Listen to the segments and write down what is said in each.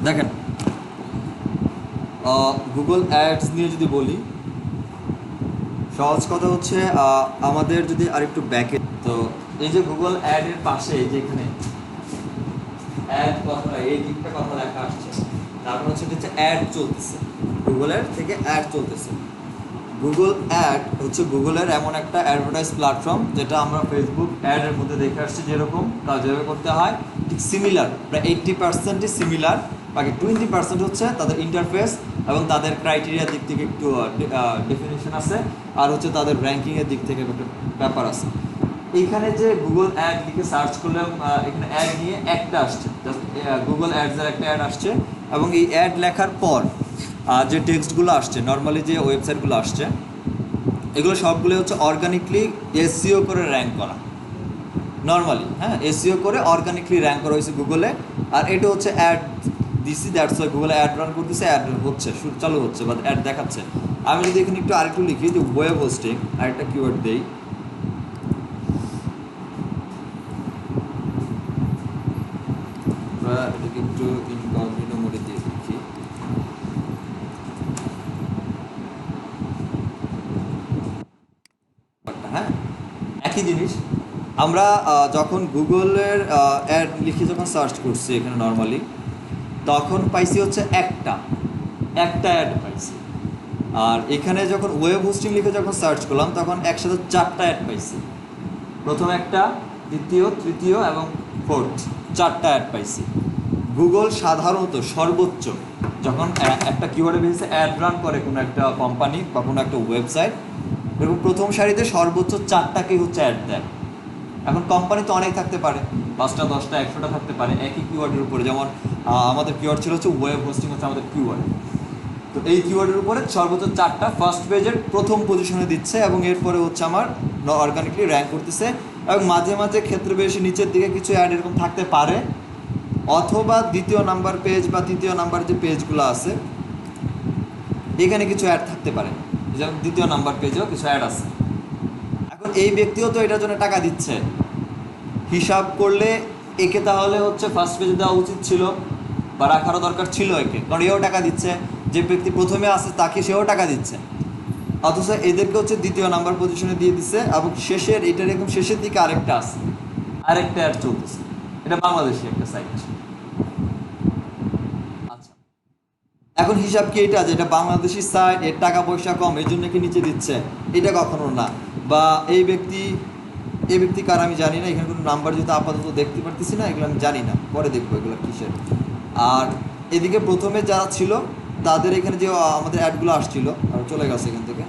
দেখেন, Google ads নিয়ে যদি বলি, সহজ কথা হচ্ছে আমাদের যদি আরেকটু ব্যাকে, তো এই যে গুগল অ্যাডের পাশে যেখানে অ্যাড কথা, এই দিকটা কথা লেখা আসছে, তারপর হচ্ছে অ্যাড চলতেছে, গুগলের থেকে অ্যাড চলতেছে। গুগল অ্যাড হচ্ছে গুগলের এমন একটা অ্যাডভার্টাইজ প্ল্যাটফর্ম যেটা আমরা ফেসবুক অ্যাডের মধ্যে দেখে আসছি যেরকম কাজ যেভাবে করতে হয়, ঠিক সিমিলার, প্রায় 80%ই সিমিলার। বাকি 20% হচ্ছে তাদের ইন্টারফেস এবং তাদের ক্রাইটেরিয়ার দিক থেকে একটু ডেফিনেশন আছে, আর হচ্ছে তাদের র্যাঙ্কিংয়ের দিক থেকে একটা ব্যাপার আছে। এইখানে যে গুগল অ্যাড লিখে সার্চ করলে এখানে অ্যাড নিয়ে একটা আসছে, জাস্ট গুগল অ্যাডসের একটা অ্যাড আসছে, এবং এই অ্যাড লেখার পর যে টেক্সটগুলো আসছে, নর্মালি যে ওয়েবসাইটগুলো আসছে, এগুলো সবগুলো হচ্ছে অর্গানিকলি এসইও করে র্যাঙ্ক করা, নর্মালি, হ্যাঁ, এসইও করে অর্গানিকলি র্যাঙ্ক করা হয়েছে গুগলে। আর এটা হচ্ছে অ্যাড দিছি, দ্যাটস ওয়াই গুগলে অ্যাড রান করতেছে, অ্যাড হচ্ছে, চালু হচ্ছে বা অ্যাড দেখাচ্ছে। আমি যদি এখানে একটু আরেকটু লিখি যে ওয়েব হোস্টিং, আরেকটা কিওয়ার্ড দেই, এটাকে একটু ইনকগনিটো মোডে দিয়ে লিখি। হ্যাঁ, একই জিনিস। আমরা যখন গুগলের অ্যাড লিখে যখন সার্চ করছি এখানে নর্মালি, তখন পাইছি হচ্ছে একটা অ্যাড পাইছি। আর এখানে যখন ওয়েব হোস্টিং লিখে যখন সার্চ করলাম তখন একসাথে 4টা অ্যাড পাইছি। প্রথম একটা, দ্বিতীয়, তৃতীয় এবং ফোর্থ, 4টা অ্যাড পাইছি। গুগল সাধারণত সর্বোচ্চ যখন একটা কিওয়ার্ডে বেসিসে অ্যাড রান করে কোনো একটা কোম্পানি বা কোনো একটা ওয়েবসাইট, এরকম প্রথম সারিতে সর্বোচ্চ 4টাকেই হচ্ছে অ্যাড দেয়। এখন কোম্পানি তো অনেক থাকতে পারে, 5টা, 10টা, 100টা থাকতে পারে একই কিওয়ার্ডের উপরে। যেমন আমাদের কিওয়ার্ড ছিল হচ্ছে ওয়েব হোস্টিং, হচ্ছে আমাদের কিওয়ার্ড। তো এই কিওয়ার্ডের উপরে সর্বোচ্চ 4টা ফার্স্ট পেজের প্রথম পজিশনে দিচ্ছে, এবং এরপরে হচ্ছে আমার অর্গানিকলি র্যাঙ্ক করতেছে। এবং মাঝে মাঝে ক্ষেত্রে বেশি নিচের দিকে কিছু অ্যাড এরকম থাকতে পারে, অথবা দ্বিতীয় নাম্বার পেজ বা তৃতীয় নাম্বার যে পেজগুলো আছে এখানে কিছু অ্যাড থাকতে পারে, যেমন দ্বিতীয় নাম্বার পেজেও কিছু অ্যাড আছে। এখন এই ব্যক্তিও তো এটার জন্য টাকা দিচ্ছে, হিসাব করলে একে তাহলে হচ্ছে ফার্স্ট পেজে দেওয়া উচিত ছিল বা রাখারও দরকার ছিল একে, কারণ এও টাকা দিচ্ছে, যে ব্যক্তি প্রথমে আসে তাকে সেও টাকা দিচ্ছে, অথচ এদেরকে হচ্ছে দ্বিতীয় নাম্বার পজিশনে দিয়ে দিচ্ছে। এবং শেষের, এটার এরকম শেষের দিকে আরেকটা আছে, আরেকটা অ্যাড চলতেছে, এটা বাংলাদেশি একটা সাইট। আচ্ছা, এখন হিসাব কি এটা যে এটা বাংলাদেশি সাইট, এর টাকা পয়সা কম এই জন্য কি নিচে দিচ্ছে? এটা কখনো না। বা এই ব্যক্তি কার আমি জানি না, এখানে কোনো নাম্বার যেহেতু আপাতত দেখতে পারতেছি না, এগুলো আমি জানি না, পরে দেখবো এগুলো কিসের। আর এদিকে প্রথমে যারা ছিল তাদের এখানে যে আমাদের অ্যাডগুলো আসছিল আর চলে গেছে এখান থেকে,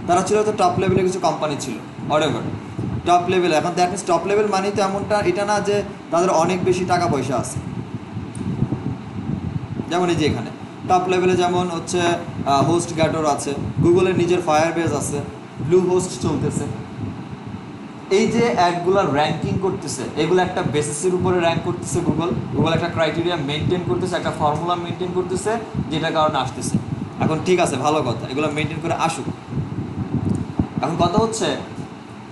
তারা ছিল তো টপ লেভেলে কিছু কোম্পানি ছিল, অরেভার টপ লেভেল। এখন দ্যাট মিনস টপ লেভেল মানেই তো এমনটা এটা না যে তাদের অনেক বেশি টাকা পয়সা আছে। যেমন এই যে এখানে টপ লেভেলে যেমন হচ্ছে হোস্ট গ্যাটর আছে, গুগলের নিজের ফায়ারবেজ আছে, ব্লু হোস্ট চলতেছে। এই যে অ্যাডগুলো র্যাঙ্কিং করতেছে, এগুলো একটা বেসিসের উপরে র্যাঙ্ক করতেছে গুগল একটা ক্রাইটেরিয়া মেনটেন করতেছে, একটা ফর্মুলা মেনটেন করতেছে, যেটার কারণে আসতেছে। এখন ঠিক আছে, ভালো কথা, এগুলো মেনটেন করে আসুক। এখন কথা হচ্ছে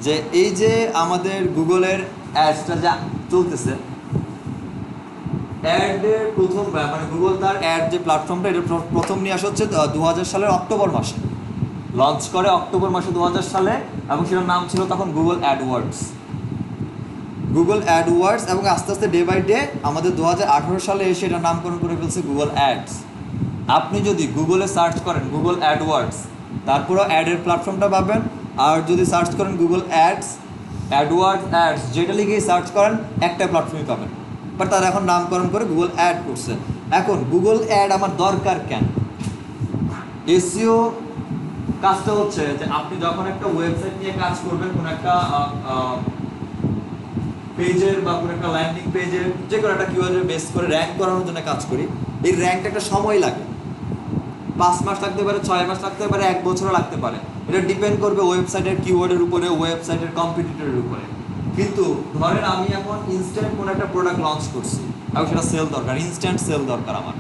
যে এই যে আমাদের গুগলের অ্যাডসটা যা চলতেছে, অ্যাডের প্রথম মানে গুগল তার অ্যাড যে প্ল্যাটফর্মটা, এটা প্রথম নিয়ে আসা হচ্ছে 2000 সালের অক্টোবর মাসে, লঞ্চ করে অক্টোবর মাসে 2000 সালে, এবং সেটার নাম ছিল তখন গুগল অ্যাডওয়ার্ডস। এবং আস্তে আস্তে ডে বাই ডে আমাদের 2018 সালে এসে এটার নামকরণ করে ফেলছে গুগল অ্যাডস। আপনি যদি গুগলে সার্চ করেন গুগল অ্যাডওয়ার্ডস, তারপরেও অ্যাডের প্ল্যাটফর্মটা পাবেন। আর যদি সার্চ করেন গুগল অ্যাডস, যেটা লিখেই সার্চ করেন একটা প্ল্যাটফর্মই পাবেন, বাট তারা এখন নামকরণ করে গুগল অ্যাড করছে। এখন গুগল অ্যাড আমার দরকার কেন? এসইও কাজটা হচ্ছে যে আপনি যখন একটা ওয়েবসাইট নিয়ে কাজ করবেন, কোনো একটা পেজের বা কোনো একটা ল্যান্ডিং পেজের, যে কোনো একটা কিওয়ার্ডের বেস করে র্যাঙ্ক করানোর জন্য কাজ করি, এই র্যাঙ্কটা একটা সময় লাগে, 5 মাস লাগতে পারে, 6 মাস লাগতে পারে, 1 বছরও লাগতে পারে। এটা ডিপেন্ড করবে ওয়েবসাইটের কিওয়ার্ডের উপরে, ওয়েবসাইটের কম্পিটিটরের উপরে। কিন্তু ধরেন আমি এখন ইনস্ট্যান্ট কোনো একটা প্রোডাক্ট লঞ্চ করছি, এবং সেটা সেল দরকার, ইনস্ট্যান্ট সেল দরকার আমার।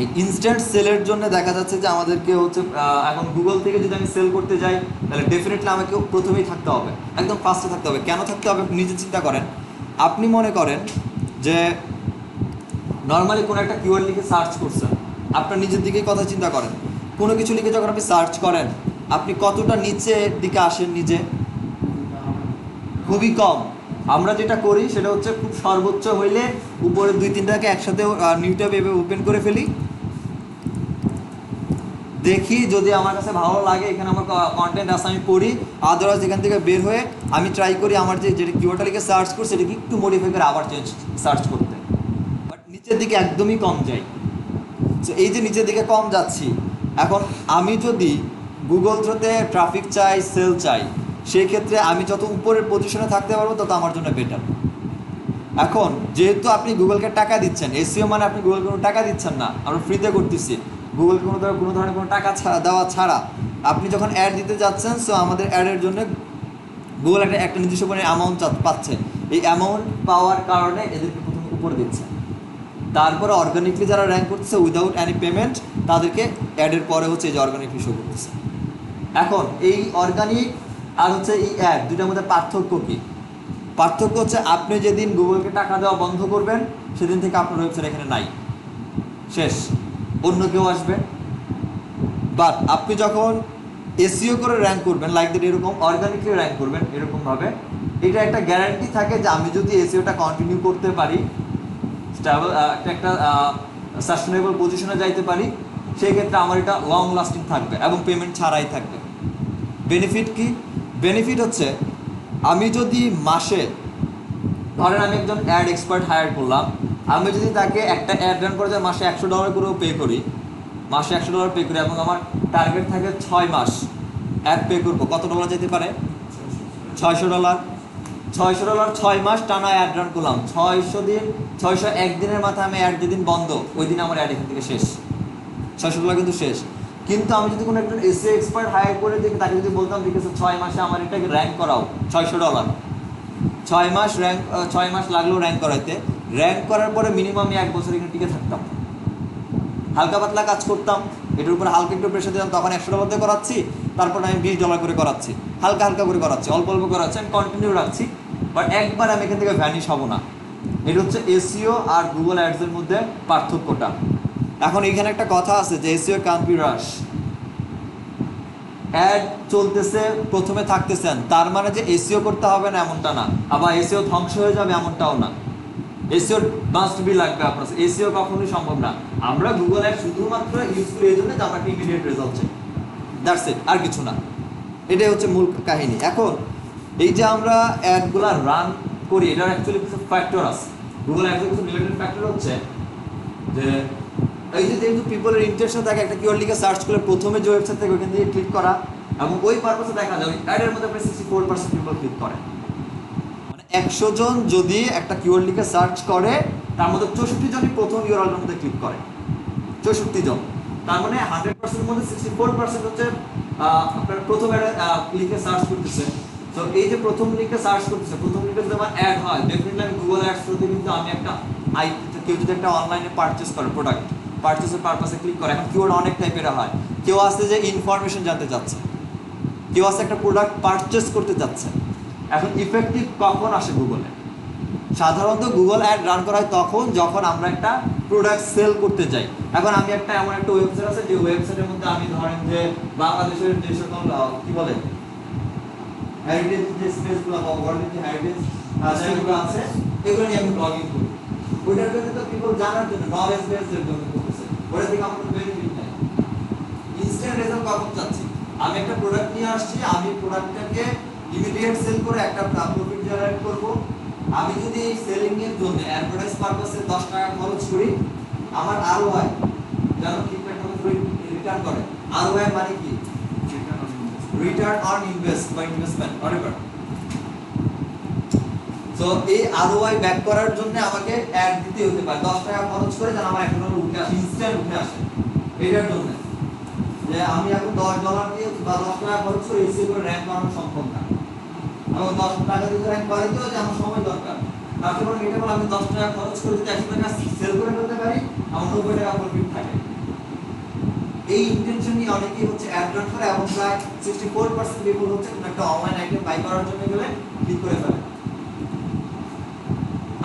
এই ইনস্ট্যান্ট সেলের জন্য দেখা যাচ্ছে যে আমাদেরকে হচ্ছে এখন গুগল থেকে যদি আমি সেল করতে যাই, তাহলে ডেফিনেটলি আমাকে প্রথমেই থাকতে হবে, একদম ফার্স্টে থাকতে হবে। কেন থাকতে হবে নিজে চিন্তা করেন। আপনি মনে করেন যে নর্মালি কোনো একটা কিওয়ার্ড লিখে সার্চ করছেন, আপনার নিজের দিকেই কথা চিন্তা করেন, কোনো কিছু লিখে যখন আপনি সার্চ করেন আপনি কতটা নিচের দিকে আসেন নিজে? খুবই কম। আমরা যেটা করি সেটা হচ্ছে খুব সর্বোচ্চ হইলে উপরে 2-3টাকে একসাথে নিউট্যাব এভাবে ওপেন করে ফেলি, দেখি যদি আমার কাছে ভালো লাগে, এখানে আমার কন্টেন্ট আছে আমি পড়ি, আদারওয়াইজ এখান থেকে বের হয়ে আমি ট্রাই করি আমার যেটা কিওয়ার্ডটা লিখে সার্চ করছি সেটাকে একটু মডিফাই করে আবার সার্চ করতে, বাট নিচের দিকে একদমই কম যাই। তো এই যে নিচের দিকে কম যাচ্ছি, এখন আমি যদি গুগল থ্রুতে ট্রাফিক চাই, সেল চাই, সেই ক্ষেত্রে আমি যত উপরের পজিশনে থাকতে পারবো তত আমার জন্য বেটার। এখন যেহেতু আপনি গুগলকে টাকা দিচ্ছেন, এসইও মানে আপনি গুগলকে কোনো টাকা দিচ্ছেন না, আমরা ফ্রিতে করতেছি, গুগলকে কোনো ধরনের কোনো টাকা দেওয়া ছাড়া আপনি যখন অ্যাড দিতে যাচ্ছেন, সো আমাদের অ্যাডের জন্য গুগল একটা নির্দিষ্ট পরিমাণে অ্যামাউন্ট পাচ্ছে, এই অ্যামাউন্ট পাওয়ার কারণে এদেরকে প্রথমে উপরে দিচ্ছে, তারপরে অর্গানিকলি যারা র্যাঙ্ক করতেছে উইদাউট এনি পেমেন্ট তাদেরকে অ্যাডের পরে হচ্ছে এই যে অর্গানিকলি শো করতেছে। এখন এই অর্গানিক আর হচ্ছে এই অ্যাড দুটার মধ্যে পার্থক্য কী? পার্থক্য হচ্ছে আপনি যেদিন গুগলকে টাকা দেওয়া বন্ধ করবেন সেদিন থেকে আপনার ওয়েবসাইট এখানে নাই, শেষ, অন্য কেউ আসবে। বাট আপনি যখন এসইও করে র্যাঙ্ক করবেন, লাইক দ্যাট এরকম অর্গানিকলি র্যাঙ্ক করবেন এরকমভাবে, এটা একটা গ্যারান্টি থাকে যে আমি যদি এসইওটা কন্টিনিউ করতে পারি, স্টেবল একটা সাস্টেনেবল পজিশনে যাইতে পারি, সেই ক্ষেত্রে আমার এটা লং লাস্টিং থাকবে এবং পেমেন্ট ছাড়াই থাকবে। বেনিফিট কি? বেনিফিট হচ্ছে আমি যদি মাসে, ধরেন আমি একজন অ্যাড এক্সপার্ট হায়ার করলাম, আমি যদি তাকে একটা অ্যাড রান করে মাসে $100 করেও পে করি, মাসে $100 পে করি এবং আমার টার্গেট থাকে 6 মাস অ্যাড পে করবো, কত ডলার যেতে পারে? $600। $600 6 মাস টানা অ্যাড রান করলাম, 600 দিন, 601 দিনের মাথায় আমি অ্যাড যেদিন বন্ধ ওই দিন আমার অ্যাড এখান থেকে শেষ, $600 কিন্তু শেষ। কিন্তু আমি যদি কোনো একজন এসইও এক্সপার্ট হায়ার করে দেখি, তাকে যদি বলতাম ঠিক আছে 6 মাসে আমার এটাকে র্যাঙ্ক করাও $600, 6 মাস র্যাঙ্ক, 6 মাস লাগলো র্যাঙ্ক করাইতে, র্যাঙ্ক করার পরে মিনিমাম আমি 1 বছর এখানে টিকে থাকতাম, হালকা পাতলা কাজ করতাম, এটার উপর হালকা একটু প্রেশার দিলাম, তখন $100 দিয়ে করাচ্ছি, তারপর আমি $20 করে করাচ্ছি, হালকা হালকা করে করাচ্ছি, অল্প অল্প করাচ্ছি, আমি কন্টিনিউ রাখছি, বাট একবার আমি এখান থেকে ভ্যানিশ হব না। এটা হচ্ছে এসইও আর গুগল অ্যাডসের মধ্যে পার্থক্যটা। এখন এখানে একটা কথা আছে যে SEO can't be rush. Ad চলতেছে, প্রথমে থাকতেছেন, তার মানে যে এসইও করতে হবে না এমনটা না, আবার এসইও ধ্বংস হয়ে যাবে এমনটাও না। এসইও মাস্ট বি লাগবে আপনার, এসইও কখনোই সম্ভব না। আমরা গুগল অ্যাড শুধুমাত্র ইউজ করি এই জন্য যে আমরা ইমিডিয়েট রেজাল্ট চাই, দ্যাটস ইট, আর কিছু না। এটাই হচ্ছে মূল কাহিনী। এখন এই যে আমরা অ্যাডগুলো রান করি, এটার অ্যাকচুয়ালি কিছু ফ্যাক্টর আছে। গুগল অ্যাডসের কিছু রিলেটেড ফ্যাক্টর হচ্ছে যে এই যে যেহেতু পিপলের ইন্টারেস্ট থাকে, একটা কিওয়ার্ড লিখে সার্চ করে প্রথমে যে ওয়েবসাইট থেকে ওইখান থেকে ক্লিক করা, এবং ওই পারপাসে দেখা যায় ওই অ্যাডের মধ্যে প্রায় 64% পিপল ক্লিক করে। মানে 100 জন যদি একটা কিওয়ার্ড লিখে সার্চ করে, তার মধ্যে 64 জনই প্রথম ইউআরএলের মধ্যে ক্লিক করে, 64 জন। তার মানে 100%-এর মধ্যে 64% হচ্ছে আপনার প্রথম অ্যাডে লিখে সার্চ করতেছে। তো এই যে প্রথম লিখে সার্চ করতেছে, প্রথম লিখে যদি আমার অ্যাড হয়, ডেফিনেটলি আমি গুগল অ্যাডস থ্রুতে কিন্তু আমি একটা কেউ যদি একটা অনলাইনে পারচেস করে প্রোডাক্ট, পারচেসের পারপাসে ক্লিক করে, এখন কিওয়ার্ড অনেক টাইপের হয়। কেউ আছে যে ইনফরমেশন জানতে চাচ্ছে, কেউ আছে একটা প্রোডাক্ট পারচেস করতে যাচ্ছে। এখন ইফেক্টিভ কখন আসে গুগলে? সাধারণত গুগল অ্যাড রান করা হয় তখন যখন আমরা একটা প্রোডাক্ট সেল করতে যাই। এখন আমি একটা এমন একটা ওয়েবসাইট আছে যে ওয়েবসাইটের মধ্যে আমি ধরেন যে বাংলাদেশের যে সকল কি বলে হেরিটেজ যে স্পেসগুলো বা ওয়ার্ল্ডের যে হেরিটেজ জায়গাগুলো আছে, এগুলো নিয়ে আমি ব্লগিং করি। ওইটার জন্য তো পিপল জানার জন্য, নলেজ বেসের জন্য করতেছে, ওটা থেকে আমার কোনো বেনিফিট নাই। ইনস্ট্যান্ট রেজাল্ট কখন চাচ্ছি? আমি একটা প্রোডাক্ট নিয়ে আসছি, আমি প্রোডাক্টটাকে ইমিডিয়েট সেল করে একটা প্রফিট জেনারেট করব। আমি যদি এই সেলিং এর জন্য অ্যাডভার্টাইজ পারপাসে $10 খরচ করি, আমার আরওআই যেন ঠিকঠাক ভাবে রিটার্ন করে। আরওআই মানে কি? রিটার্ন অন ইনভেস্ট বা ইনভেস্টমেন্ট whatever। সো এই আরওআই ব্যাক করার জন্য আমাকে অ্যাড দিতে হতে পারে, $10 খরচ করে যেন আমার $1 উঠে আসে, ইনস্ট্যান্ট উঠে আসে। এটার জন্য যে আমি এখন $10 দিয়ে বা $10 খরচ করে এসিও করে র‍্যাঙ্ক বানানো সম্ভব না, এবং $10 দিয়ে র‍্যাঙ্ক বানাইতেও যে আমার সময় দরকার। তারপর এটা বলে আমি $10 খরচ করে যদি $100 সেল করে ফেলতে পারি, আমার $90 প্রফিট থাকে। এই ইন্টেনশন নিয়ে অনেকেই হচ্ছে অ্যাড রান করে, এবং প্রায় 64% পিপল হচ্ছে কোনো একটা অনলাইন আইটেম বাই করার জন্য গেলে ক্লিক করে ফেলে।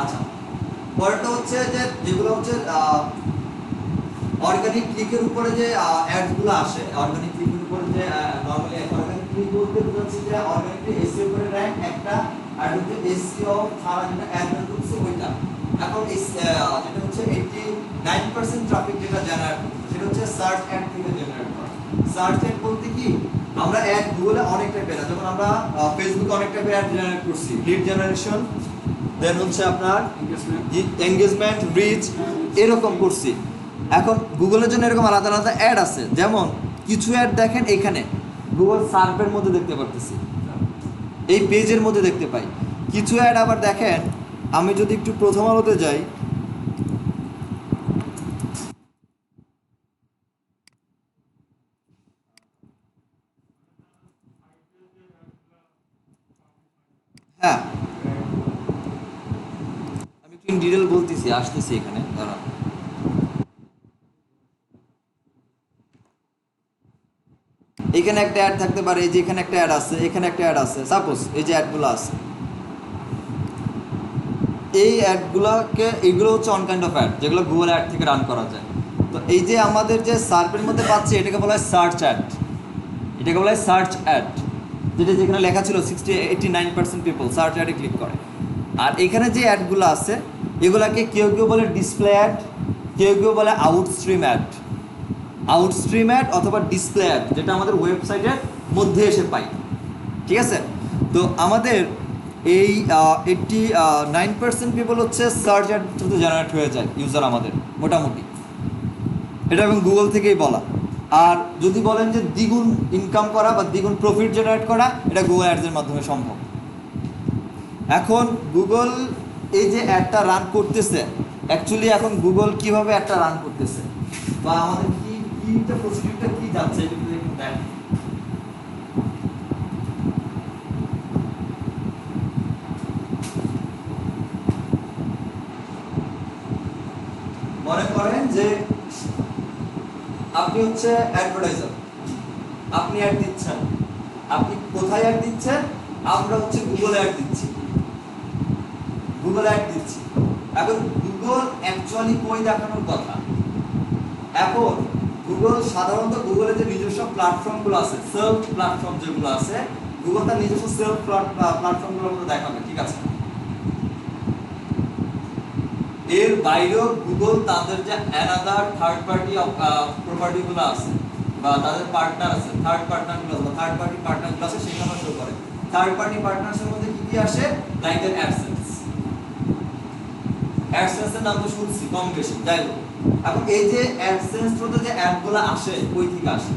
আচ্ছা, পরেরটা হচ্ছে যে যেগুলো হচ্ছে অর্গানিক ক্লিকের উপরে যে অ্যাডগুলো আসে, অর্গানিক ক্লিকের উপরে যে নরমালি অর্গানিক ক্লিক বলতে বোঝাচ্ছে যে অর্গানিক এসইও করে র‍্যাঙ্ক একটা, আর হচ্ছে এসইও ছাড়া যেটা অ্যাড করছে ওইটা। এখন যেটা হচ্ছে 89% ট্রাফিক যেটা জেনারেট সেটা হচ্ছে সার্চ অ্যাড থেকে জেনারেট করা। সার্চ অ্যাড বলতে কি আমরা অ্যাড গুগলে অনেক টাইপের, যেমন আমরা ফেসবুকে অনেক টাইপের অ্যাড জেনারেট করছি, লিড জেনারেশন, দেন হচ্ছে আপনার এনগেজমেন্ট, রিচ, এরকম করছি। এখন গুগলের জন্য এরকম আলাদা আলাদা অ্যাড আছে, যেমন কিছু অ্যাড দেখেন এখানে গুগল সার্ভের মধ্যে দেখতে পারতেছি, এই পেজের মধ্যে দেখতে পাই। কিছু অ্যাড আবার দেখেন, আমি যদি একটু প্রথম আলোতে যাই, হ্যাঁ আমি একটু ডিটেল বলতেছি, আসতেছি এখানে দাঁড়ান। এখানে একটা অ্যাড থাকতে পারে, এই যে এখানে একটা অ্যাড আছে, এখানে একটা অ্যাড আছে, সাপোজ এই যে অ্যাডগুলো আছে, এই অ্যাডগুলোকে, এইগুলো হচ্ছে অন কাইন্ড অফ অ্যাড যেগুলো গুগল অ্যাড থেকে রান করা যায়। তো এই যে আমাদের যে সার্ভের মধ্যে পাচ্ছি এটাকে বলা হয় সার্চ অ্যাড, এটাকে বলা হয় সার্চ অ্যাড, যেটা যেখানে লেখা ছিল 89% পিপল সার্চ অ্যাডে ক্লিক করে। আর এখানে যে অ্যাডগুলো আছে এগুলাকে কেউ কেউ বলে ডিসপ্লে অ্যাড, কেউ কেউ বলে আউটস্ট্রিম অ্যাড, আউটস্ট্রিম অ্যাড অথবা ডিসপ্লে অ্যাড, যেটা আমাদের ওয়েবসাইটের মধ্যে এসে পাই। ঠিক আছে, তো আমাদের এই 89% পিপল হচ্ছে সার্চ অ্যাড থ্রুতে জেনারেট হয়ে যায় ইউজার আমাদের মোটামুটি, এটা এবং গুগল থেকেই বলা। আর যদি বলেন যে দ্বিগুণ ইনকাম করা বা দ্বিগুণ প্রফিট জেনারেট করা, এটা গুগল অ্যাডসের মাধ্যমে সম্ভব। এখন গুগল এই যে অ্যাডটা রান করতেছে, অ্যাকচুয়ালি এখন গুগল কিভাবে অ্যাডটা রান করতেছে বা আমাদের কিটা প্রসিডিউরটা কি যাচ্ছে এটা যদি একটু দেখেন। মনে করেন যে আপনি হচ্ছে অ্যাডভার্টাইজার, আপনি অ্যাড দিচ্ছেন, আপনি কোথায় অ্যাড দিচ্ছেন? আমরা হচ্ছে গুগল অ্যাড দিচ্ছি, গুগল অ্যাড দিচ্ছি। এখন গুগল অ্যাকচুয়ালি কই দেখানোর কথা? এখন গুগল সাধারণত গুগলের যে নিজস্ব প্ল্যাটফর্মগুলো আছে, সেলফ প্ল্যাটফর্ম যেগুলো আছে, গুগল তার নিজস্ব সেলফ প্ল্যাটফর্মগুলোর মধ্যে দেখাবে, ঠিক আছে। এর বাইরেও গুগল তাদের যে অ্যানাদার থার্ড পার্টি প্রপার্টিগুলো আছে বা তাদের পার্টনার আছে, থার্ড পার্টনারগুলো বা থার্ড পার্টি পার্টনারগুলো আছে, সেখানে শো করে। থার্ড পার্টি পার্টনারসের মধ্যে কি কি আসে? লাইক দ্যাট অ্যাডসেন্স, অ্যাডসেন্সের নাম তো শুনছি কম বেশি, যাই হোক। এখন এই যে অ্যাডসেন্স থ্রুতে যে অ্যাডগুলো আসে কই থেকে আসে?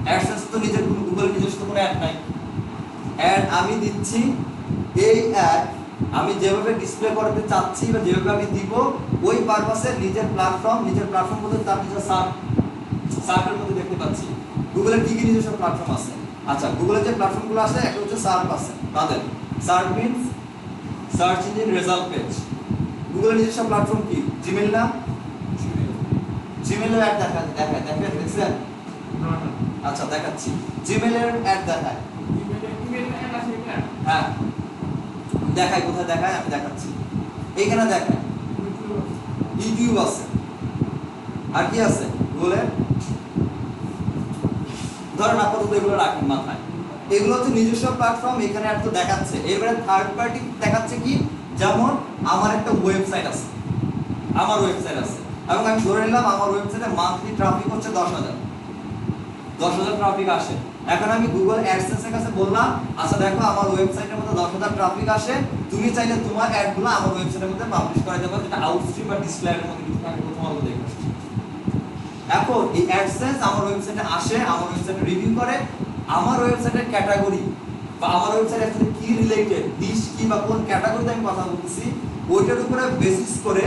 অ্যাডসেন্স তো নিজের কোনো গুগলের নিজস্ব কোনো অ্যাড নাই, অ্যাড আমি দিচ্ছি, এই অ্যাড আমি যেভাবে ডিসপ্লে করতে চাচ্ছি বা যেভাবে আমি দিব ওই পারপাসে নিজের প্ল্যাটফর্ম মধ্যে তার নিজের সার্ভের মধ্যে দেখতে পাচ্ছি গুগলের কি কি নিজস্ব প্ল্যাটফর্ম আছে। আচ্ছা, গুগলের যে প্ল্যাটফর্মগুলো আছে একটা হচ্ছে সার্ভ আছে, তাদের serve means search engine result page. গুগলের নিজস্ব প্ল্যাটফর্ম কি? জিমেইল না? জিমেইলের অ্যাড দেখছেন? আচ্ছা দেখাচ্ছি, জিমেইলের অ্যাড দেখায়, হ্যাঁ দেখায়, কোথায় দেখায় আমি দেখাচ্ছি, এইখানে দেখায়। ইউটিউব আছে, আর কি আছে গুগলের? ধরেন আপাতত এগুলো রাখেন মাথায়, এগুলো হচ্ছে নিজস্ব প্ল্যাটফর্ম, এখানে আর তো দেখাচ্ছে। এবারে থার্ড পার্টি দেখাচ্ছে কি? যেমন আমার একটা ওয়েবসাইট আছে, আমার ওয়েবসাইট আছে এবং আমি ধরে নিলাম আমার ওয়েবসাইটে মান্থলি ট্রাফিক হচ্ছে 10,000 ট্রাফিক আসে। এখন আমি গুগল অ্যাডসেন্সের কাছে বললাম, আচ্ছা দেখো আমার ওয়েবসাইটের মধ্যে 10,000 ট্রাফিক আসে, তুমি চাইলে তোমার অ্যাডগুলো আমার ওয়েবসাইটের মধ্যে পাবলিশ করে দেবে, যেটা আউটস্ট্রিম বা ডিসপ্লে এর মধ্যে কিছু থাকে, প্রথম আলো দেখো। এখন এই অ্যাডসেন্স আমার ওয়েবসাইটে আসে, আমার ওয়েবসাইটে রিভিউ করে, আমার ওয়েবসাইটের ক্যাটাগরি বা আমার ওয়েবসাইট অ্যাকচুয়ালি কি রিলেটেড, নিশ কি বা কোন ক্যাটাগরিতে আমি কথা বলতেছি, ওইটার উপরে বেসিস করে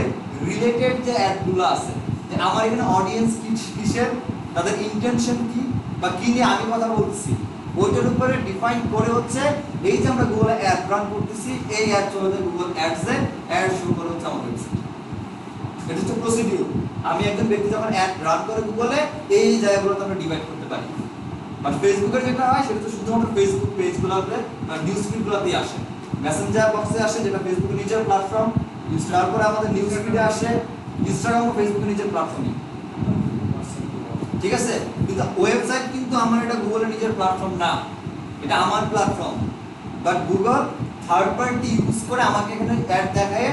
রিলেটেড যে অ্যাডগুলো আছে, যে আমার এখানে অডিয়েন্স কিসের, তাদের ইন্টেনশন কি বা কি নিয়ে আমি কথা বলতেছি, ওইটার উপরে ডিফাইন করে হচ্ছে এই যে আমরা গুগলে অ্যাড রান করতেছি, এই অ্যাড চলে যায় গুগল অ্যাডসে, অ্যাড শুরু করে হচ্ছে আমার ওয়েবসাইট। এটা হচ্ছে প্রসিডিউর। আমি একজন ব্যক্তি যখন অ্যাড রান করে গুগলে, এই জায়গাগুলোতে আমরা ডিভাইড করতে পারি। বাট ফেসবুকের যেটা হয় সেটা তো শুধুমাত্র ফেসবুক পেজগুলোতে নিউজ ফিডগুলোতেই আসে, মেসেঞ্জার বক্সে আসে, যেটা ফেসবুকের নিজের প্ল্যাটফর্ম, তারপরে আমাদের নিউজ ফিডে আসে, ইনস্টাগ্রাম ও ফেসবুকের নিজের প্ল্যাটফর্মে, ঠিক আছে। কিন্তু ওয়েবসাইট কিন্তু আমার এটা গুগলের নিজের প্ল্যাটফর্ম না, এটা আমার platform. But Google third party use করে আমাকে এখানে অ্যাড দেখায়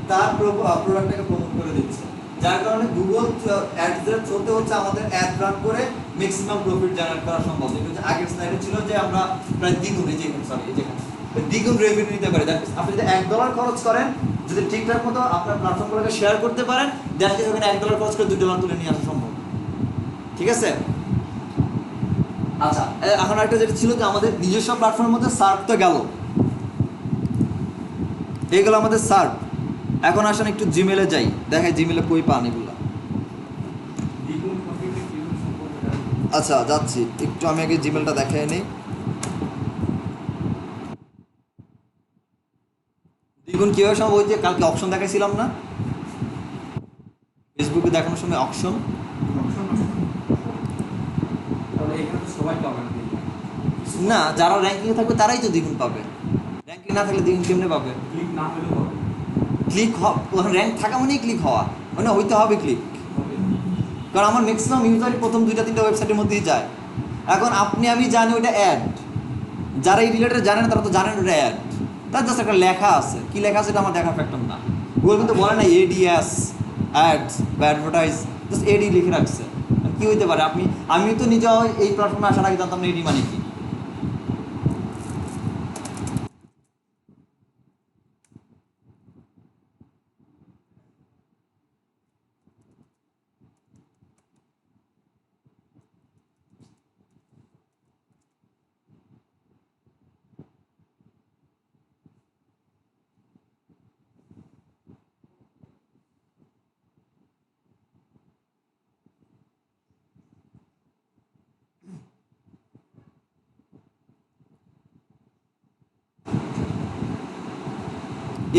তার প্রোডাক্টটাকে প্রমোট করে দিচ্ছে, যার কারণে গুগল অ্যাডসের থ্রুতে হচ্ছে আমাদের অ্যাড রান করে ম্যাক্সিমাম প্রফিট জেনারেট করা সম্ভব। এটা হচ্ছে আগের স্লাইডে ছিল যে আমরা প্রায় দ্বিগুণ, এই যেখানে দ্বিগুণ রেভিনিউ নিতে পারি। আপনি যদি $1 খরচ করেন, যদি ঠিকঠাক মতো আপনার প্ল্যাটফর্মগুলোকে শেয়ার করতে পারেন, দেখেন ওখানে $1 খরচ করে $2 তুলে নিয়ে আসা সম্ভব, ঠিক আছে। আচ্ছা, এখন একটা যেটা ছিল যে আমাদের নিজস্ব প্ল্যাটফর্মের মধ্যে সার্ভ তো গেল, এইগুলো আমাদের সার্ভ। এখন আসেন একটু জিমেলে যাই, দেখাই জিমেলে কই পান এগুলো। আচ্ছা যাচ্ছি একটু, আমি আগে জিমেলটা দেখাই নিই। দ্বিগুণ কিভাবে সম্ভব? ওই যে কালকে অপশন দেখাইছিলাম না ফেসবুকে দেখানোর সময়, অপশন। না, যারা র্যাঙ্কিংয়ে থাকবে তারাই তো দ্বিগুণ পাবে, র্যাঙ্কিং না থাকলে দ্বিগুণ কেমনে পাবে? ক্লিক র্যাঙ্ক থাকা মানেই ক্লিক হওয়া, মানে হইতে হবে ক্লিক। কারণ আমার ম্যাক্সিমাম ইউজারই প্রথম 2-3টা ওয়েবসাইটের মধ্যেই যায়। এখন আপনি আমি জানি ওইটা অ্যাড, যারা এই রিলেটেড জানেন তারা তো জানেন ওটা অ্যাড, তার জাস্ট একটা লেখা আছে, কি লেখা আছে এটা আমার দেখার ফ্যাক্টর না। গুগল কিন্তু বলে না এডিএস অ্যাডস বা অ্যাডভার্টাইজ, জাস্ট এডি লিখে রাখছে। কি হইতে পারে? আমি তো নিজেও এই প্ল্যাটফর্মে আসার আগে জানতাম না এডি মানে কি।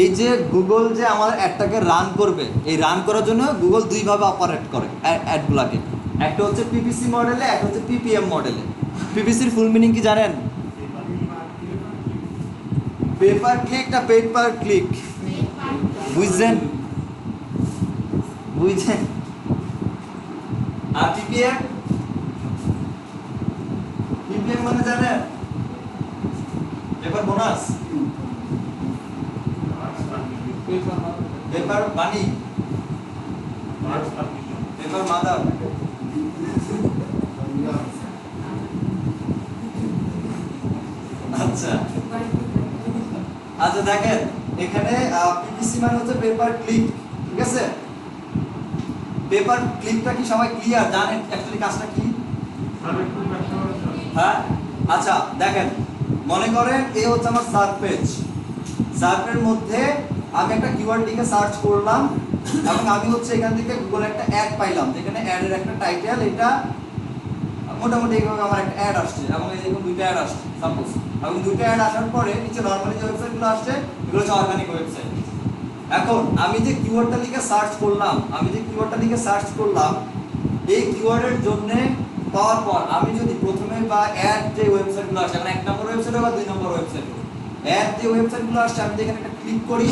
এই যে গুগল যে আমার অ্যাডটাকে রান করবে, এই রান করার জন্য গুগল দুইভাবে অপারেট করে অ্যাডগুলোকে, একটা হচ্ছে পিপিসি মডেলে, একটা হচ্ছে পিপিএম মডেলে। পিপিসির ফুল মিনিং কি জানেন? পেপার ক্লিক না পেপার ক্লিক, বুঝছেন? বুঝছেন? আর পিপিএম, পিপিএম মানে জানেন? পেপার বোনাস, পেপার বানি, পেপার মাদার। আচ্ছা আচ্ছা, দেখেন এখানে পিপিসি মানে হচ্ছে পেপার ক্লিক, ঠিক আছে। পেপার ক্লিকটা কি সবাই ক্লিয়ার জানেন অ্যাকচুয়ালি কাজটা কি? হ্যাঁ, আচ্ছা দেখেন, মনে করেন এই হচ্ছে আমার সার্চ পেজ, সার্চের মধ্যে আমি একটা কিওয়ার্ড লিখে সার্চ করলাম এবং আমি হচ্ছে এখান থেকে গুগলে একটা অ্যাড পাইলাম, যেখানে অ্যাডের একটা টাইটেল, এটা মোটামুটি এইভাবে আমার একটা অ্যাড আসছে এবং এইরকম দুইটা অ্যাড আসছে সাপোজ। এবং দুইটা অ্যাড আসার পরে নিচে নরমালি যে ওয়েবসাইটগুলো আসছে এগুলো হচ্ছে অর্গানিক ওয়েবসাইট। এখন আমি যে কিওয়ার্ডটা লিখে সার্চ করলাম, এই কিওয়ার্ডের জন্য পাওয়ার পর আমি যদি প্রথমে বা অ্যাড যে ওয়েবসাইটগুলো আসছে, মানে 1 নম্বর ওয়েবসাইট বা 2 নম্বর ওয়েবসাইট, অ্যাড যে ওয়েবসাইটগুলো আসছে আমি এখানে একটা ক্লিক করি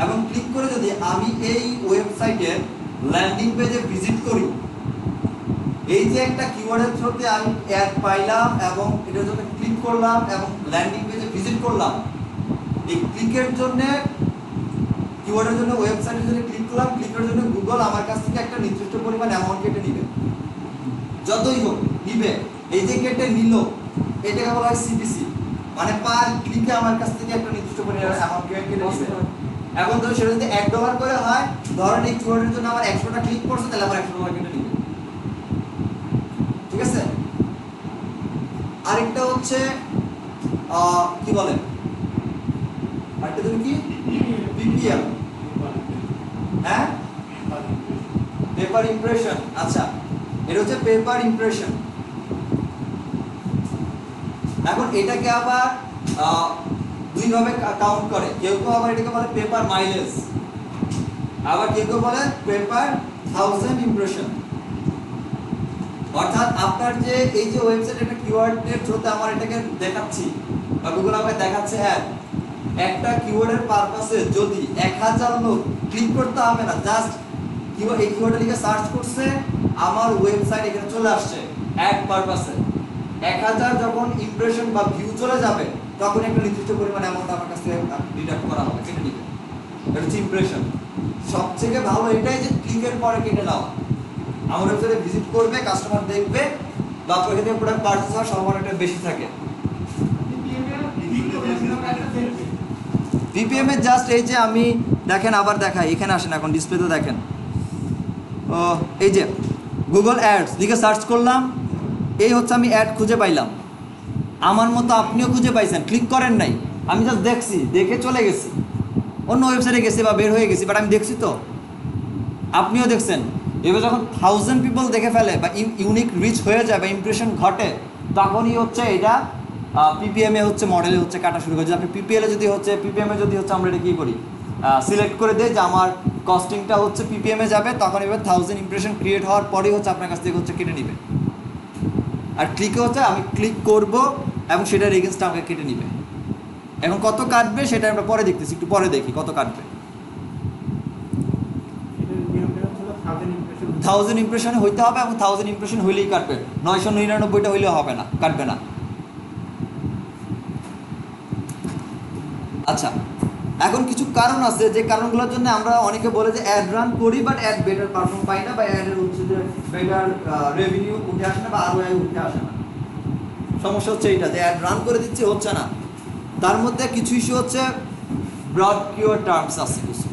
এবং ক্লিক করে যদি আমি এই ওয়েবসাইটের ল্যান্ডিং পেজে ভিজিট করি, এই যে একটা কিওয়ার্ডের থ্রুতে আমি অ্যাড পাইলাম এবং এটার জন্য ক্লিক করলাম এবং ল্যান্ডিং পেজে ভিজিট করলাম, এই ক্লিকের জন্য, কিওয়ার্ডের জন্য, ওয়েবসাইটের জন্য ক্লিক করলাম, ক্লিকের জন্য গুগল আমার কাছ থেকে একটা নির্দিষ্ট পরিমাণ অ্যামাউন্ট কেটে নেবে, যতই হোক নিবে। এই যে কেটে নিল এটাকে বলা হয় সিপিসি, মানে পার ক্লিকে আমার কাছ থেকে একটা নির্দিষ্ট পরিমাণ অ্যামাউন্ট কেটে নেবে। এখন ধরো সেটা যদি $1 করে হয়, ধরেন এই কিওয়ার্ডের জন্য আমার 100টা ক্লিক করছে, তাহলে আমার $100 কেটে নেবে, ঠিক আছে। আরেকটা হচ্ছে কি বলেন, আরেকটা তুমি কি পিপিএম, হ্যাঁ পেপার ইমপ্রেশন। আচ্ছা, এটা হচ্ছে পেপার ইমপ্রেশন। এখন এটাকে আবার দুইভাবে কাউন্ট করে, কেউ কেউ আবার এটাকে বলে পেপার মাইলেজ, আবার কেউ কেউ বলে পেপার 1000 ইমপ্রেশন। অর্থাৎ আপনার যে এই যে ওয়েবসাইট, একটা কিওয়ার্ডের থ্রুতে আমার এটাকে দেখাচ্ছি বা গুগল আমাকে দেখাচ্ছে অ্যাড, একটা কিওয়ার্ডের পারপাসে যদি 1000 লোক ক্লিক করতে হবে না, জাস্ট কিওয়ার্ড এই কিওয়ার্ডে লিখে সার্চ করছে, আমার ওয়েবসাইট এখানে চলে আসছে অ্যাড পারপাসে। 1000 যখন ইমপ্রেশন বা ভিউ চলে যাবে তখন একটা নির্দিষ্ট পরিমাণ অ্যামাউন্ট আমার কাছ থেকে ডিডাক্ট করা হবে, কেটে নিবে। এটা হচ্ছে ইমপ্রেশন। সবথেকে ভালো এটাই যে ক্লিকের পরে কেটে নেওয়া। আমার ওয়েবসাইটে ভিজিট করবে, কাস্টমার দেখবে, তারপর এখান থেকে প্রোডাক্ট পারচেজ হওয়ার সম্ভাবনাটা বেশি থাকে। পিপিএম এর জাস্ট এই যে আমি দেখেন আবার দেখাই, এখানে আসেন, এখন ডিসপ্লেতে দেখেন। ও এই যে গুগল অ্যাডস লিখে সার্চ করলাম, এই হচ্ছে আমি অ্যাড খুঁজে পাইলাম। আমার মতো আপনিও খুঁজে পাইছেন, ক্লিক করেন নাই, আমি জাস্ট দেখছি, দেখে চলে গেছি, অন্য ওয়েবসাইটে গেছি বা বের হয়ে গেছি, বাট আমি দেখছি তো, আপনিও দেখছেন। এবার যখন 1000 পিপল দেখে ফেলে বা ইউনিক রিচ হয়ে যায় বা ইমপ্রেশন ঘটে, তখনই হচ্ছে এটা পিপিএমে হচ্ছে মডেলে হচ্ছে কাটা শুরু করে। আপনি পিপিএলে যদি হচ্ছে পিপিএমে যদি হচ্ছে আমরা এটা কী করি, সিলেক্ট করে দেয় যে আমার কস্টিংটা হচ্ছে পিপিএমে যাবে, তখন এবার 1000 ইমপ্রেশন ক্রিয়েট হওয়ার পরেই হচ্ছে আপনার কাছ থেকে হচ্ছে কেটে নেবে। আর ক্লিকে হচ্ছে আমি ক্লিক করব এবং সেটার এগেনস্টটা আমাকে কেটে নেবে। এখন কত কাটবে সেটা আমরা পরে দেখতেছি, একটু পরে দেখি কত কাটবে। 1000 ইমপ্রেশনে হইতে হবে এবং 1000 ইমপ্রেশন হইলেই কাটবে, 999টা হইলেও হবে না, কাটবে না। আচ্ছা, এখন কিছু কারণ আছে যে কারণগুলোর জন্য আমরা অনেকে বলে যে অ্যাড রান করি বাট অ্যাড বেটার পারফর্ম পাই না, বা অ্যাডের হচ্ছে যে বেটার রেভিনিউ উঠে আসে না বা আরওআই উঠে আসে না। সমস্যা হচ্ছে এইটা যে অ্যাড রান করে দিচ্ছে, হচ্ছে না। তার মধ্যে কিছু ইস্যু হচ্ছে ব্রড কিওয়ার্ড টার্মস আছে কিছু।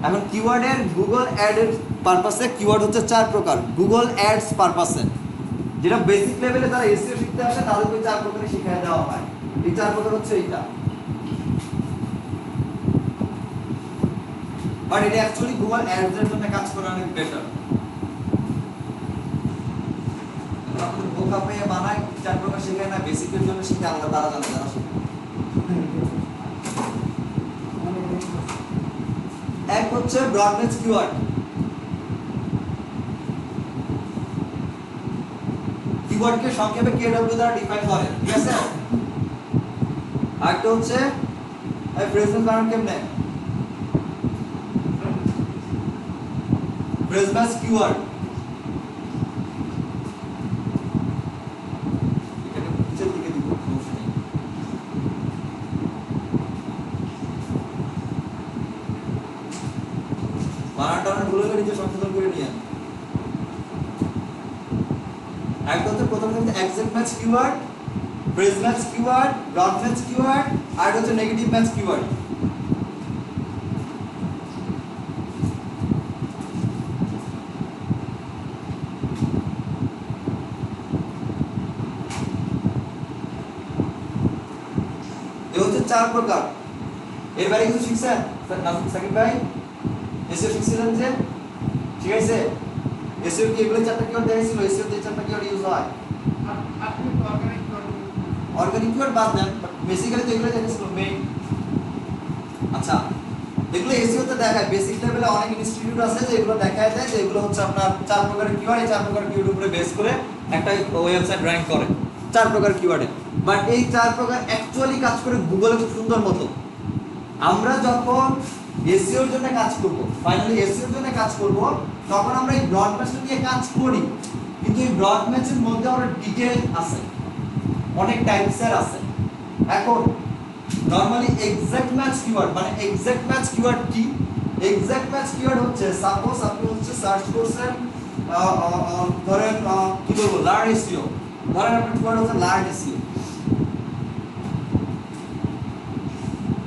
এখন কিওয়ার্ডের গুগল অ্যাডের পারপাসে কিওয়ার্ড হচ্ছে 4 প্রকার। গুগল অ্যাডস পারপাসে যেটা বেসিক লেভেলে যারা এসইও শিখতে আসে তাদেরকে 4 প্রকারে শিখিয়ে দেওয়া হয়। এই 4 প্রকার হচ্ছে এইটা, বাট এটা অ্যাকচুয়ালি গুগল অ্যাডস এর জন্য কাজ করে অনেক বেটার। আপনি বোকা পেয়ে বানায় 4 প্রকার শিখায় না, বেসিকের জন্য শিখে আলাদা তারা জানে, যারা শিখে। এক হচ্ছে ব্রডনেস কিওয়ার্ড, কিওয়ার্ডকে সংক্ষেপে কেডব্লিউ দ্বারা ডিফাইন করে, ঠিক আছে। আরেকটা হচ্ছে এই ফ্রেজনেস বানান কেমনে, ফ্রেজনেস কিওয়ার্ড। এখানে নিচের দিকে দিব, সমস্যা নেই। বানানটা ভুল হলে নিচে সংশোধন করে নিয়ে। একটা হচ্ছে প্রথমে হচ্ছে exact match keyword, phrase match keyword, broad match keyword, আর হচ্ছে নেগেটিভ ম্যাচ কিওয়ার্ড। এই হচ্ছে 4 প্রকার। এর বাইরে কিছু শিখছেন নাজমুল সাকিব ভাই? এসইও শিখছিলেন যে, ঠিক আছে। এসইও কি এগুলো 4টা কিওয়ার্ড দেখাইছিল? এসইও তে 4টা কিওয়ার্ড ইউজ হয়। আপনি অর্গানিক কিওয়ার্ড বাদ দেন, বাট বেসিক্যালি তো এগুলো দেখাইছিল মেইন। আচ্ছা, এগুলো এসইও তে দেখায়, বেসিক লেভেলে অনেক ইনস্টিটিউট আছে যে এগুলো দেখায় দেয় যে এগুলো হচ্ছে আপনার 4 প্রকারের কিওয়ার্ড, এই 4 প্রকার কিওয়ার্ড উপরে বেস করে একটা ওয়েবসাইট র‍্যাঙ্ক করে 4 প্রকার কিওয়ার্ডে। বাট এই 4 প্রকার অ্যাকচুয়ালি কাজ করে গুগলে খুব সুন্দর মতো। আমরা যখন এসইওর জন্য কাজ করব, ফাইনালি এসইওর জন্য কাজ করব, তখন আমরা এই ব্রড ম্যাচটা নিয়ে কাজ করি, কিন্তু এই ব্রড ম্যাচের মধ্যে আরো ডিটেইল আছে, অনেক টাইপসের আছে। এখন নরমালি এক্সাক্ট ম্যাচ কিওয়ার্ড, মানে এক্সাক্ট ম্যাচ কিওয়ার্ড কি? এক্সাক্ট ম্যাচ কিওয়ার্ড হচ্ছে সাপোজ আপনি হচ্ছে সার্চ করছেন ধরেন কি বলবো, লার্ন এসইও, ধরেন আপনার কিওয়ার্ড হচ্ছে লার্ন এসইও,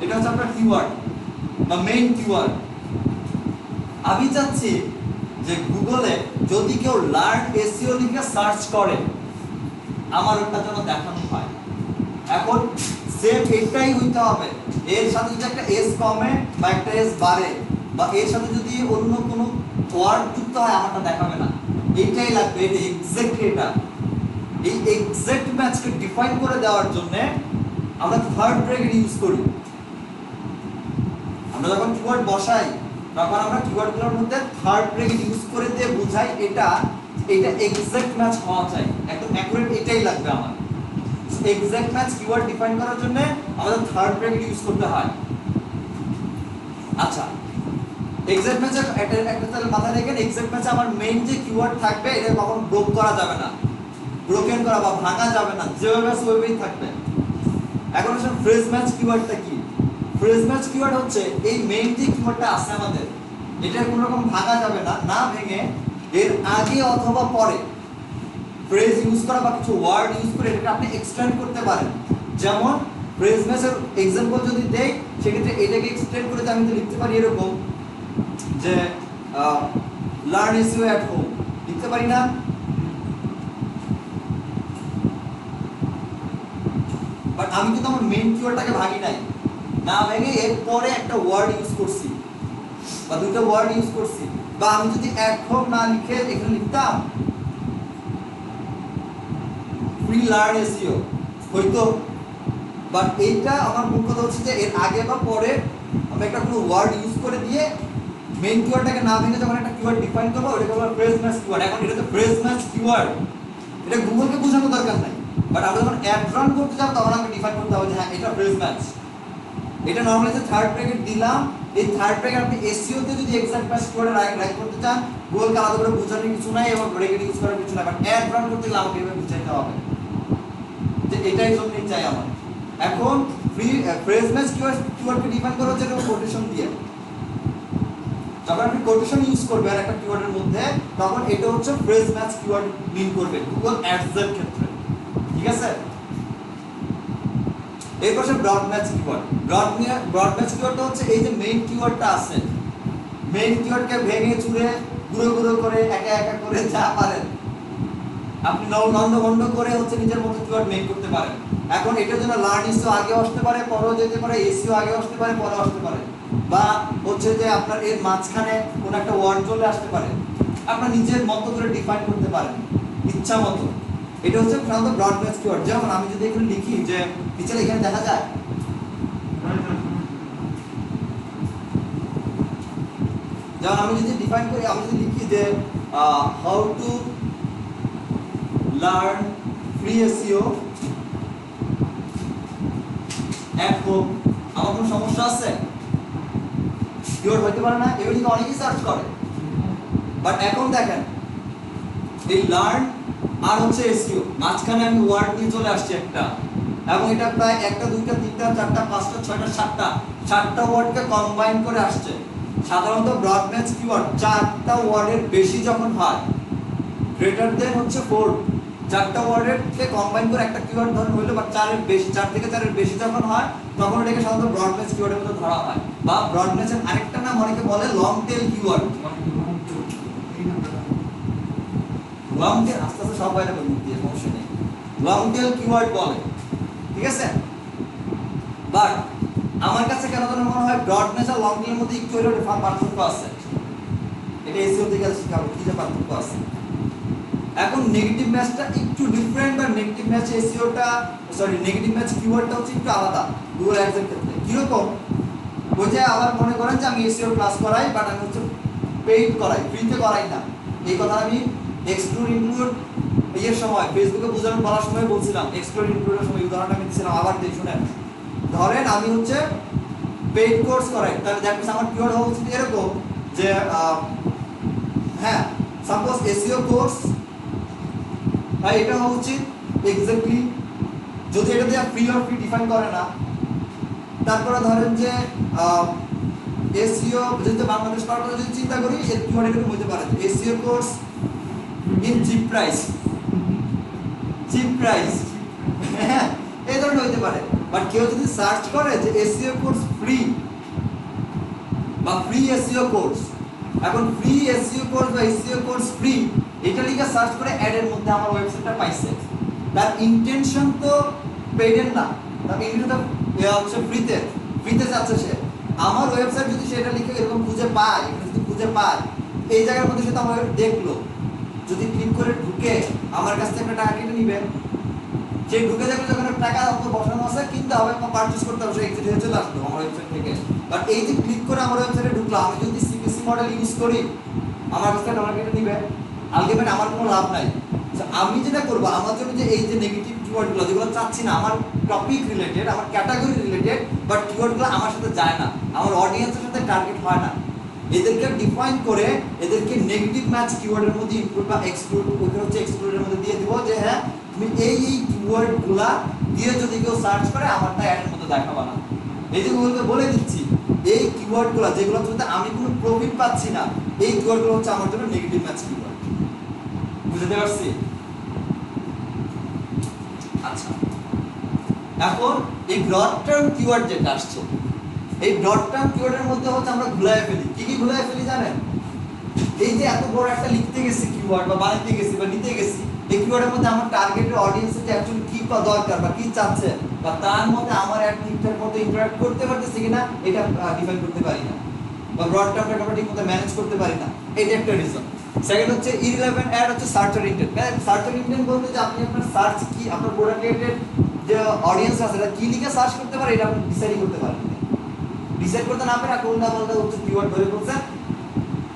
এটা হচ্ছে আপনার কিওয়ার্ড বা মেইন কিওয়ার্ড। আমি চাচ্ছি যে গুগলে যদি কেউ লার্ন এসইও লিখে সার্চ করে আমার ওটা যেন দেখানো হয়। এখন সেম এটাই হইতে হবে, এর সাথে যদি একটা এস কমে বা একটা এস বাড়ে বা এর সাথে যদি অন্য কোনো ওয়ার্ড যুক্ত হয় আমারটা দেখাবে না, এইটাই লাগবে। এটা এক্স্যাক্টলি এটা, এই এক্স্যাক্ট ম্যাচকে ডিফাইন করে দেওয়ার জন্য আমরা থার্ড ব্র্যাকেট ইউজ করি। আমরা যখন কিওয়ার্ড বসাই তখন আমরা কিওয়ার্ডগুলোর মধ্যে থার্ড ব্র্যাকেট ইউজ করে দিয়ে বুঝাই এটা এক্স্যাক্ট ম্যাচ হওয়া চাই, একদম অ্যাকুরেট এটাই লাগবে আমার। এক্সাক্ট ম্যাচ কিওয়ার্ড ডিফাইন করার জন্য আমাদের থার্ড ব্র্যাকেট ইউজ করতে হয়। আচ্ছা, এক্সাক্ট ম্যাচ একটা তাহলে মাথায় রাখেন, এক্সাক্ট ম্যাচে আমার মেইন যে কিওয়ার্ড থাকবে এটা কখনো ব্রোক করা যাবে না, ব্রোকেন করা বা ভাঙা যাবে না, যেভাবে আছে ওইভাবেই থাকবে। এখন আসলে ফ্রেজ ম্যাচ কিওয়ার্ডটা কি? ফ্রেজ ম্যাচ কিওয়ার্ড হচ্ছে এই মেইন যে কিওয়ার্ডটা আছে আমাদের, এটা কোনো রকম ভাঙা যাবে না, না ভেঙে এর আগে অথবা পরে ফ্রেজ ইউজ করা বা কিছু ওয়ার্ড ইউজ করে এটাকে আপনি এক্সটেন্ড করতে পারেন। যেমন ফ্রেজ ম্যাচের এক্সাম্পল যদি দেই, সেক্ষেত্রে এটাকে এক্সটেন্ড করে আমি তো লিখতে পারি এরকম যে লার্ন এসইও এট হোম, লিখতে পারি না? বাট আমি কিন্তু আমার মেইন কিওয়ার্ডটাকে ভাঙি নাই, না ভেঙে এর পরে একটা ওয়ার্ড ইউজ করছি বা দুটো ওয়ার্ড ইউজ করছি। বা আমি যদি এট হোম না লিখে এখানে লিখতাম ফ্রি লার্ন এসইও হয়তো, বাট এইটা আমার মূল কথা হচ্ছে যে এর আগে বা পরে আমি একটা কোনো ওয়ার্ড ইউজ করে দিয়ে মেইন কিওয়ার্ডটাকে না ভেঙে যখন একটা কিওয়ার্ড ডিফাইন করবো ওটাকে বলা ফ্রেজ ম্যাচ কিওয়ার্ড। এখন এটা তো ফ্রেজ ম্যাচ কিওয়ার্ড, এটা গুগলকে বোঝানোর দরকার নাই, বাট আমরা যখন অ্যাড রান করতে যাব তখন আমাকে ডিফাইন করতে হবে যে হ্যাঁ এটা ফ্রেজ ম্যাচ। এটা নরমালি যে থার্ড ব্র্যাকেট দিলাম, এই থার্ড ব্র্যাকেট আপনি এসইও তে যদি এক্সাক্ট ম্যাচ কিওয়ার্ডে রাইট করতে চান, গুগলকে আলাদা করে বোঝানোর কিছু নাই এবং ব্র্যাকেট ইউজ করার কিছু নাই, বাট অ্যাড রান করতে গেলে আমাকে এভাবে বুঝাইতে হবে যে এটাই জন্যই চাই আমার। এখন ফ্রেজ ম্যাচ কিওয়ার্ডকে ডিফাইন করা হচ্ছে এরকম কোটেশন দিয়ে। যখন আপনি কোটেশন ইউজ করবেন একটা কিওয়ার্ডের মধ্যে, তখন এটা হচ্ছে ফ্রেজ ম্যাচ কিওয়ার্ড মিন করবে গুগল অ্যাডস এর ক্ষেত্রে, ঠিক আছে? এই পাশে broad match keyword. Broad match কিওয়ার্ডটা হচ্ছে এই যে মেইন কিওয়ার্ডটা আছে, মেইন কিওয়ার্ডকে ভেঙে চুরে গুঁড়ো গুঁড়ো করে একা একা করে যা পারেন আপনি নন্দ করে হচ্ছে নিজের মতো কিওয়ার্ড মেক করতে পারেন। এখন এটার জন্য লার্ন এসইও আগে আসতে পারে, পরেও যেতে পারে, এসইও আগে আসতে পারে, পরেও আসতে পারে, বা হচ্ছে যে আপনার এর মাঝখানে কোন একটা ওয়ার্ড চলে আসতে পারে, আপনার নিজের মতো করে ডিফাইন করতে পারেন ইচ্ছা মতো। এটা হচ্ছে সাধারণত ব্রড ম্যাচ কিওয়ার্ড। যেমন আমি যদি এখানে লিখি যে নিচে এখানে দেখা যায়, যেমন আমি যদি ডিফাইন করি, আমি যদি লিখি যে how to learn free SEO at home, আমার কোনো সমস্যা আছে? কিওয়ার্ড হইতে পারে না? এগুলো কিন্তু অনেকেই সার্চ করে। বাট এখন দেখেন এই লার্ন আর হচ্ছে এসইও, মাঝখানে আমি ওয়ার্ড নিয়ে চলে আসছি একটা, এবং এটা প্রায় একটা দুইটা তিনটা চারটা পাঁচটা ছয়টা সাতটা ওয়ার্ডকে কম্বাইন করে আসছে। সাধারণত ব্রড ম্যাচ কিওয়ার্ড চারটা ওয়ার্ডের বেশি যখন হয়, গ্রেটার দেন হচ্ছে 4, চারটা ওয়ার্ডের কে কম্বাইন করে একটা কিওয়ার্ড ধরন হইলো, বা চারের বেশি, 4 থেকে 4 এর বেশি যখন হয় তখন এটাকে সাধারণত ব্রড ম্যাচ কিওয়ার্ডের মধ্যে ধরা হয়। বা ব্রড ম্যাচের আরেকটা নাম অনেকে বলে long tail keyword. Long tail আস্তে আস্তে সব বাইরে বলতে দিয়ে সমস্যা নেই, লং টেল কিওয়ার্ড বলে, ঠিক আছে? বাট আমার কাছে কেন যেন মনে হয় ব্রড ম্যাচ আর লং টেলের মধ্যে একটু হলেও পার্থক্য আছে। এটা এসইও থেকে শিখাবো কি যে পার্থক্য আছে। এখন নেগেটিভ ম্যাচটা একটু ডিফারেন্ট, বা নেগেটিভ ম্যাচ এসইওটা নেগেটিভ ম্যাচ কিওয়ার্ডটা হচ্ছে একটু আলাদা গুগল অ্যাডস এর ক্ষেত্রে। কিরকম? ওই যে আবার মনে করেন যে আমি এসইও ক্লাস করাই, বাট আমি হচ্ছে পেইড করাই, ফ্রিতে করাই না। এই কথা আমি এক্সক্লুড ইনক্লুড এর সময় ফেসবুকে বোঝানোর বলার সময় বলছিলাম, এক্সক্লুড ইনক্লুডের সময় উদাহরণটা আমি দিয়েছিলাম, আবার দিয়ে শুনেন। ধরেন আমি হচ্ছে পেইড কোর্স করাই, তাহলে দ্যাট মিন্স আমার কিওয়ার্ড হওয়া উচিত এরকম যে হ্যাঁ সাপোজ এসইও কোর্স, তাই এটা হওয়া উচিত এক্স্যাক্টলি, যদি এটা দিয়ে ফ্রি অর ফ্রি ডিফাইন করে না। তারপরে ধরেন যে এসইও যদি বাংলাদেশ পাওয়ার কথা যদি চিন্তা করি, এর কিওয়ার্ড এরকম হতে পারে SEO course in chip price, হ্যাঁ এই ধরনের হতে পারে। বাট কেউ যদি সার্চ করে যে এসইও কোর্স ফ্রি বা ফ্রি এসইও কোর্স, এখন ফ্রি এসইও কোর্স বা এসইও কোর্স ফ্রি এটা লিখে সার্চ করে অ্যাডের মধ্যে আমার ওয়েবসাইটটা পাইছে, তার ইন্টেনশন তো পেইডের না, তার ইন্টেনশন হচ্ছে ফ্রিতে যাচ্ছে সে। আমার ওয়েবসাইট যদি সেটা লিখে এরকম খুঁজে পায়, যদি খুঁজে পায় এই জায়গার মধ্যে সে তো আমার দেখলো, যদি ক্লিক করে ঢুকে আমার কাছ থেকে একটা টাকা কেটে নিবে, সে ঢুকে দেখলো যখন টাকা বসানো আছে কিনতে হবে বা পারচেজ করতে হবে, সে এক্সিট হয়ে চলে আসলো আমার ওয়েবসাইট থেকে। বাট এই যে ক্লিক করে আমার ওয়েবসাইটে ঢুকলো, আমি যদি সিপিসি মডেল ইউজ করি আমার কাছ থেকে টাকা কেটে নিবে, আলটিমেট আমার কোনো লাভ নাই। আমি যেটা করবো, আমার জন্য যে এই যে নেগেটিভ কিওয়ার্ডগুলো যেগুলো চাচ্ছি না, আমার টপিক রিলেটেড, আমার ক্যাটাগরি রিলেটেড, বাট কিওয়ার্ডগুলো আমার সাথে যায় না, আমার অডিয়েন্সের সাথে টার্গেট হয় না, এদেরকে ডিফাইন করে এদেরকে নেগেটিভ ম্যাচ কিওয়ার্ডের মধ্যে ইনক্লুড বা এক্সক্লুড, ওইটা হচ্ছে এক্সক্লুডের মধ্যে দিয়ে দিব যে হ্যাঁ তুমি এই কিওয়ার্ডগুলা দিয়ে যদি কেউ সার্চ করে আমারটা অ্যাডের মধ্যে দেখাবা না। এই যে গুগলকে বলে দিচ্ছি এই কিওয়ার্ডগুলো যেগুলো হচ্ছে আমি কোনো প্রফিট পাচ্ছি না, এই কিওয়ার্ডগুলো হচ্ছে আমার জন্য নেগেটিভ ম্যাচ কিওয়ার্ড। বুঝতে পারছি? আচ্ছা, এখন এই ব্রড টার্ম কিওয়ার্ড যেটা আসছে, এই ব্রড টার্ম কিওয়ার্ডের মধ্যে হচ্ছে আমরা ঘুরায় ফেলি। কি কি ঘুরায় ফেলি জানেন? এই যে এত বড় একটা লিখতে গেছি কিওয়ার্ড বা বানাইতে গেছি বা নিতে গেছি, এই কিওয়ার্ডের মধ্যে আমার টার্গেটের অডিয়েন্সের যে অ্যাকচুয়ালি কি দরকার বা কি চাচ্ছে বা তার মধ্যে আমার অ্যাড ঠিকঠাক মতো ইন্টারঅ্যাক্ট করতে পারতেছি কিনা এটা ডিফাইন করতে পারি না, বা ব্রড টার্মটাকে আমরা ঠিকমতো ম্যানেজ করতে পারি না, এটা একটা রিজন। সেকেন্ড হচ্ছে ইররিলেভেন্ট অ্যাড হচ্ছে সার্চার ইন্টেন্ট। সার্চার ইন্টেন্ট বলতে যে আপনি আপনার সার্চ কি, আপনার প্রোডাক্ট রিলেটেড যে অডিয়েন্স আছে এটা কি লিখে সার্চ করতে পারে এটা আপনি ডিসাইড করতে পারেন না। ডিসাইড করতে না পারে কোনটা বলতে হচ্ছে কিওয়ার্ড ধরে বলছেন,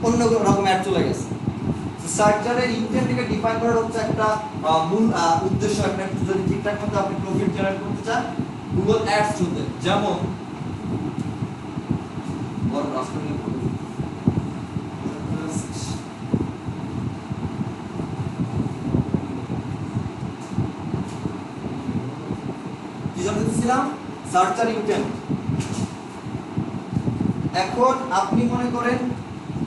অন্য রকম অ্যাড চলে গেছে। সার্চারের ইন্টেন্টকে ডিফাইন করার হচ্ছে একটা মূল উদ্দেশ্য, একটা যদি ঠিকঠাক মতো আপনি প্রফিট জেনারেট করতে চান গুগল অ্যাডস থ্রুতে, যেমন বড় রাস্তা কি জানতেছিলাম, সার্চার ইন্টেন্ট। এখন আপনি মনে করেন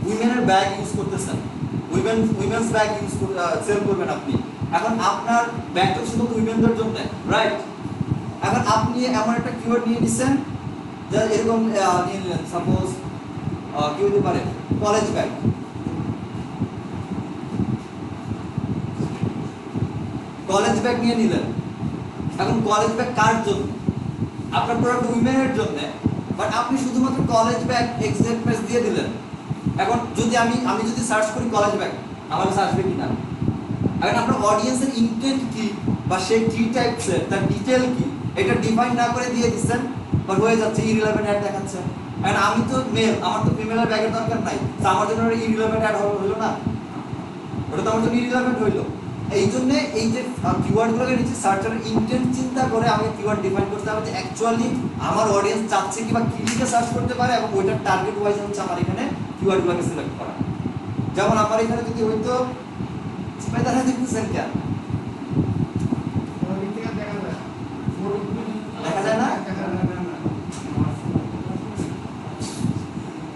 উইমেনের ব্যাগ ইউজ করতেছেন, উইমেন্স ব্যাগ ইউজ সেল করবেন আপনি, এখন আপনার ব্যাগটা শুধু উইমেনদের জন্য, রাইট? এখন আপনি এমন একটা কিওয়ার্ড নিয়ে নিছেন যা এরকম নিয়ে নিলেন, সাপোজ কি হতে পারে, কলেজ ব্যাগ। কলেজ ব্যাগ নিয়ে নিলেন, এখন কলেজ ব্যাগ কার জন্য? আপনার প্রোডাক্ট উইমেনের জন্য, বাট আপনি শুধুমাত্র কলেজ ব্যাগ এক্সাক্ট প্রাইস দিয়ে দিলেন। এখন যদি আমি যদি সার্চ করি কলেজ ব্যাগ, আমার কাছে আসবে কিনা? এখন আপনার অডিয়েন্সের ইন্টেন্ট কি বা সে কি টাইপসের, তার ডিটেল কি, এটা ডিফাইন না করে দিয়ে দিচ্ছেন, বাট হয়ে যাচ্ছে ইররিলেভেন্ট অ্যাড দেখাচ্ছে। এখন আমি তো মেল, আমার তো ফিমেলের ব্যাগের দরকার নাই, তো আমার জন্য ইররিলেভেন্ট অ্যাড হলো না, ওটা তো আমার জন্য ইররিলেভেন্ট হইলো। এই জন্য এই যে কিওয়ার্ডগুলোকে নিচে সার্চারের ইন্টেন্ট চিন্তা করে আমাকে কিওয়ার্ড ডিফাইন করতে হবে যে অ্যাকচুয়ালি আমার অডিয়েন্স চাচ্ছে কি বা কি লিখে সার্চ করতে পারে, এবং ওইটার টার্গেট ওয়াইজ হচ্ছে আমার এখানে কিওয়ার্ডগুলোকে সিলেক্ট করা। যেমন আমার এখানে যদি হইতো স্পাইডার দেখতেছেন কেন দেখা যায় না,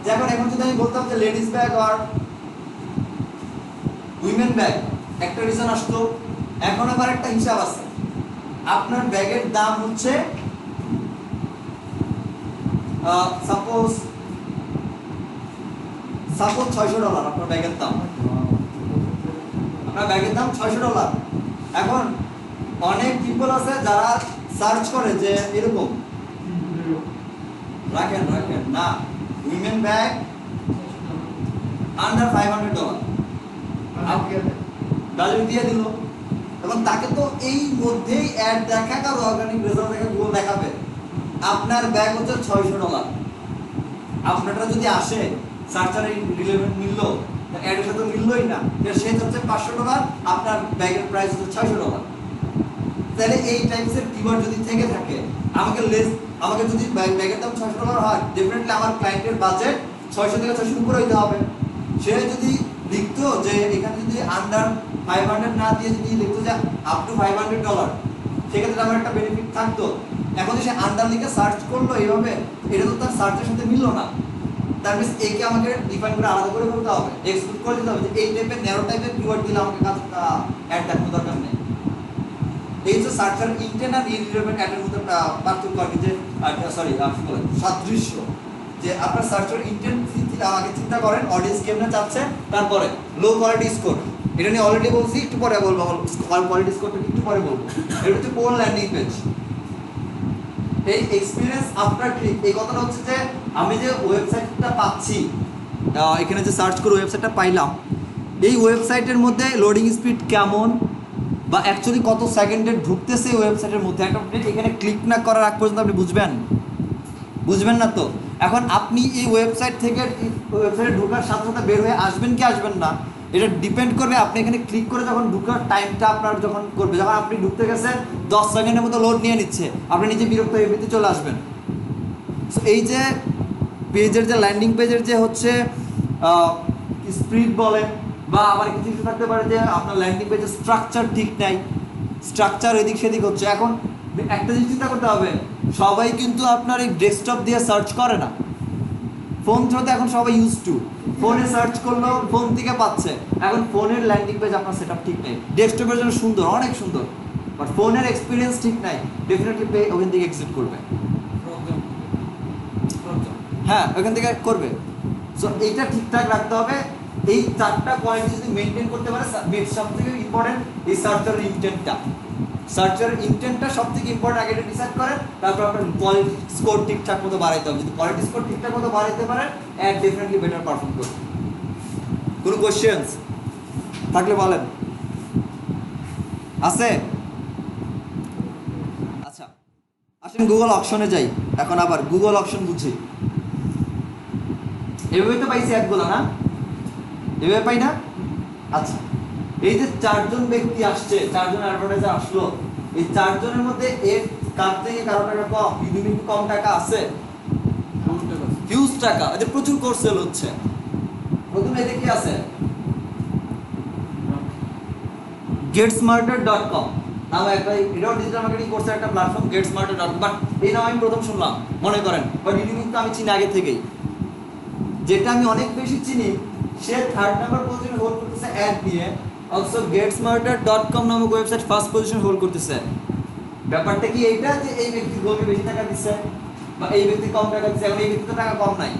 যেমন এখন যদি আমি বলতাম যে লেডিস ব্যাগ আর উইমেন ব্যাগ, একটা রিজন আসতো। এখন আবার একটা হিসাব আছে, আপনার ব্যাগের দাম হচ্ছে সাপোজ $600 আপনার ব্যাগের দাম, আপনার ব্যাগের দাম $600। এখন অনেক পিপল আছে যারা সার্চ করে যে এরকম রাখেন না, উইমেন ব্যাগ আন্ডার $500 ডালিম দিয়ে দিল, এবং তাকে তো এই মধ্যেই অ্যাড দেখাক আর অর্গানিক রেজাল্ট দেখে গুগল দেখাবে আপনার ব্যাগ হচ্ছে $600। আপনারটা যদি আসে সার্চারে রিলেভেন্ট মিললো, অ্যাডের সাথে মিললোই না, সে হচ্ছে $500, আপনার ব্যাগের প্রাইস হচ্ছে $600। তাহলে এই টাইপসের কিওয়ার্ড যদি থেকে থাকে, আমাকে যদি ব্যাগের দাম $600 হয়, ডেফিনেটলি আমার ক্লায়েন্টের বাজেট 600 থেকে 600 উপরে হইতে হবে। সে যদি লিখতো যে এখানে যদি আন্ডার 500 না দিয়ে যদি লিখতো যে আপ টু $500, সেক্ষেত্রে আমার একটা বেনিফিট থাকতো। এখন সে আন্ডার লিখে সার্চ করলো এইভাবে, এটা তো তার সার্চের সাথে মিললো না, তার মিনস একে আমাকে ডিফাইন করে আলাদা করে বলতে হবে, এক্সক্লুড করে দিতে হবে যে এই টাইপের ন্যারো টাইপের কিওয়ার্ড দিলে আমাকে কাজ অ্যাড দেখানোর দরকার নেই। এই যে সার্চার ইন্টেন্ট আর ইররিলেভেন্ট অ্যাডের মধ্যে পার্থক্য আর কি, যে সরি কি বলে সাদৃশ্য, যে আপনার সার্চার ইন্টেন্ট আগে চিন্তা করেন অডিয়েন্স কেমনে চাচ্ছে, তারপরে লো কোয়ালিটি স্কোর, এটা নিয়ে অলরেডি বলছি, একটু পরে বলবো, কোয়ালিটি স্কোরটা একটু পরে বলবো। এটা হচ্ছে কোন ল্যান্ডিং পেজ, এই এক্সপিরিয়েন্স আফটার ক্লিক, এই কথাটা হচ্ছে যে আমি যে ওয়েবসাইটটা পাচ্ছি, এখানে যে সার্চ করে ওয়েবসাইটটা পাইলাম, এই ওয়েবসাইটের মধ্যে লোডিং স্পিড কেমন বা অ্যাকচুয়ালি কত সেকেন্ডে ঢুকতেছে ওয়েবসাইটের মধ্যে, একটা এখানে ক্লিক না করার আগ পর্যন্ত আপনি বুঝবেন না তো। এখন আপনি এই ওয়েবসাইট থেকে ওয়েবসাইটে ঢোকার সাথে সাথে বের হয়ে আসবেন কি আসবেন না, এটা ডিপেন্ড করবে আপনি এখানে ক্লিক করে যখন ঢুকার টাইমটা আপনার যখন করবে, যখন আপনি ঢুকতে গেছেন 10 সেকেন্ডের মতো লোড নিয়ে নিচ্ছে, আপনি নিজে বিরক্ত হয়ে এমনিতে চলে আসবেন। সো এই যে পেজের যে ল্যান্ডিং পেজের যে হচ্ছে স্পিড বলেন, বা আবার কিছু কিছু থাকতে পারে যে আপনার ল্যান্ডিং পেজের স্ট্রাকচার ঠিক নাই, স্ট্রাকচার এদিক সেদিক হচ্ছে। এখন একটা জিনিস চিন্তা করতে হবে, সবাই কিন্তু আপনার এই ডেস্কটপ দিয়ে সার্চ করে না, ফোন থ্রুতে এখন সবাই ইউজ টু, ফোনে সার্চ করলো ফোন থেকে পাচ্ছে। এখন ফোনের ল্যান্ডিং পেজ আপনার সেট আপ ঠিক নেই, ডেস্কটপের জন্য সুন্দর, অনেক সুন্দর, বাট ফোনের এক্সপিরিয়েন্স ঠিক নাই, ডেফিনেটলি পে ওখান থেকে এক্সিট করবে। হ্যাঁ, ওখান থেকে করবে। সো এইটা ঠিকঠাক রাখতে হবে। এই 4টা কোয়ালিটি যদি মেনটেন করতে পারে, সব থেকে ইম্পর্টেন্ট এই সার্চারের ইন্টেন্টটা, সার্চারের ইন্টেন্টটা সব থেকে ইম্পর্টেন্ট, আগে ডিসাইড করেন, তারপর আপনার কোয়ালিটি স্কোর ঠিকঠাক মতো বাড়াইতে হবে। যদি কোয়ালিটি স্কোর ঠিকঠাক মতো বাড়াইতে পারেন, অ্যাড ডেফিনেটলি বেটার পারফর্ম করবে। কোনো কোশ্চেন্স থাকলে বলেন, আছে? আচ্ছা, আসেন গুগল অপশনে যাই। এখন আবার গুগল অপশন বুঝি, এভাবে তো পাইছি অ্যাডগুলো, না এভাবে পাই না? আচ্ছা, এই যে 4জন ব্যক্তি আসছে, 4জন অ্যাডভার্টাইজার আসলো, এই 4জনের মধ্যে এর কার থেকে কারো টাকা কম, ইউনিট কম টাকা আছে, হিউজ টাকা, এদের প্রচুর কোর্স সেল হচ্ছে। প্রথমে এদের কি আছে? getsmarter.com নামে একটা, এটাও ডিজিটাল মার্কেটিং কোর্সের একটা প্ল্যাটফর্ম, getsmarter.com, বাট এই নাম আমি প্রথম শুনলাম মনে করেন, বাট ইউনিট আমি চিনি আগে থেকেই। যেটা আমি অনেক বেশি চিনি, সে 3rd নাম্বার পজিশন হোল্ড করতেছে অ্যাড দিয়ে, অলসো getsmarter.com নামক ওয়েবসাইট ফার্স্ট পজিশন হোল্ড করতেছে। ব্যাপারটা কি এইটা যে এই ব্যক্তি গোলকে বেশি টাকা দিচ্ছে বা এই ব্যক্তি কম টাকা দিচ্ছে? এখন এই ব্যক্তি তো টাকা কম নাই,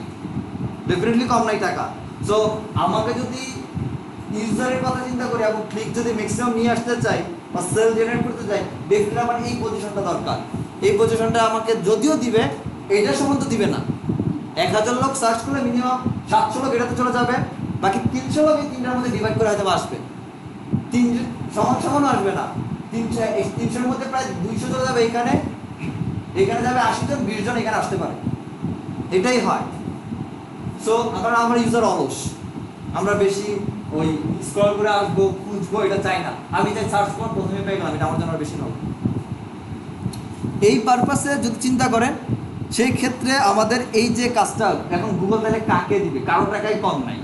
ডেফিনেটলি কম নাই টাকা। সো আমাকে যদি ইউজারের কথা চিন্তা করি এবং ক্লিক যদি ম্যাক্সিমাম নিয়ে আসতে চাই বা সেল জেনারেট করতে চাই, ডেফিনেটলি আমার এই পজিশনটা দরকার। এই পজিশনটা আমাকে যদিও দিবে, এইটার সম্বন্ধে দিবে না। 1000 লোক সার্চ করলে মিনিমাম 700 লোক এটাতে চলে যাবে, বাকি 300 লোক এই 3টার মধ্যে ডিভাইড করে হয়তো আসবে, 3 সমানও আসবে না। 300-এর মধ্যে প্রায় 200 চলে যাবে এখানে, এখানে যাবে 80 জন, 20 জন এখানে আসতে পারে, এটাই হয়। সো কারণ আমরা ইউজার অলস, আমরা বেশি ওই স্ক্রল করে আসবো, খুঁজবো, এটা চাই না। আমি চাই সার্চ করব, প্রথমে পেয়ে গেলাম, এটা আমার জন্য বেশি নয়। এই পারপাসে যদি চিন্তা করেন, সেই ক্ষেত্রে আমাদের এই যে কাজটা এখন গুগল তাহলে কাকে দিবে? কারো টাকাই কম নাই,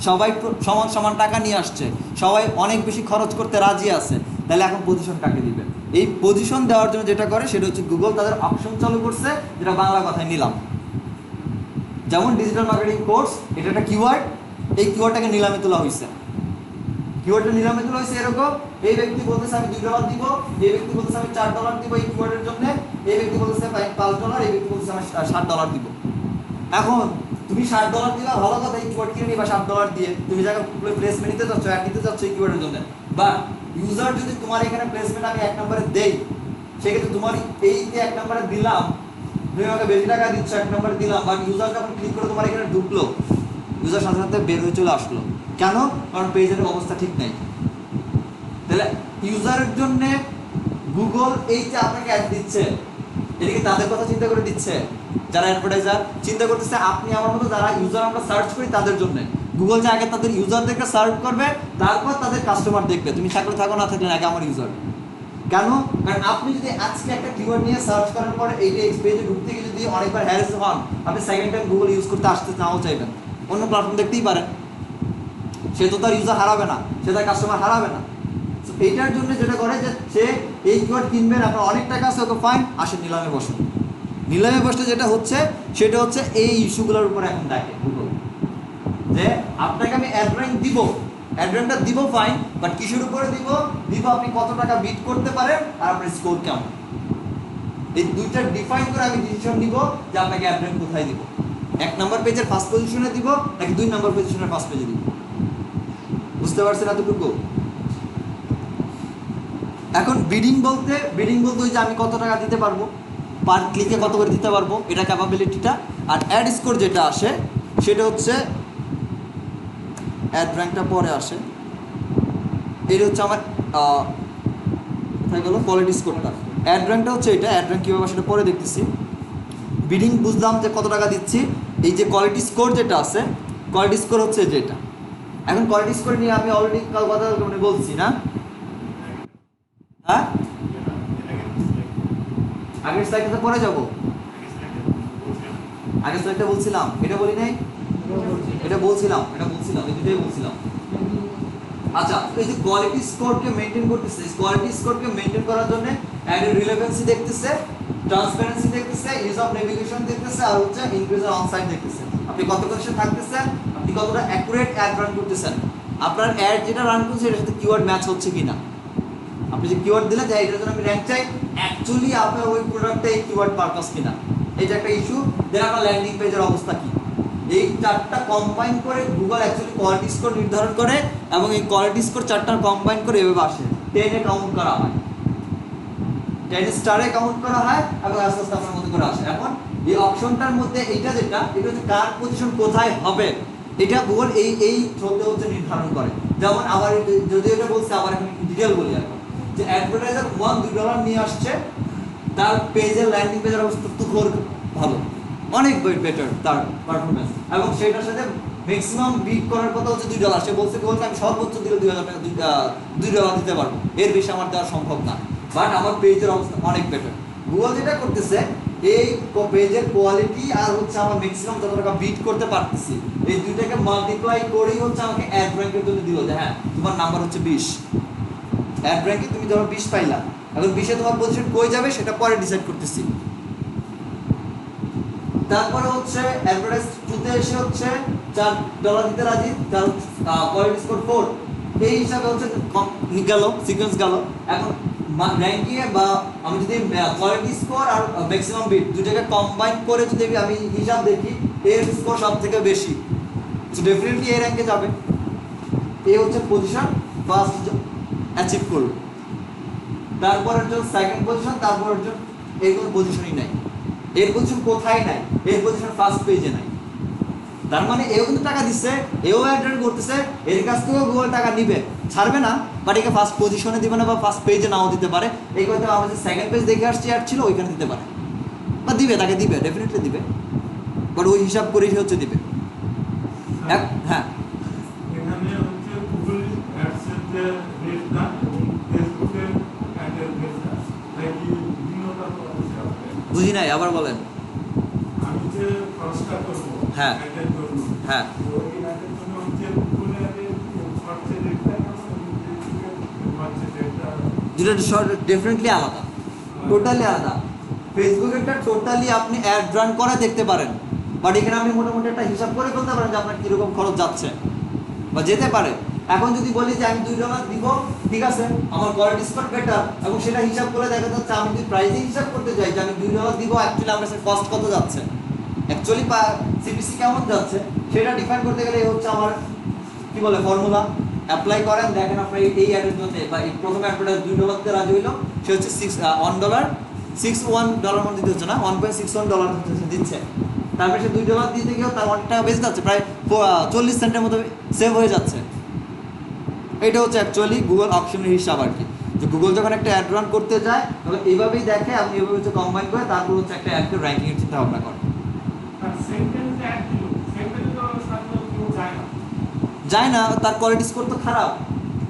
সবাই সমান সমান টাকা নিয়ে আসছে, সবাই অনেক বেশি খরচ করতে রাজি আছে, তাহলে এখন পজিশন কাকে দিবে? এই পজিশন দেওয়ার জন্য যেটা করে সেটা হচ্ছে গুগল তাদের অপশন চালু করছে, যেটা বাংলা কথায় নিলাম। যেমন ডিজিটাল মার্কেটিং কোর্স, এটা একটা কিওয়ার্ড, এই কিওয়ার্ডটাকে নিলামে তোলা হয়েছে। কিওয়ার্ডটা নিলামে তোলা হয়েছে এরকম, এই ব্যক্তি বলতেছে আমি $2 দিব, এই ব্যক্তি বলতেছে আমি $4 দিব এই কিওয়ার্ডের জন্য, এই ব্যক্তি বলতেছে $5, এই ব্যক্তি বলতেছে আমি $7 দিব। এখন তুমি $7 দিবা, ভালো কথা, এই কিওয়ার্ড কিনে নিবা $7 দিয়ে, তুমি যাকে প্লেসমেন্ট নিতে চাচ্ছ, অ্যাড নিতে চাচ্ছ এই কিওয়ার্ডের জন্য। বা ইউজার যদি তোমার এখানে প্লেসমেন্ট আমি 1 নম্বরে দেই, সেক্ষেত্রে তোমার এই যে 1 নম্বরে দিলাম, তুমি আমাকে বেশি টাকা দিচ্ছ, 1 নম্বরে দিলাম, বাট ইউজার যখন ক্লিক করে তোমার এখানে ঢুকলো, ইউজার সাথে সাথে বের হয়ে চলে আসলো। কেন? কারণ পেজের অবস্থা ঠিক নেই। তাহলে ইউজারের জন্য গুগল এই যে আপনাকে অ্যাড দিচ্ছে, এদিকে তাদের কথা চিন্তা করে দিচ্ছে, যারা অ্যাডভার্টাইজার চিন্তা করতেছে আপনি আমার মতো যারা ইউজার আমরা সার্চ করি তাদের জন্য। গুগল যে আগে তাদের ইউজারদেরকে সার্ভ করবে, তারপর তাদের কাস্টমার দেখবে, তুমি থাকলে থাকো, না থাকলে আগে আমার ইউজার। কেন? কারণ আপনি যদি আজকে একটা কিওয়ার্ড নিয়ে সার্চ করার পরে এইটা পেজে ঢুকতে গিয়ে যদি অনেকবার হ্যারাস হন, আপনি সেকেন্ড টাইম গুগল ইউজ করতে আসতে নাও চাইবেন, অন্য প্ল্যাটফর্ম দেখতেই পারেন, সে তো তার ইউজার হারাবে না, সে তার কাস্টমার হারাবে না। এইটার জন্য যেটা করে যে সে এই কিওয়ার্ড কিনবেন, আপনার অনেক টাকা আছে, ওকে ফাইন, আসেন নিলামে বসুন। নিলামে বসলে যেটা হচ্ছে সেটা হচ্ছে এই ইস্যুগুলোর উপর এখন দেখে গুগল, যে আপনাকে আমি অ্যাড র্যাঙ্ক দিব, অ্যাড র্যাঙ্কটা দিব ফাইন, বাট কিসের উপরে দিব? আপনি কত টাকা বিট করতে পারেন আর আপনার স্কোর কেমন। এই দুইটা ডিফাইন করে আমি ডিসিশন নিব যে আপনাকে অ্যাড র্যাঙ্ক কোথায় দিব, 1 নম্বর পেজের ফার্স্ট পজিশনে দিব নাকি 2 নম্বর পজিশনের ফার্স্ট পেজে দিব। বুঝতে পারছেন এতটুকু? এখন বিডিং বলতে ওই যে আমি কত টাকা দিতে পারবো, পার ক্লিকে কত করে দিতে পারবো, এটা ক্যাপাবিলিটিটা। আর অ্যাড স্কোর যেটা আসে সেটা হচ্ছে অ্যাড র্যাঙ্কটা পরে আসে, এটা হচ্ছে আমার কোথায় গেল কোয়ালিটি স্কোরটা। অ্যাড র্যাঙ্কটা হচ্ছে এটা, অ্যাড র্যাঙ্ক কীভাবে সেটা পরে দেখতেছি। বিডিং বুঝলাম যে কত টাকা দিচ্ছি, এই যে কোয়ালিটি স্কোর যেটা আছে, কোয়ালিটি স্কোর হচ্ছে যেটা এখন কোয়ালিটি স্কোর নিয়ে আমি অলরেডি কথা বলছি না? হ্যাঁ, আগের স্লাইডটা পরে যাবো। আগের স্লাইডটা বলছিলাম, এটা বলি নাই? এটা বলছিলাম এই দুটোই বলছিলাম। আচ্ছা, এই যে কোয়ালিটি স্কোরকে মেইনটেইন করতেছে, কোয়ালিটি স্কোরকে মেইনটেইন করার জন্য অ্যাডেড রিলেভেন্সি দেখতেছে, ট্রান্সপারেন্সি দেখতেছে, ইজ অফ নেভিগেশন দেখতেছে, আর হচ্ছে ইনক্রিজ অন সাইট দেখতেছে। আপনি কত কনসেপ্ট থাকতেছেন, আপনি কতটা অ্যাকুরেট অ্যাড রান করতেছেন, আপনার অ্যাড যেটা রান করছে এটার সাথে কিওয়ার্ড ম্যাচ হচ্ছে কিনা। আপনি যে কিওয়ার্ড দিলেন যে এটার জন্য আমি র‍্যাঙ্ক চাই, অ্যাকচুয়ালি আপনার ওই প্রোডাক্টে এই কিওয়ার্ড পারপাস কিনা, এটা একটা ইস্যু। দেন আপনার ল্যান্ডিং পেজের অবস্থা কি, এই চারটা কম্বাইন করে গুগল অ্যাকচুয়ালি কোয়ালিটি স্কোর নির্ধারণ করে, এবং এই কোয়ালিটি স্কোর চারটা কম্বাইন করে এভাবে আসে, 10-এ কাউন্ট করা হয়, 10 স্টারে কাউন্ট করা হয়, এবং আস্তে আস্তে আপনার মধ্যে করে আসে। এখন এই অপশনটার মধ্যে এটা যেটা, এটা হচ্ছে কার পজিশন কোথায় হবে, এটা গুগল এই থ্রোতে হচ্ছে নির্ধারণ করে। যেমন আবার যদি এটা বলছে, আবার এখন ডিটেল বলি এখন, যে অ্যাডভার্টাইজার $1-2 নিয়ে আসছে, তার পেজের ল্যান্ডিং পেজের অবস্থা তো ভালো, অনেক বেটার তার পারফরমেন্স, এবং সেটার সাথে ম্যাক্সিমাম বিট করার কথা হচ্ছে $2। সে বলছে আমি সর্বোচ্চ দিলে $2 দিতে পারবো, এর বেশি আমার দেওয়া সম্ভব না, বাট আমার পেজের অবস্থা অনেক বেটার। গুগল যেটা করতেছে, এই পেজের কোয়ালিটি আর হচ্ছে আমার ম্যাক্সিমাম যত টাকা বিট করতে পারতেছি, এই দুইটাকে মাল্টিপ্লাই করেই হচ্ছে আমাকে অ্যাড র্যাঙ্কের জন্য দিল, যে হ্যাঁ তোমার নাম্বার হচ্ছে 20, অ্যাড র্যাঙ্কে তুমি ধরো 20 পাইলা, এখন 20-এ তোমার পজিশন কই যাবে সেটা পরে ডিসাইড করতেছি। তারপরে হচ্ছে অ্যাডভার্টাইজ টুতে এসে হচ্ছে $4 দিতে রাজি, তার কোয়ালিটি স্কোর 4, এই হিসাবে হচ্ছে গেল সিকোয়েন্স গেল। এখন র্যাঙ্কিং এ বা আমি যদি কোয়ালিটি স্কোর আর ম্যাক্সিমাম বিট দুটাকে কম্বাইন করে যদি আমি হিসাব দেখি, এর স্কোর সব থেকে বেশি, সো ডেফিনেটলি এই র্যাঙ্কে যাবে। এই হচ্ছে পজিশন ফার্স্ট অ্যাচিভ করবে, তারপরের জন্য সেকেন্ড পজিশন, তারপরের জন্য এই কোনো পজিশনই নাই, এর পজিশন কোথায় নাই, এর পজিশন ফার্স্ট পেজে নাই। তার মানে এও কিন্তু টাকা দিচ্ছে, এও অ্যাড করতেছে, এর কাছ থেকেও গুগল টাকা নিবে, ছাড়বে না, বাট একে ফার্স্ট পজিশনে দিবে না, বা ফার্স্ট পেজে নাও দিতে পারে। এই কথা আমরা যে সেকেন্ড পেজ দেখে আসছি অ্যাড ছিল, ওইখানে দিতে পারে, বা দিবে, তাকে দিবে, ডেফিনেটলি দিবে, বাট ওই হিসাব করেই হচ্ছে দিবে। হ্যাঁ, এখানে হচ্ছে গুগল অ্যাডসেন্স এর রেটটা এবং ফেসবুকের অ্যাডের রেটটা নাকি ভিন্নতা তো আছে আপনাদের? বুঝি নাই, আবার বলেন। আমি যে খরচটা করব হ্যাঁ অ্যাডের জন্য, হ্যাঁ, তো এই অ্যাডের জন্য হচ্ছে গুগল অ্যাডের খরচের রেটটা কেমন এবং ফেসবুকের খরচের রেটটা? দুটো ডেফিনেটলি আলাদা, টোটালি আলাদা। ফেসবুকেরটা টোটালি আপনি অ্যাড রান করে দেখতে পারেন, বাট এখানে আপনি মোটামুটি একটা হিসাব করে ফেলতে পারেন যে আপনার কীরকম খরচ যাচ্ছে বা যেতে পারে। এখন যদি বলি যে আমি $2 দিব, ঠিক আছে, আমার কোয়ালিটি স্কোর বেটার, এবং সেটা হিসাব করে দেখা যাচ্ছে আমি যদি প্রাইসিং হিসাব করতে যাই যে আমি $2 দিব, অ্যাকচুয়ালি আমার কাছে কস্ট কত যাচ্ছে, অ্যাকচুয়ালি সিপিসি কেমন যাচ্ছে, সেটা ডিফাইন করতে গেলে হচ্ছে আমার কি বলে ফর্মুলা অ্যাপ্লাই করেন। দেখেন আপনার এই অ্যাডের জন্য বা এই প্রথম অ্যাডভার্টাইজ $2 দিতে রাজি হইলো, সে হচ্ছে $61 মধ্যে দিতে হচ্ছে না, $1.61 দিচ্ছে, তারপরে সে $2 দিতে গিয়েও তার অনেক টাকা বেঁচে যাচ্ছে, প্রায় 40 সেন্টের মতো সেভ হয়ে যাচ্ছে। এটা হচ্ছে অ্যাকচুয়ালি গুগল অপশনের হিসাব আর কি, যে গুগল যখন একটা অ্যাড রান করতে যায় তখন এইভাবেই দেখে, আপনি এইভাবে হচ্ছে কম্বাইন করে তারপর হচ্ছে একটা অ্যাডকে র্যাঙ্কিংয়ের চিন্তা ভাবনা করে। আর সেন্টেন্স অ্যাড দিল, সেন্টেন্স তো সাধারণত কেউ যায় না, যায় না, তার কোয়ালিটি স্কোর তো খারাপ,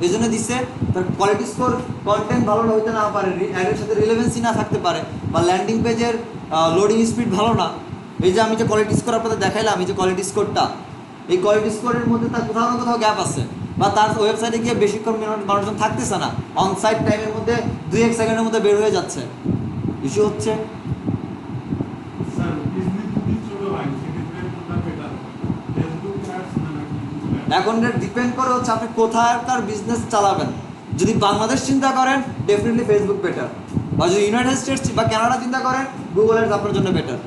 এই জন্য দিচ্ছে। তার কোয়ালিটি স্কোর কন্টেন্ট ভালো হইতে না পারে, অ্যাডের সাথে রিলেভেন্সি না থাকতে পারে, বা ল্যান্ডিং পেজের লোডিং স্পিড ভালো না। এই যে আমি যে কোয়ালিটি স্কোর আপনাদের দেখাইলাম, এই যে কোয়ালিটি স্কোরটা, এই কোয়ালিটি স্কোরের মধ্যে তার কোথাও না কোথাও গ্যাপ আছে, বা তার ওয়েবসাইটে গিয়ে বেশিক্ষণ মানুষজন থাকতেছে না, অনসাইট টাইমের মধ্যে 2-1 সেকেন্ডের মধ্যে বের হয়ে যাচ্ছে। ইস্যু হচ্ছে স্যার বিজনেস যদি ছোট হয় সেক্ষেত্রে কোনটা বেটার, ফেসবুক অ্যাডস না নাকি গুগল অ্যাডস? এখন এটা ডিপেন্ড করে হচ্ছে আপনি কোথাকার বিজনেস চালাবেন। যদি বাংলাদেশ চিন্তা করেন ডেফিনেটলি ফেসবুক বেটার, বা যদি ইউনাইটেড স্টেটস বা কানাডা চিন্তা করেন গুগল অ্যাডস আপনার জন্য বেটার।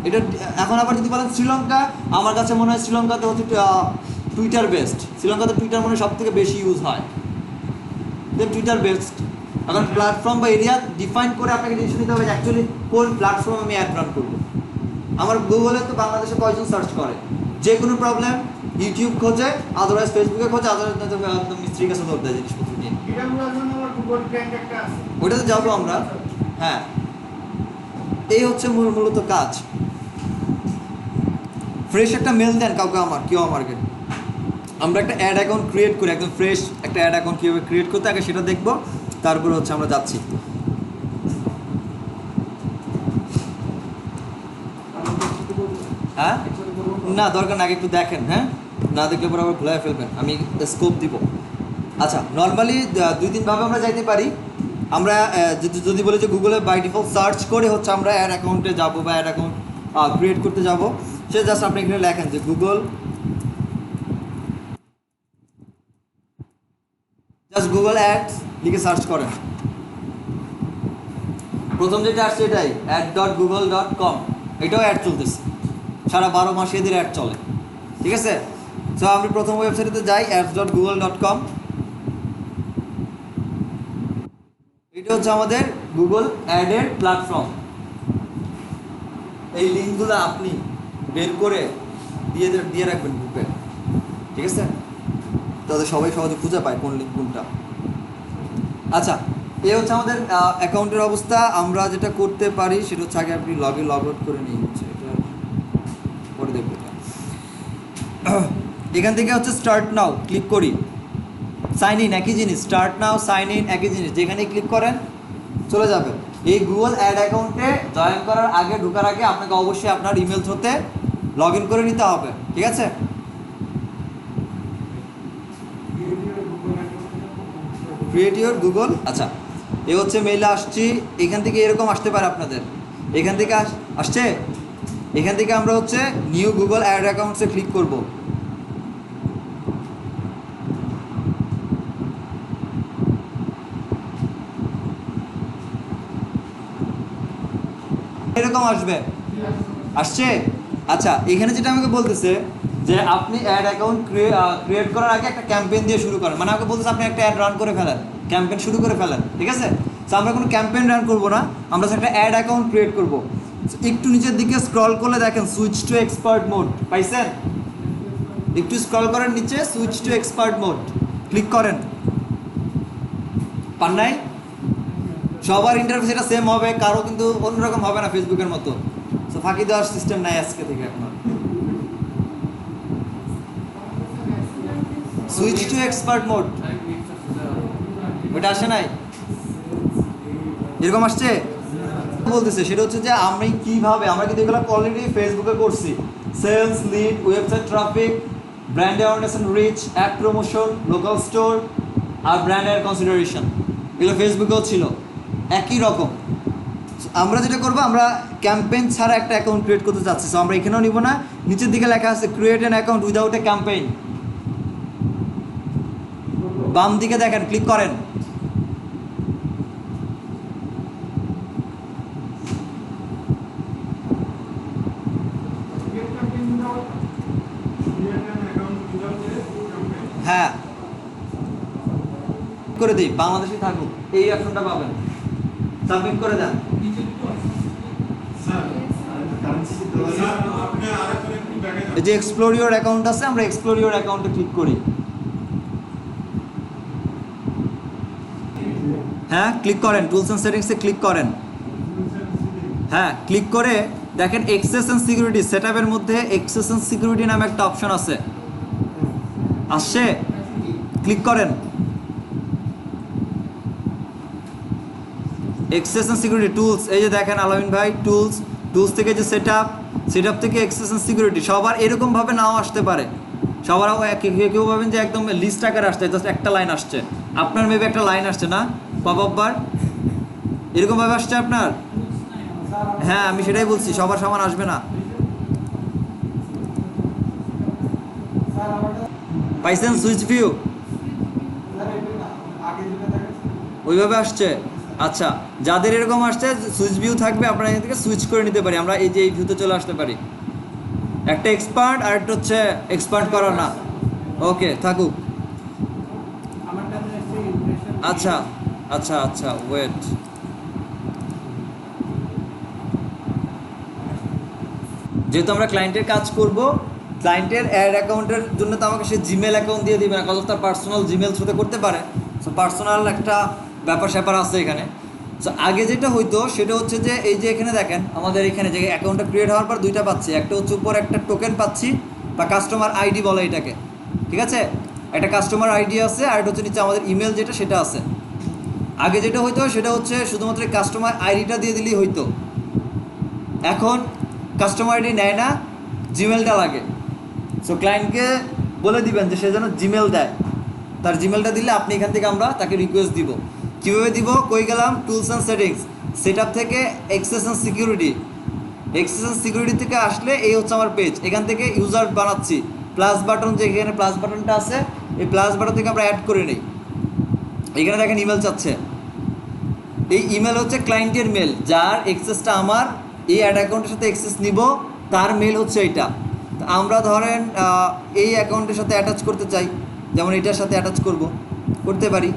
এটা এখন আবার যদি বলেন শ্রীলঙ্কা, আমার কাছে মনে হয় শ্রীলঙ্কাতে হচ্ছে টুইটার বেস্ট, শ্রীলঙ্কাতে টুইটার মনে হয় সব থেকে বেশি ইউজ হয়, টুইটার বেস্ট। এখন প্ল্যাটফর্ম বা এরিয়া ডিফাইন করে আপনাকে ডিসিশন নিতে হবে যে অ্যাকচুয়ালি কোন প্ল্যাটফর্ম আমি অ্যাড রান করবো। আমার গুগলে তো বাংলাদেশে কয়জন সার্চ করে, যে কোনো প্রবলেম ইউটিউব খোঁজে, আদারওয়াইজ ফেসবুকে খোঁজে, আদারওয়াইজ মিস্ত্রির কাছে দৌড় দেয় জিনিসপত্র নিয়ে। এটাগুলোর জন্য আমার গুগল ট্রেন্ড একটা আছে, ওটাতে যাবো আমরা। হ্যাঁ, এই হচ্ছে মূলত কাজ। ফ্রেশ একটা মেল দেন কাউকে, আমার কিউ মার্কেট আমরা একটা অ্যাড অ্যাকাউন্ট ক্রিয়েট করি, একদম ফ্রেশ একটা অ্যাড অ্যাকাউন্ট কীভাবে ক্রিয়েট করতে আগে সেটা দেখবো, তারপরে হচ্ছে আমরা যাচ্ছি। হ্যাঁ না দরকার না, আগে একটু দেখেন, হ্যাঁ না দেখলে পরে আবার ভুলে ফেলবেন, আমি স্কোপ দিব। আচ্ছা নর্মালি 2-3 ভাবে আমরা যাইতে পারি। আমরা যদি বলি যে গুগলে বাই ডিফল্ট সার্চ করে হচ্ছে আমরা অ্যাড অ্যাকাউন্টে যাব বা অ্যাড অ্যাকাউন্ট ক্রিয়েট করতে যাব, সে জাস্ট আপনি এখানে লেখেন যে গুগল, জাস্ট গুগল অ্যাডস লিখে সার্চ করেন। প্রথম যেটা আসছে এটাই ad.google.com, এটাও অ্যাড চলতেছে, সারা 12 মাস এদের অ্যাড চলে, ঠিক আছে। সো আমি প্রথম ওয়েবসাইটে যাই ads.google.com, এটা হচ্ছে আমাদের গুগল অ্যাডের প্ল্যাটফর্ম। এই লিঙ্কগুলো আপনি বের করে দিয়ে রাখবেন গ্রুপে, ঠিক আছে, তাদের সবাই সহজে খুঁজে পায় কোন লিঙ্ক কোনটা। আচ্ছা এই হচ্ছে আমাদের অ্যাকাউন্টের অবস্থা। আমরা যেটা করতে পারি সেটা হচ্ছে আগে আপনি লগ আউট করে নিয়ে হচ্ছে এটা করে দেখবো। এখান থেকে হচ্ছে স্টার্ট নাও ক্লিক করি, সাইন ইন একই জিনিস, স্টার্ট নাও সাইন ইন একই জিনিস, যেখানে ক্লিক করেন চলে যাবেন। এই গুগল অ্যাড অ্যাকাউন্টে জয়েন করার আগে, ঢোকার আগে আপনাকে অবশ্যই আপনার ইমেল থ্রুতে লগ ইন করে নিতে হবে, ঠিক আছে। ক্রিয়েট ইউর গুগল, আচ্ছা এ হচ্ছে মেইলে আসছি। এখান থেকে এরকম আসতে পারে আপনাদের, এখান থেকে আসছে, এখান থেকে আমরা হচ্ছে নিউ গুগল অ্যাড অ্যাকাউন্টসে ক্লিক করব। এরকম আসবে, আসছে। আচ্ছা এখানে যেটা আমাকে বলতেছে যে আপনি অ্যাড অ্যাকাউন্ট ক্রিয়েট করার আগে একটা ক্যাম্পেইন দিয়ে শুরু করেন, মানে আমাকে বলতেছে আপনি একটা অ্যাড রান করে ফেলেন, ক্যাম্পেইন শুরু করে ফেলেন, ঠিক আছে। তো আমরা কোনো ক্যাম্পেইন রান করবো না, আমরা একটা অ্যাড অ্যাকাউন্ট ক্রিয়েট করব। একটু নিচের দিকে স্ক্রল করলে দেখেন সুইচ টু এক্সপার্ট মোড পাইছেন, একটু স্ক্রল করেন নিচে, switch to expert mode click করেন, পান নাই? সবার ইন্টারফেস এটা সেম হবে, কারো কিন্তু অন্যরকম হবে না ফেসবুকের মতো। তো ফাঁকি দেওয়ার সিস্টেম নাই আজকে থেকে এখন। সুইচ টু এক্সপার্ট মোড ওটা আসে নাই, এরকম আসছে বলতেছে। সেটা হচ্ছে যে আমি কিভাবে, আমরা কিন্তু এগুলো অলরেডি ফেসবুকে করছি, sales, lead, website traffic, brand awareness and reach, ad promotion, local store আর ব্র্যান্ডের কনসিডারেশন, এগুলো ফেসবুকেও ছিল একই রকম। আমরা যেটা করবো, আমরা ক্যাম্পেইন ছাড়া একটা অ্যাকাউন্ট ক্রিয়েট করতে চাচ্ছি। সো আমরা এখানেও নিব না, নিচের দিকে লেখা আছে create an account without a campaign, বাম দিকে দেখেন, ক্লিক করেন। হ্যাঁ করে দিই, বাংলাদেশে থাকুক, এই অপশনটা পাবেন, সাবমিট করে দেন। এই যে এক্সপ্লোর ইউর অ্যাকাউন্ট আছে, আমরা এক্সপ্লোর ইউর অ্যাকাউন্টে ক্লিক করি। হ্যাঁ ক্লিক করেন, টুলস অ্যান্ড সেটিংসে ক্লিক করেন। হ্যাঁ ক্লিক করে দেখেন এক্সেস অ্যান্ড সিকিউরিটি, সেটআপের মধ্যে এক্সেস অ্যান্ড সিকিউরিটি নামে একটা অপশন আছে, আসছে, ক্লিক করেন। এক্সেস অ্যান্ড সিকিউরিটি টুলস, এই যে দেখেন আলামিন ভাই, টুলস থেকে যে সেটআপ থেকে এক্সেস অ্যান্ড সিকিউরিটি। সবার এরকমভাবে নাও আসতে পারে, সবার কেউ ভাবেন যে একদম লিস্ট আকারে আসছে, জাস্ট একটা লাইন আসছে। আপনার মেবি একটা লাইন আসছে না, পপ আপ বার এরকমভাবে আসছে আপনার। হ্যাঁ আমি সেটাই বলছি, সবার সমান আসবে না। পাইছেন সুইচ ভিউ ওইভাবে আসছে। আচ্ছা যাদের এরকম আসছে সুইচ ভিউ থাকবে, আপনারা এখান থেকে সুইচ করে নিতে পারি, আমরা এই যে এই ভিউতে চলে আসতে পারি। একটা এক্সপার্ট আর একটা হচ্ছে এক্সপার্ট করা না, ওকে থাকুক। আচ্ছা আচ্ছা আচ্ছা ওয়েট, যেহেতু আমরা ক্লায়েন্টের কাজ করব, ক্লায়েন্টের অ্যাড অ্যাকাউন্টের জন্য তো আমাকে সে জিমেল অ্যাকাউন্ট দিয়ে দিবে না, কত তার পার্সোনাল জিমেল থ্রুতে করতে পারে। সো পার্সোনাল একটা ব্যাপার স্যাপার আছে এখানে। সো আগে যেটা হইতো সেটা হচ্ছে যে এই যে এখানে দেখেন আমাদের এখানে যে অ্যাকাউন্টটা ক্রিয়েট হওয়ার পর দুইটা পাচ্ছি, একটা হচ্ছে উপর একটা টোকেন পাচ্ছি বা কাস্টমার আইডি বলে এটাকে, ঠিক আছে, একটা কাস্টমার আইডি আছে আর এটা হচ্ছে নিচে আমাদের ইমেল যেটা সেটা আছে। আগে যেটা হইতো সেটা হচ্ছে শুধুমাত্র কাস্টমার আইডিটা দিয়ে দিলেই হইতো, এখন কাস্টমার আইডি নেয় না, জিমেলটা লাগে। সো ক্লায়েন্টকে বলে দিবেন যে সে যেন জিমেল দেয়, তার জিমেলটা দিলে আপনি এখান থেকে আমরা তাকে রিকোয়েস্ট দিব। কীভাবে দিব, কই গেলাম, tools and settings, set up থেকে access and security, access and security থেকে আসলে এই হচ্ছে আমার পেজ, এখান থেকে ইউজার বানাচ্ছি, প্লাস বাটন, যে এখানে প্লাস বাটনটা আছে এই প্লাস বাটন থেকে আমরা অ্যাড করে নিই। এখানে দেখেন ইমেল চাচ্ছে, এই ইমেল হচ্ছে ক্লায়েন্টের মেল, যার অ্যাক্সেসটা আমার এই অ্যাড অ্যাকাউন্টের সাথে অ্যাক্সেস নিব, তার মেল হচ্ছে এইটা। তো আমরা ধরেন এই অ্যাকাউন্টের সাথে অ্যাটাচ করতে চাই, যেমন এটার সাথে অ্যাটাচ করতে পারি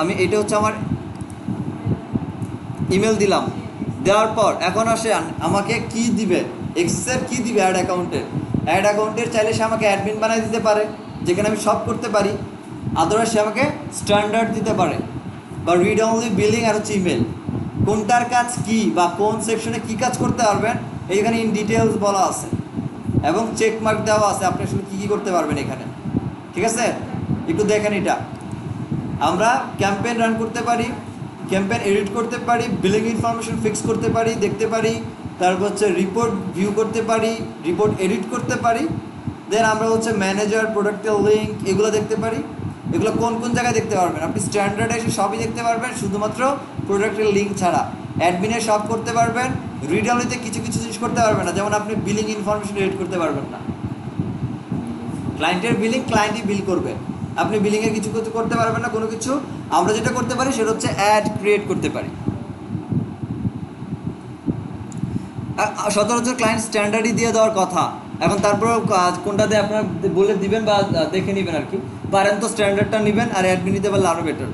আমি। এটা হচ্ছে আমার ইমেল দিলাম, দেওয়ার পর এখন আসে আমাকে কি দিবে, অ্যাক্সেসের কি দিবে অ্যাড অ্যাকাউন্টের চাইলে সে আমাকে অ্যাডমিন বানিয়ে দিতে পারে, যেখানে আমি সব করতে পারি। আদারওয়াইজ সে আমাকে স্ট্যান্ডার্ড দিতে পারে, বা রিড অনলি বিলিং আর হচ্ছে ইমেল, কোনটার কাজ কি বা কোন সেকশনে কি কাজ করতে পারবেন এইখানে ইন ডিটেলস বলা আছে এবং চেক মার্ক দেওয়া আছে আপনি আসলে কী কী করতে পারবেন এখানে। ঠিক আছে, একটু দেখেন, এটা আমরা ক্যাম্পেইন রান করতে পারি, ক্যাম্পেইন এডিট করতে পারি, বিলিং ইনফরমেশন ফিক্স করতে পারি, দেখতে পারি, তারপর হচ্ছে রিপোর্ট ভিউ করতে পারি, রিপোর্ট এডিট করতে পারি, দেন আমরা হচ্ছে ম্যানেজার, প্রোডাক্টের লিঙ্ক এগুলো দেখতে পারি। এগুলো কোন কোন জায়গায় দেখতে পারবেন আপনি, স্ট্যান্ডার্ড এসে সবই দেখতে পারবেন, শুধুমাত্র প্রোডাক্টের লিঙ্ক ছাড়া। অ্যাডমিনে সব করতে পারবেন, রিড অনলিতে কিছু কিছু জিনিস করতে পারবেন না, যেমন আপনি বিলিং ইনফরমেশন এডিট করতে পারবেন না। ক্লায়েন্টের বিলিং ক্লায়েন্টই বিল করবে, আপনি বিলিংয়ের কিছু কিছু করতে পারবেন না কোনো কিছু। আমরা যেটা করতে পারি সেটা হচ্ছে অ্যাড ক্রিয়েট করতে পারি। সচরাচর ক্লায়েন্ট স্ট্যান্ডার্ডই দিয়ে দেওয়ার কথা, এখন তারপরেও কোনটাতে আপনার বলে দিবেন বা দেখে নেবেন আর কি, পারেন তো স্ট্যান্ডার্ডটা নেবেন, আর অ্যাডমিন নিতে পারলে আরও বেটার।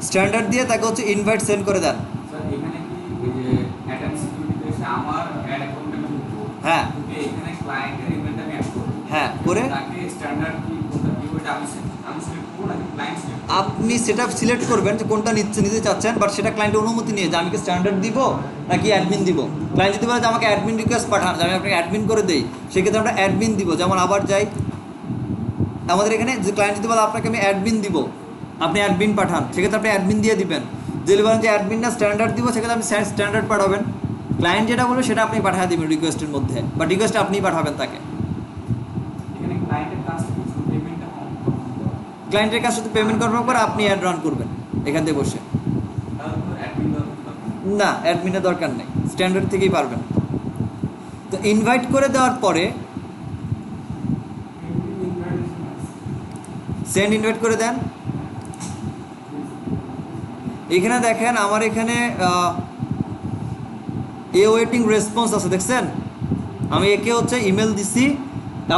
স্ট্যান্ডার্ড দিয়ে তাকে হচ্ছে ইনভাইট সেন্ড করে দেন। স্যার এখানে কি ওই যে অ্যাড সিকিউরিটিতে এসে আমার অ্যাড অ্যাকাউন্টে আমি ঢুকবো, হ্যাঁ ঢুকে এখানে ক্লায়েন্টের ইমেলটা আমি অ্যাড করব, হ্যাঁ করে তাকে স্ট্যান্ডার্ড কি কোনটা কি ওইটা আমি সিলেক্ট করব নাকি ক্লায়েন্ট সিলেক্ট করব? আপনি সেটা সিলেক্ট করবেন যে কোনটা নিতে চাচ্ছেন, বাট সেটা ক্লায়েন্টের অনুমতি নিয়ে যে আমি কি স্ট্যান্ডার্ড দিব নাকি অ্যাডমিন দিব। ক্লায়েন্ট যদি বলে যে আমাকে অ্যাডমিন রিকোয়েস্ট পাঠান, যে আমি আপনাকে অ্যাডমিন করে দিই, সেক্ষেত্রে আমরা অ্যাডমিন দিব। যেমন আবার যাই আমাদের এখানে, যে ক্লায়েন্ট যদি বলে আপনাকে আমি অ্যাডমিন দিব, আপনি অ্যাডমিন পাঠান, সেক্ষেত্রে আপনি অ্যাডমিন দিয়ে দিবেন। যদি বলেন যে অ্যাডমিন না স্ট্যান্ডার্ড দিব, সেক্ষেত্রে আপনি স্ট্যান্ডার্ড পাঠাবেন। ক্লায়েন্ট যেটা বলবে সেটা আপনি পাঠিয়ে দিবেন রিকোয়েস্টের মধ্যে, বা রিকোয়েস্ট আপনিই পাঠাবেন তাকে। এখানে ক্লায়েন্টের কাছ থেকে শুধু পেমেন্টটা ক্লায়েন্টের কাছে শুধু পেমেন্ট কনফার্ম করে আপনি অ্যাড রান করবেন এখান থেকে বসে। তারপর অ্যাডমিন না, অ্যাডমিনের দরকার নেই, স্ট্যান্ডার্ড থেকেই পারবেন। তো ইনভাইট করে দেওয়ার পরে সেন্ড ইনভাইট করে দেন। এখানে দেখেন আমার এখানে ওয়েটিং রেসপন্স আছে, দেখছেন? আমি একে হচ্ছে ইমেল দিছি,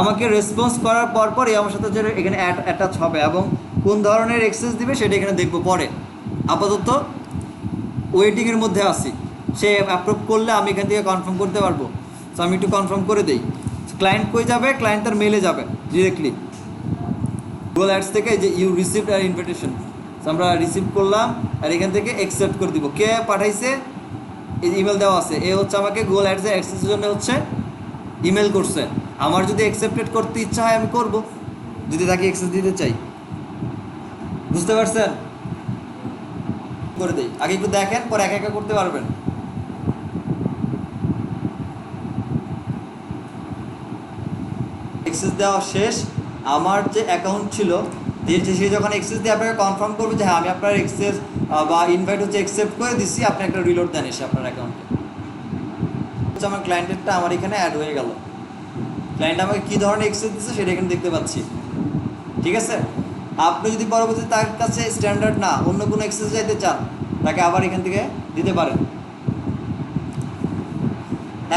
আমাকে রেসপন্স করার পর আমার সাথে যে এখানে অ্যাটাচ হবে এবং কোন ধরনের অ্যাক্সেস দিবে সেটা এখানে দেখবো পরে। আপাতত ওয়েটিংয়ের মধ্যে আসি, সে অ্যাপ্রুভ করলে আমি এখান থেকে কনফার্ম করতে পারবো। তো আমি একটু কনফার্ম করে দিই। ক্লায়েন্ট কই যাবে? ক্লায়েন্ট তার মেলে যাবে ডিরেক্টলি গুগল অ্যাডস থেকে, যে ইউ রিসিভড আর ইনভিটেশন, আমরা রিসিভ করলাম আর এখান থেকে অ্যাকসেপ্ট করে দিব। কে পাঠাইছে? এই ইমেল দেওয়া আছে, এ হচ্ছে আমাকে গুগল অ্যাডসের অ্যাক্সেসের জন্য হচ্ছে ইমেল করছে। আমার যদি অ্যাকসেপ্টেড করতে ইচ্ছা হয় আমি করব, যদি তাকে অ্যাক্সেস দিতে চাই। বুঝতে পারছেন? করে দেই, আগে একটু দেখেন, পরে একা একা করতে পারবেন। অ্যাক্সেস দেওয়া শেষ। আমার যে অ্যাকাউন্ট ছিল, সে যখন অ্যাক্সেস দিয়ে আপনাকে কনফার্ম করবে যে হ্যাঁ আমি আপনার অ্যাক্সেস বা ইনভাইট হচ্ছে অ্যাকসেপ্ট করে দিচ্ছি, আপনি একটা রিলোড দেন এসে আপনার অ্যাকাউন্টে। হচ্ছে আমার ক্লায়েন্টেরটা আমার এখানে অ্যাড হয়ে গেল, ক্লায়েন্ট আমাকে কী ধরনের অ্যাক্সেস দিচ্ছে সেটা এখানে দেখতে পাচ্ছি। ঠিক আছে, আপনি যদি পরবর্তীতে তার কাছে স্ট্যান্ডার্ড না অন্য কোনো অ্যাক্সেস চাইতে চান, তাকে আবার এখান থেকে দিতে পারেন।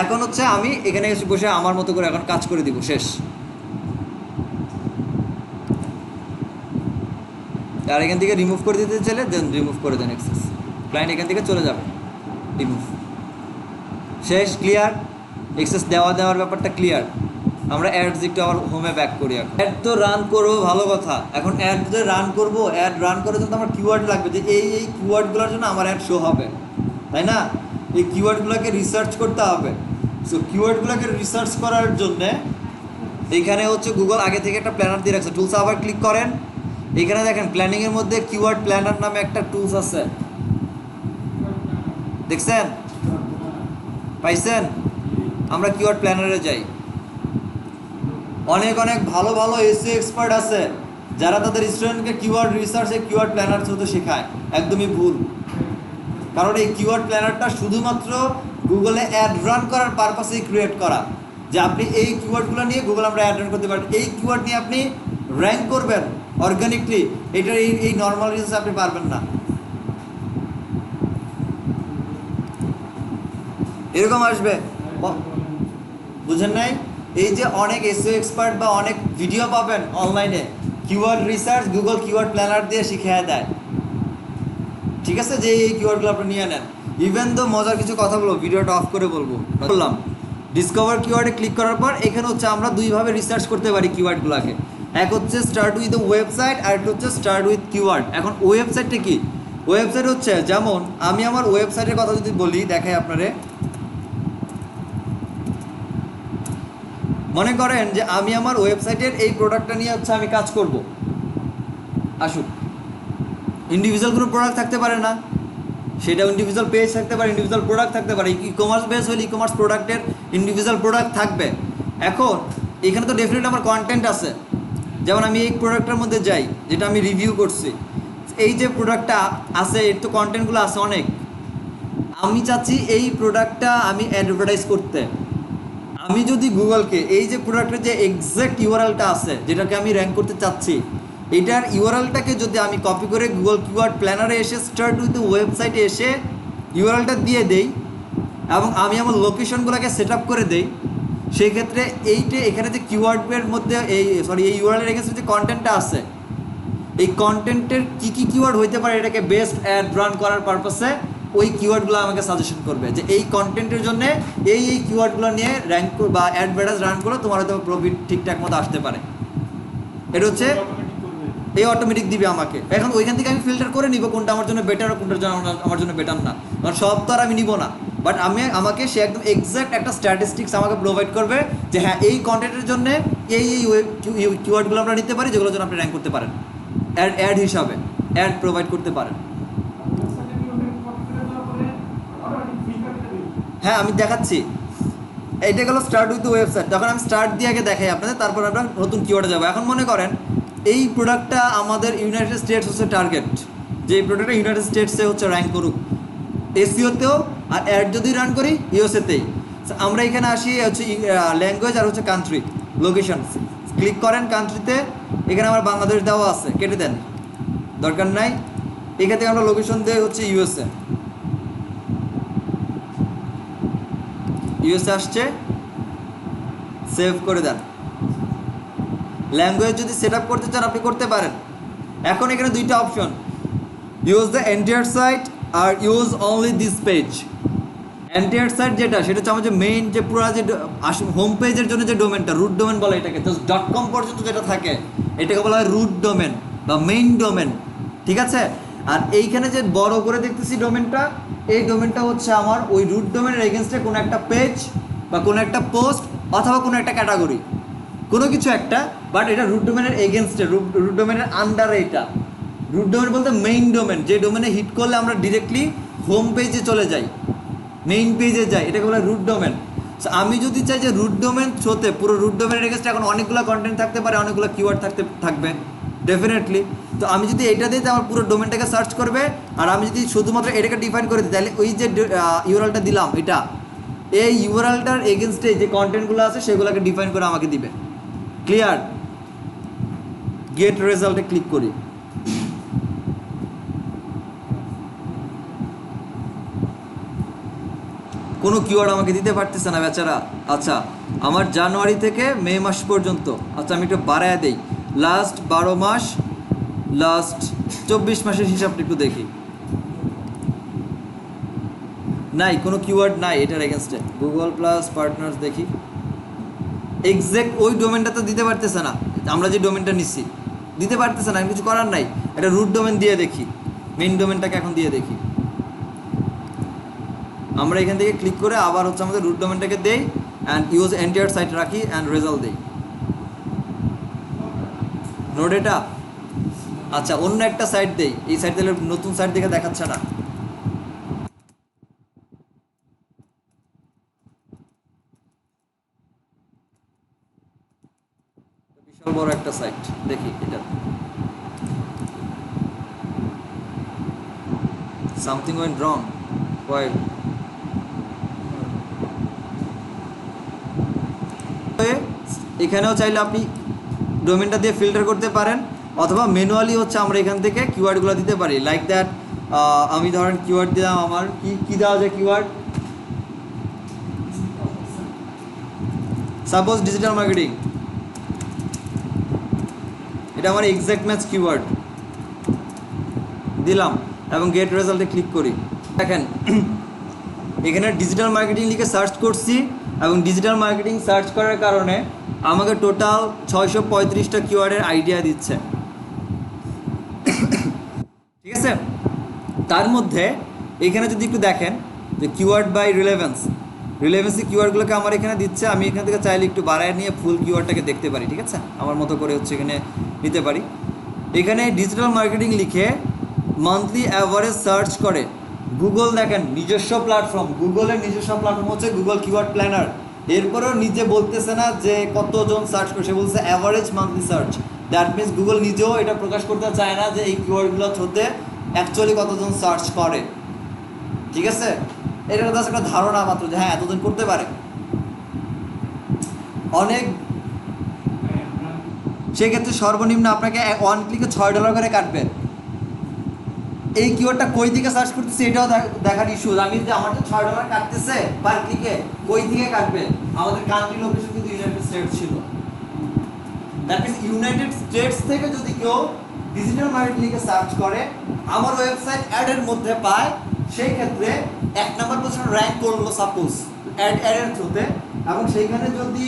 এখন হচ্ছে আমি এখানে এসে বসে আমার মতো করে এখন কাজ করে দিব, শেষ। আর এখান থেকে রিমুভ করে দিতে চাইলে দেন রিমুভ করে দেন অ্যাক্সেস, ক্লায়েন্ট এখান থেকে চলে যাবে। রিমুভ, শেষ, ক্লিয়ার। অ্যাক্সেস দেওয়ার ব্যাপারটা ক্লিয়ার। আমরা অ্যাড একটু আবার হোমে ব্যাক করি। অ্যাড তো রান করবো, ভালো কথা। এখন অ্যাড যে রান করবো, অ্যাড রান করার জন্য আমার কিওয়ার্ড লাগবে, যে এই কিওয়ার্ডগুলোর জন্য আমার অ্যাড শো হবে, তাই না? এই কিওয়ার্ডগুলোকে রিসার্চ করতে হবে। সো কিওয়ার্ডগুলোকে রিসার্চ করার জন্য এইখানে হচ্ছে গুগল আগে থেকে একটা প্ল্যানার দিয়ে রাখছে। টুলস আবার ক্লিক করেন, এখানে দেখেন প্ল্যানিংয়ের মধ্যে কিওয়ার্ড প্ল্যানার নামে একটা টুলস আছে, দেখছেন? পাইছেন? আমরা কিওয়ার্ড প্ল্যানারে যাই। অনেক অনেক ভালো ভালো এসইও এক্সপার্ট আছে যারা তাদের স্টুডেন্টকে কিওয়ার্ড রিসার্চে কিওয়ার্ড প্ল্যানার হতে শেখায়। একদমই ভুল, কারণ এই কিওয়ার্ড প্ল্যানারটা শুধুমাত্র গুগলে অ্যাড রান করার পারপাসেই ক্রিয়েট করা, যে আপনি এই কিওয়ার্ডগুলো নিয়ে গুগল আমরা অ্যাড রান করতে পারেন, এই কিওয়ার্ড নিয়ে আপনি র্যাঙ্ক করবেন অর্গানিকলি, এটা এই নর্মাল রিসার্চে আপনি পারবেন না। এরকম আসবে, বুঝেন নাই? এই যে অনেক এসইও এক্সপার্ট বা অনেক ভিডিও পাবেন অনলাইনে, keyword research Google keyword planner দিয়ে শিখিয়ে দেয়, ঠিক আছে? যে এই কিওয়ার্ডগুলো আপনি নিয়ে নেন। ইভেন তো মজার কিছু কথা বলবো, ভিডিওটা অফ করে বললাম। ডিসকভার কিওয়ার্ডে ক্লিক করার পর এখানে হচ্ছে আমরা দুইভাবে রিসার্চ করতে পারি কিওয়ার্ডগুলোকে। এক হচ্ছে স্টার্ট উইথ দ্য ওয়েবসাইট, আর একটা হচ্ছে স্টার্ট উইথ কিওয়ার্ড। এখন ওয়েবসাইটটা কি? ওয়েবসাইট হচ্ছে, যেমন আমি আমার ওয়েবসাইটের কথা যদি বলি, দেখাই আপনারে। মনে করেন যে আমি আমার ওয়েবসাইটের এই প্রোডাক্টটা নিয়ে হচ্ছে আমি কাজ করব, আসুক। ইন্ডিভিজুয়াল কোনো প্রোডাক্ট থাকতে পারে না, সেটা ইন্ডিভিজুয়াল পেজ থাকতে পারে, ইন্ডিভিজুয়াল প্রোডাক্ট থাকতে পারে। ই কমার্স বেস হলে ই কমার্স প্রোডাক্টের ইন্ডিভিজুয়াল প্রোডাক্ট থাকবে। এখন এখানে তো ডেফিনেটলি আমার কন্টেন্ট আছে। যেমন আমি এই প্রোডাক্টের মধ্যে যাই, যেটা আমি রিভিউ করছি, এই যে প্রোডাক্টটা আছে এর তো কন্টেন্টগুলো আছে অনেক। আমি চাচ্ছি এই প্রোডাক্টটা আমি অ্যাডভার্টাইজ করতে। আমি যদি গুগলকে এই যে প্রোডাক্টের যে এক্স্যাক্ট ইউআরএলটা আছে, যেটাকে আমি র্যাঙ্ক করতে চাচ্ছি, এটার ইউআরএলটাকে যদি আমি কপি করে গুগল কিওয়ার্ড প্ল্যানারে এসে স্টার্ট উইথ দ্য ওয়েবসাইটে এসে ইউআরএলটা দিয়ে দেই এবং আমি আমার লোকেশনগুলোকে সেট আপ করে দেই, সেই ক্ষেত্রে এইটা এখানে যে কিওয়ার্ডের মধ্যে এই ইউআরএলের এগেন্সে যে কন্টেন্টটা আছে, এই কন্টেন্টের কী কী কিওয়ার্ড হইতে পারে এটাকে বেস্ট অ্যাড রান করার পারপাসে ওই কিওয়ার্ডগুলো আমাকে সাজেশন করবে যে এই কন্টেন্টের জন্য এই কিওয়ার্ডগুলো নিয়ে র্যাঙ্ক বা অ্যাডভার্টাইজ রান করলে তোমার হয়তো প্রফিট ঠিকঠাক মতো আসতে পারে। এটা হচ্ছে এই অটোমেটিক দিবে আমাকে। এখন ওইখান থেকে আমি ফিল্টার করে নিব কোনটা আমার জন্য বেটার আর কোনটার জন্য আমার জন্য বেটার না, কারণ সব তো আর আমি নিব না। বাট আমাকে সে একদম এক্স্যাক্ট একটা স্ট্যাটিস্টিক্স আমাকে প্রোভাইড করবে যে হ্যাঁ এই কন্টেন্টের জন্য এই কিওয়ার্ডগুলো আমরা নিতে পারি, যেগুলোর জন্য আপনি র্যাঙ্ক করতে পারেন, অ্যাড হিসাবে অ্যাড প্রোভাইড করতে পারেন। হ্যাঁ, আমি দেখাচ্ছি। এইটা গেলো স্টার্ট উইথ দ্য ওয়েবসাইট। তখন আমি স্টার্ট দিয়ে আগে দেখাই আপনাদের, তারপর আমরা নতুন কিওয়ার্ডে যাবো। এখন মনে করেন এই প্রোডাক্টটা আমাদের ইউনাইটেড স্টেটস হচ্ছে টার্গেট, যে এই প্রোডাক্টটা ইউনাইটেড স্টেটসে হচ্ছে র্যাঙ্ক করুক এসইওতেও, আর অ্যাড যদি রান করি ইউএসএতেই। আমরা এখানে আসি হচ্ছে ল্যাঙ্গুয়েজ আর হচ্ছে কান্ট্রি লোকেশন। ক্লিক করেন কান্ট্রিতে, এখানে আমার বাংলাদেশ দেওয়া আছে, কেটে দেন, দরকার নাই। এখান থেকে আমরা লোকেশন দিয়ে হচ্ছে ইউএসএ আসছে, সেভ করে দেন। ল্যাঙ্গুয়েজ যদি সেট আপ করতে চান আপনি করতে পারেন। এখন এখানে দুইটা option, use the entire site আর use only this page. Entire site যেটা, সেটা হচ্ছে আমার যে মেইন যে পুরো যে হোম পেজের জন্য যে ডোমেনটা, রুট ডোমেন বলে এটাকে, জাস্ট .com পর্যন্ত যেটা থাকে এটাকে বলা হয় রুট ডোমেন বা মেইন ডোমেন, ঠিক আছে? আর এইখানে যে বড় করে দেখতেছি ডোমেনটা, এই ডোমেনটা হচ্ছে আমার ওই রুট ডোমেনের এগেনস্টে কোনো একটা পেজ বা কোনো একটা পোস্ট অথবা কোনো একটা ক্যাটাগরি, কোনো কিছু একটা, বাট এটা রুট ডোমেনের এগেনস্টে, রুট ডোমেনের আন্ডারে। এটা রুট ডোমেন বলতে মেইন ডোমেন, যে ডোমেনে হিট করলে আমরা ডিরেক্টলি হোম পেজে চলে যাই, মেইন পেজে যাই, এটাকে বলে রুট ডোমেন। সো আমি যদি চাই যে রুট ডোমেন শোতে পুরো রুট ডোমেনের এগেনস্টে এখন অনেকগুলো কন্টেন্ট থাকতে পারে, অনেকগুলো কিওয়ার্ড থাকবে ডেফিনেটলি। তো আমি যদি এটা দিই আমার পুরো ডোমেনটাকে সার্চ করবে, আর আমি যদি শুধুমাত্র এটাকে ডিফাইন করে দিই, তাহলে ওই যে ইউআরএলটা দিলাম এটা, এই ইউআরএলটার এগেনস্টে যে কন্টেন্টগুলো আছে সেগুলোকে ডিফাইন করে আমাকে দিবে। ক্লিয়ার? গেট রেজাল্টে ক্লিক করি, কোনো কিওয়ার্ড আমাকে দিতে পারতেছে না বেচারা। আচ্ছা, আমার জানুয়ারি থেকে মে মাস পর্যন্ত, আচ্ছা আমি একটু বাড়ায় দেই, লাস্ট 12 মাস, লাস্ট 24 মাসের হিসাবটা একটু দেখি। নাই, কোনো কিওয়ার্ড নাই এটার এগেনস্টে। গুগল প্লাস পার্টনার্স দেখি, এক্স্যাক্ট ওই ডোমেনটা তো দিতে পারতেছে না, আমরা যে ডোমেনটা নিচ্ছি দিতে পারতেছে না, কিছু করার নাই। এটা রুট ডোমেন দিয়ে দেখি, মেইন ডোমেনটাকে এখন দিয়ে দেখি। আমরা এখান থেকে ক্লিক করে আবার হচ্ছে আমাদের রুট ডোমেনটাকে দেই অ্যান্ড ইউজ এন্টায়ার সাইট রাখি অ্যান্ড রেজাল্ট দেই। নোড এটা আচ্ছা, অন্য একটা সাইট দেই, এই সাইট দিলে নতুন সাইট দেখে দেখাচ্ছে না। বিশাল বড় একটা সাইট, দেখি এটা সামথিং ওয়েন্ট রং। হোয়াই এখানেও চাইলে আপনি ডোমেনটা দিয়ে ফিল্টার করতে পারেন, অথবা ম্যানুয়ালি হচ্ছে আমরা এখান থেকে কিওয়ার্ডগুলো দিতে পারি। লাইক দ্যাট আমি ধরেন কিওয়ার্ড দিলাম, আমার কি দেওয়া যায় কিওয়ার্ড, সাপোজ ডিজিটাল মার্কেটিং, এটা আমার এক্সাক্ট ম্যাচ কিওয়ার্ড দিলাম এবং গেট রেজাল্টে ক্লিক করি। দেখেন এখানে ডিজিটাল মার্কেটিং লিখে সার্চ করছি এবং ডিজিটাল মার্কেটিং সার্চ করার কারণে আমাকে টোটাল 635টা কিওয়ার্ডের আইডিয়া দিচ্ছে, ঠিক আছে। তার মধ্যে এখানে যদি একটু দেখেন যে কিওয়ার্ড বাই রিলেভেন্সি কিওয়ার্ডগুলোকে আমার এখানে দিচ্ছে। আমি এখান থেকে চাইলে একটু বাড়ায় নিয়ে ফুল কিওয়ার্ডটাকে দেখতে পারি, ঠিক আছে, আমার মতো করে হচ্ছে এখানে নিতে পারি। এখানে ডিজিটাল মার্কেটিং লিখে মান্থলি অ্যাভারেজ সার্চ করে গুগল, দেখেন নিজস্ব প্ল্যাটফর্ম, গুগলের নিজস্ব প্ল্যাটফর্ম হচ্ছে গুগল কিওয়ার্ড প্ল্যানার। এরপরেও নিজে বলতেছে না যে কতজন সার্চ করে, সে বলছে average monthly search. That means Google নিজেও এটা প্রকাশ করতে চায় না যে এই কিওয়ার্ডগুলো হতে অ্যাকচুয়ালি কতজন সার্চ করে, ঠিক আছে। এটা জাস্ট একটা ধারণা মাত্র যে হ্যাঁ এতজন করতে পারে। অনেক সেক্ষেত্রে সর্বনিম্ন আপনাকে ওয়ান ক্লিকে $6 করে কাটবেন। এই কিওয়ার্ডটা কই থেকে সার্চ করতেছে এটাও দেখার ইস্যু। আমি যে আমার যে $6 কাটতেছে পার ক্লিকে, কই থেকে কাটবে, আমাদের কান্ট্রি লোকেশন কিন্তু ইউনাইটেড স্টেটস ছিল। দ্যাট মিনস ইউনাইটেড স্টেটস থেকে যদি কেউ ডিজিটাল মার্কেটিং লিখে সার্চ করে আমার ওয়েবসাইট অ্যাডের মধ্যে পায়, সেই ক্ষেত্রে 1 নম্বর পজিশন র্যাঙ্ক করলো সাপোজ অ্যাডের থ্রুতে, এবং সেইখানে যদি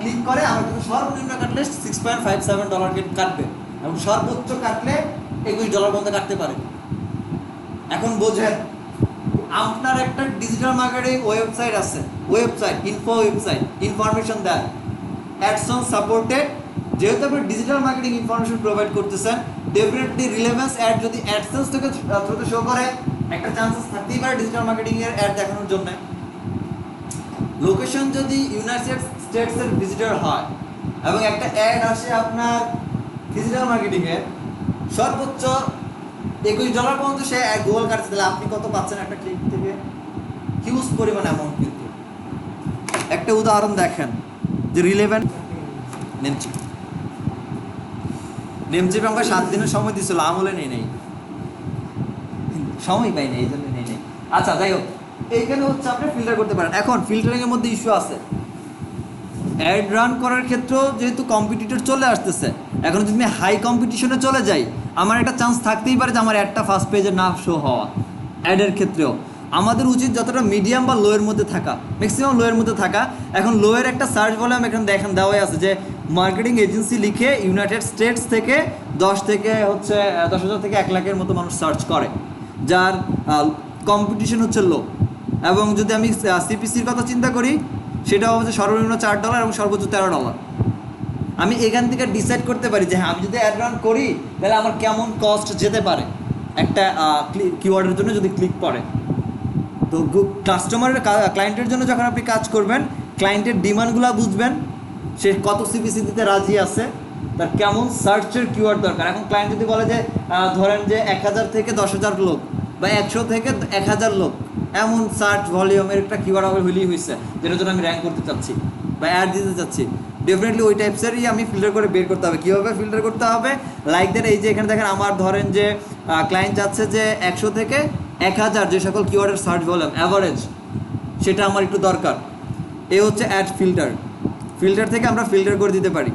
ক্লিক করে আমার কিন্তু সর্বনিম্ন কাটলে $6.57 কাটবে এবং সর্বোচ্চ কাটলে $21 পর্যন্ত কাটতে পারে। এখন বোঝেন আপনার একটা ডিজিটাল মার্কেটিং ওয়েবসাইট আছে, ওয়েবসাইট ইনফরমেশন দেয় অ্যাডসন সাপোর্টেড। যেহেতু আপনি ডিজিটাল মার্কেটিং ইনফরমেশন প্রোভাইড করতেছেন, ডেফিনেটলি রিলেভেন্স অ্যাড যদি অ্যাডসেন্স থেকে থ্রুতে শো করে একটা চান্সেস থাকতেই পারে ডিজিটাল মার্কেটিং এর অ্যাড দেখানোর জন্য। লোকেশন যদি ইউনাইটেড স্টেটস এর ভিজিটর হয় এবং একটা অ্যাড আসে আপনার ডিজিটাল মার্কেটিং এর, সর্বোচ্চ $21 পর্যন্ত সে গুগল কাটছে, তাহলে আপনি কত পাচ্ছেন একটা ক্লিক থেকে? হিউজ পরিমাণ অ্যামাউন্ট। কিন্তু একটা উদাহরণ দেখেন যে রিলেভেন্ট নেমচিপে আমাকে 7 দিনের সময় দিয়েছিল, আমলে নেই সময় পাই না, এই জন্য নেই। আচ্ছা যাই হোক, এইখানে হচ্ছে আপনি ফিল্টার করতে পারেন। এখন ফিল্টারিংয়ের মধ্যে ইস্যু আছে, অ্যাড রান করার ক্ষেত্রেও যেহেতু কম্পিটিটর চলে আসতেছে, এখন যদি আমি হাই কম্পিটিশনে চলে যাই আমার একটা চান্স থাকতেই পারে যে আমার অ্যাডটা ফার্স্ট পেজে না শো হওয়া। অ্যাডের ক্ষেত্রেও আমাদের উচিত যতটা মিডিয়াম বা লোয়ের মধ্যে থাকা, ম্যাক্সিমাম লোয়ের মধ্যে থাকা। এখন লোয়ের একটা সার্চ ভলিউম এখানে দেখেন দেওয়াই আছে যে মার্কেটিং এজেন্সি লিখে ইউনাইটেড স্টেটস থেকে 10,000 থেকে 1 লাখের মতো মানুষ সার্চ করে, যার কম্পিটিশন হচ্ছে লো। এবং যদি আমি সিপিসির কথা চিন্তা করি, সেটা হচ্ছে সর্বনিম্ন $4 এবং সর্বোচ্চ $13। আমি এখান থেকে ডিসাইড করতে পারি যে হ্যাঁ আমি যদি অ্যাড রান করি তাহলে আমার কেমন কস্ট যেতে পারে একটা কিওয়ার্ডের জন্য যদি ক্লিক পড়ে। তো কাস্টমারের ক্লায়েন্টের জন্য যখন আপনি কাজ করবেন, ক্লায়েন্টের ডিমান্ডগুলো বুঝবেন, সে কত সিপিসি দিতে রাজি আছে, তার কেমন সার্চের কিওয়ার্ড দরকার। এখন ক্লায়েন্ট যদি বলে যে ধরেন যে 1000 থেকে 10,000 লোক বা 100 থেকে 1000 লোক, এমন সার্চ ভলিউমের একটা কিওয়ার্ড হলেই হয়েছে যেটার জন্য আমি র্যাঙ্ক করতে চাচ্ছি বা অ্যাড দিতে চাচ্ছি, ডেফিনেটলি ওই টাইপসেরই আমি ফিল্টার করে বের করতে হবে। কীভাবে ফিল্টার করতে হবে? লাইক দ্যাট, এই যে এখানে দেখেন আমার ধরেন যে ক্লায়েন্ট চাচ্ছে যে 100 থেকে 1000 যে সকল কিওয়ার্ডের সার্চ ভলিউম অ্যাভারেজ, সেটা আমার একটু দরকার। এ হচ্ছে অ্যাড ফিল্টার থেকে আমরা ফিল্টার করে দিতে পারি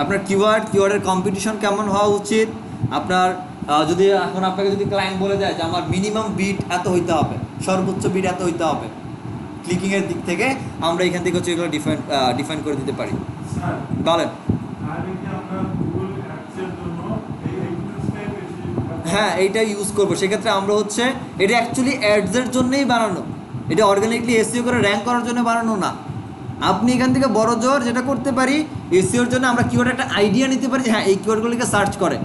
আপনার কিওয়ার্ডের কম্পিটিশন কেমন হওয়া উচিত। আপনার যদি এখন আপনাকে যদি ক্লায়েন্ট বলে দেয় যে আমার মিনিমাম বিট এত হইতে হবে, সর্বোচ্চ বিট এত হইতে হবে, ক্লিকিংয়ের দিক থেকে আমরা এখান থেকে হচ্ছে এগুলো ডিফাইন করে দিতে পারি। স্যার, বলেন। আর কি আমরা গুগল অ্যাডসের জন্য এই এক্সপেরিয়েন্সটাই বেশি হ্যাঁ এইটা ইউজ করবো, সেক্ষেত্রে আমরা হচ্ছে এটা অ্যাকচুয়ালি অ্যাডসের জন্যই বানানো, এটা অর্গানিকলি এসইও করে র্যাঙ্ক করার জন্য বানানো না। আপনি এখান থেকে বড় জোর যেটা করতে পারি, এসইওর জন্য আমরা কিওয়ার্ড একটা আইডিয়া নিতে পারি যে হ্যাঁ এই কিওয়ার্ডগুলিকে সার্চ করে,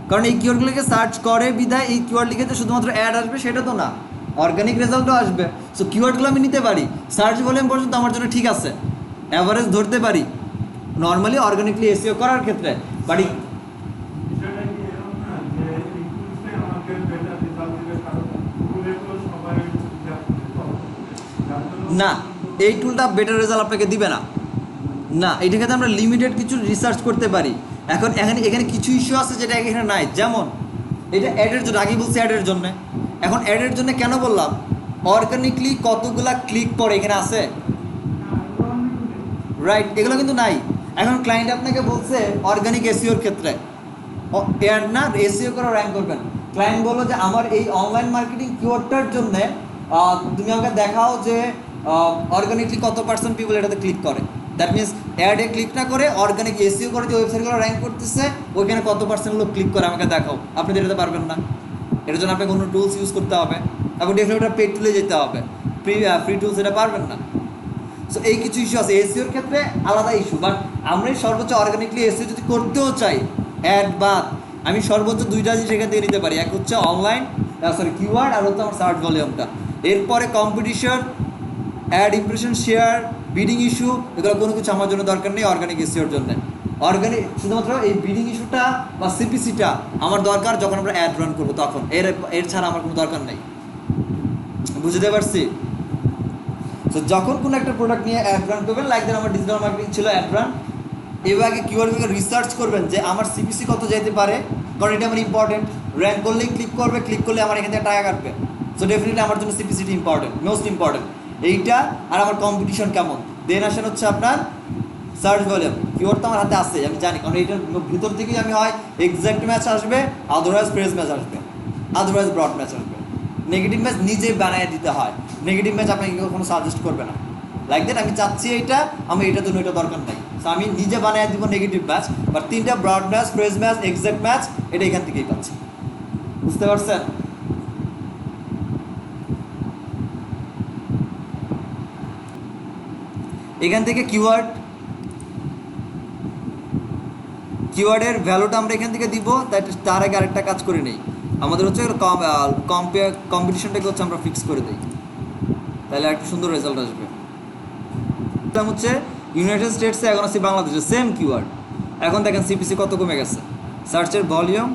কারণ এই কিওয়ার্ডগুলিকে সার্চ করে বিধায় এই কিওয়ার্ড লিখে যে শুধুমাত্র অ্যাড আসবে সেটা তো না, অর্গানিক রেজাল্টও আসবে। সো কিওয়ার্ডগুলো আমি নিতে পারি, সার্চ ভলিউম পর্যন্ত আমার জন্য ঠিক আছে, অ্যাভারেজ ধরতে পারি নর্মালি অর্গানিকলি এসইও করার ক্ষেত্রে। বাট বিষয়টা কি এরকম না যে এই টুলসে আমাকে বেটার রেজাল্ট দিবে, কারণ গুগলে তো সবাই যাচ্ছে তো, যার জন্য না, এই টুলটা বেটার রেজাল্ট আপনাকে দিবে না, না এইটা ক্ষেত্রে আমরা লিমিটেড কিছু রিসার্চ করতে পারি। এখন এখানে এখানে কিছু ইস্যু আছে যেটা এখানে নাই, যেমন এটা অ্যাডের জন্য, আগেই বলছি অ্যাডের জন্য। এখন অ্যাডের জন্য কেন বললাম, অর্গানিকলি কতগুলা ক্লিক পড়ে এখানে আছে, রাইট, এগুলো কিন্তু নাই। এখন ক্লায়েন্ট আপনাকে বলছে অর্গানিক এসইওর ক্ষেত্রে অ্যাড না এসইও করে র্যাঙ্ক করবেন, ক্লায়েন্ট বললো যে আমার এই অনলাইন মার্কেটিং কিওয়ার্ডটার জন্যে তুমি আমাকে দেখাও যে অর্গানিকলি কত পার্সেন্ট পিপল এটাতে ক্লিক করে। দ্যাট মিনস অ্যাডে ক্লিক না করে অর্গানিক এসইও করে যে ওয়েবসাইটগুলো র্যাঙ্ক করতেছে ওইখানে কত পার্সেন্ট লোক ক্লিক করে আমাকে দেখাও। আপনি তো এটাতে পারবেন না, এটার জন্য আপনাকে অন্য টুলস ইউজ করতে হবে, এবং ডেফিনেটলি পেড টুলে যেতে হবে, ফ্রি টুলস এটা পারবেন না। সো এই কিছু ইস্যু আছে, এসইওর ক্ষেত্রে আলাদা ইস্যু। বাট আমরা সর্বোচ্চ অর্গানিকলি এসইও যদি করতেও চাই, অ্যাড বাদ, আমি সর্বোচ্চ দুইটা জিনিস এখান থেকে নিতে পারি, এক হচ্ছে অনলাইন কিওয়ার্ড, আর হচ্ছে আমার সার্চ ভলিউমটা। এরপরে competition, ad impression, share, bidding issue, এগুলো কোনো কিছু আমার জন্য দরকার নেই অর্গানিক এসইওর জন্য। অর্গানিক শুধুমাত্র এই বিডিং ইস্যুটা বা সিপিসিটা আমার দরকার যখন আমরা অ্যাড রান করবো, তখন এর ছাড়া আমার কোনো দরকার নেই। বুঝতে পারছি? তো যখন কোনো একটা প্রোডাক্ট নিয়ে অ্যাড রান করবেন, লাইক দেন আমার ডিজিটাল মার্কেটিং ছিল অ্যাড রান, এবার আগে কিওয়ার্ডগুলো রিসার্চ করবেন যে আমার সিপিসি কত যেতে পারে, কারণ এটা আমার ইম্পর্টেন্ট। র্যাঙ্ক করলেই ক্লিক করবে, ক্লিক করলে আমার এখান থেকে টাকা কাটবে। সো ডেফিনেটলি আমার জন্য সিপিসিটি ইম্পর্টেন্ট, মোস্ট ইম্পর্টেন্ট এইটা। আর আমার কম্পিটিশন কেমন, দেন আসেন হচ্ছে আপনার সার্চ ভলিউম। কিওয়ার্ড তো আমার হাতে আছে, আমি জানি, কারণ এইটার ভিতর থেকেই আমি হয় এক্সাক্ট ম্যাচ আসবে, আদারওয়াইজ ফ্রেজ ম্যাচ আসবে, আদারওয়াইজ ব্রড ম্যাচ আসবে। নেগেটিভ ম্যাচ নিজেই বানিয়ে দিতে হয়, নেগেটিভ ম্যাচ আপনাকে কেউ কোনো সাজেস্ট করবে না। লাইক দ্যাট আমি চাচ্ছি এইটা, আমি এটার জন্য এটা দরকার নাই, সো আমি নিজে বানিয়ে দিব নেগেটিভ ম্যাচ। বাট তিনটা broad match, phrase match, exact match, এটা এখান থেকেই পাচ্ছি। বুঝতে পারছেন? এখান থেকে কিওয়ার্ডের ভ্যালুটা আমরা এখান থেকে দিব। তার আগে আরেকটা কাজ করে নেই, আমাদের হচ্ছে কম্পিটিশনটাকে হচ্ছে আমরা ফিক্স করে দিই, তাহলে একটা সুন্দর রেজাল্ট আসবে। হচ্ছে ইউনাইটেড স্টেটসে, এখন আছে বাংলাদেশে সেম কিওয়ার্ড, এখন দেখেন সিপিসি কত কমে গেছে, সার্চের ভলিউম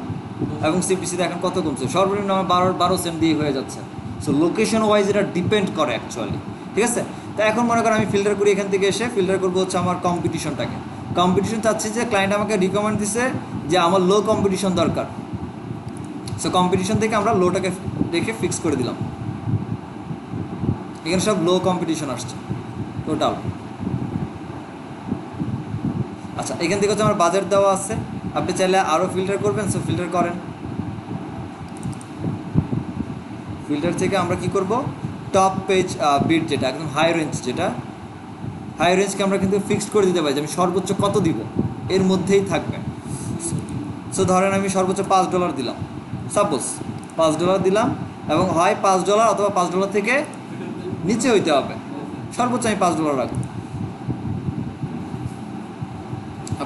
এবং সিপিসি দেখেন কত কমছে, সর্বনিম্ন আমার 12 সেন্ট দিয়ে হয়ে যাচ্ছে। সো লোকেশন ওয়াইজ এটা ডিপেন্ড করে অ্যাকচুয়ালি, ঠিক আছে? তা এখন মনে করেন আমি ফিল্টার করি, এখান থেকে এসে ফিল্টার করবো হচ্ছে আমার কম্পিটিশনটাকে। কম্পিটিশন চাচ্ছি যে ক্লায়েন্ট আমাকে রিকমেন্ড দিছে যে আমার লো কম্পিটিশন দরকার, সো কম্পিটিশন থেকে আমরা লোটাকে রেখে ফিক্স করে দিলাম। এখানে সব লো কম্পিটিশন আসছে টোটাল। আচ্ছা, এখান থেকে হচ্ছে আমার বাজেট দেওয়া আছে, আপনি চাইলে আরও ফিল্টার করবেন, সো ফিল্টার করেন। ফিল্টার থেকে আমরা কি করব, টপ পেজ বিট যেটা একদম হাই রেঞ্জ, যেটা হাই রেঞ্জকে আমরা কিন্তু ফিক্সড করে দিতে পারি যে আমি সর্বোচ্চ কত দিব, এর মধ্যেই থাকবে। সো ধরেন আমি সর্বোচ্চ $5 দিলাম, সাপোজ $5 দিলাম, এবং হয় $5 অথবা $5 থেকে নিচে হইতে হবে, সর্বোচ্চ আমি $5 রাখবো।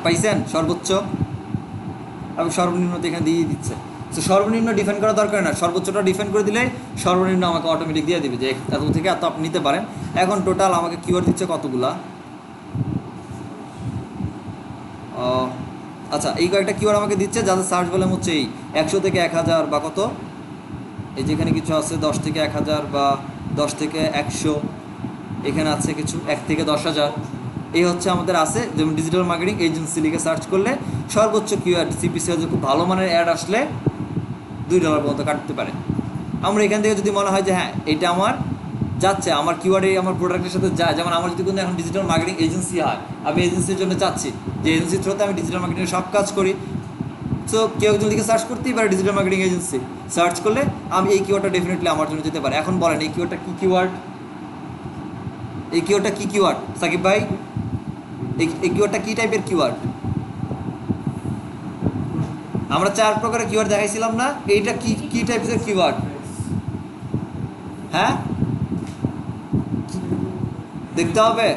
পাইছেন সর্বোচ্চ এবং সর্বনিম্ন এখানে দিয়ে দিচ্ছে। সো সর্বনিম্ন ডিফাইন করা দরকার না, সর্বোচ্চটা ডিফাইন করে দিলে সর্বনিম্ন আমাকে অটোমেটিক দিয়ে দিবে যে এত থেকে এত আপনি নিতে পারেন। এখন টোটাল আমাকে কিওয়ার্ড দিচ্ছে কতগুলা, আচ্ছা এই কয়েকটা কিওয়ার্ড আমাকে দিচ্ছে যাদের সার্চ ভলিউম হচ্ছে এই 100 থেকে 1000 বা কত, এই যেখানে কিছু আছে 10 থেকে 1000 বা 10 থেকে 100, এখানে আছে কিছু 1 থেকে 10,000, এই হচ্ছে আমাদের আছে। যেমন ডিজিটাল মার্কেটিং এজেন্সি লিখে সার্চ করলে সর্বোচ্চ কিওয়ার্ড সিপিসি হচ্ছে খুব ভালো মানের অ্যাড আসলে $2 পর্যন্ত কাটতে পারে। আমরা এখান থেকে যদি মনে হয় যে হ্যাঁ এটা আমার যাচ্ছে, আমার কিওয়ার্ডে আমার প্রোডাক্টের সাথে যায়, যেমন আমার যদি কোনো এখন ডিজিটাল মার্কেটিং এজেন্সি হয়, আমি এজেন্সির জন্য চাচ্ছি যে এজেন্সির থ্রুতে আমি ডিজিটাল মার্কেটিংয়ের সব কাজ করি, সো কেউ একজন লিখে সার্চ করতেই পারে ডিজিটাল মার্কেটিং এজেন্সি, সার্চ করলে আমি এই কিওয়ার্ডটা ডেফিনেটলি আমার জন্য যেতে পারে। এখন বলেন এই কিওয়ার্ডটা কী কিওয়ার্ড, এই কিওয়ার্ডটা কী কিওয়ার্ড সাকিব ভাই, এই কিওয়ার্ডটা কী টাইপের কিওয়ার্ড? আমরা 4 প্রকারের কিওয়ার্ড দেখাইছিলাম না? এইটা কি কি টাইপের কিওয়ার্ড? হ্যাঁ, দেখতে হবে।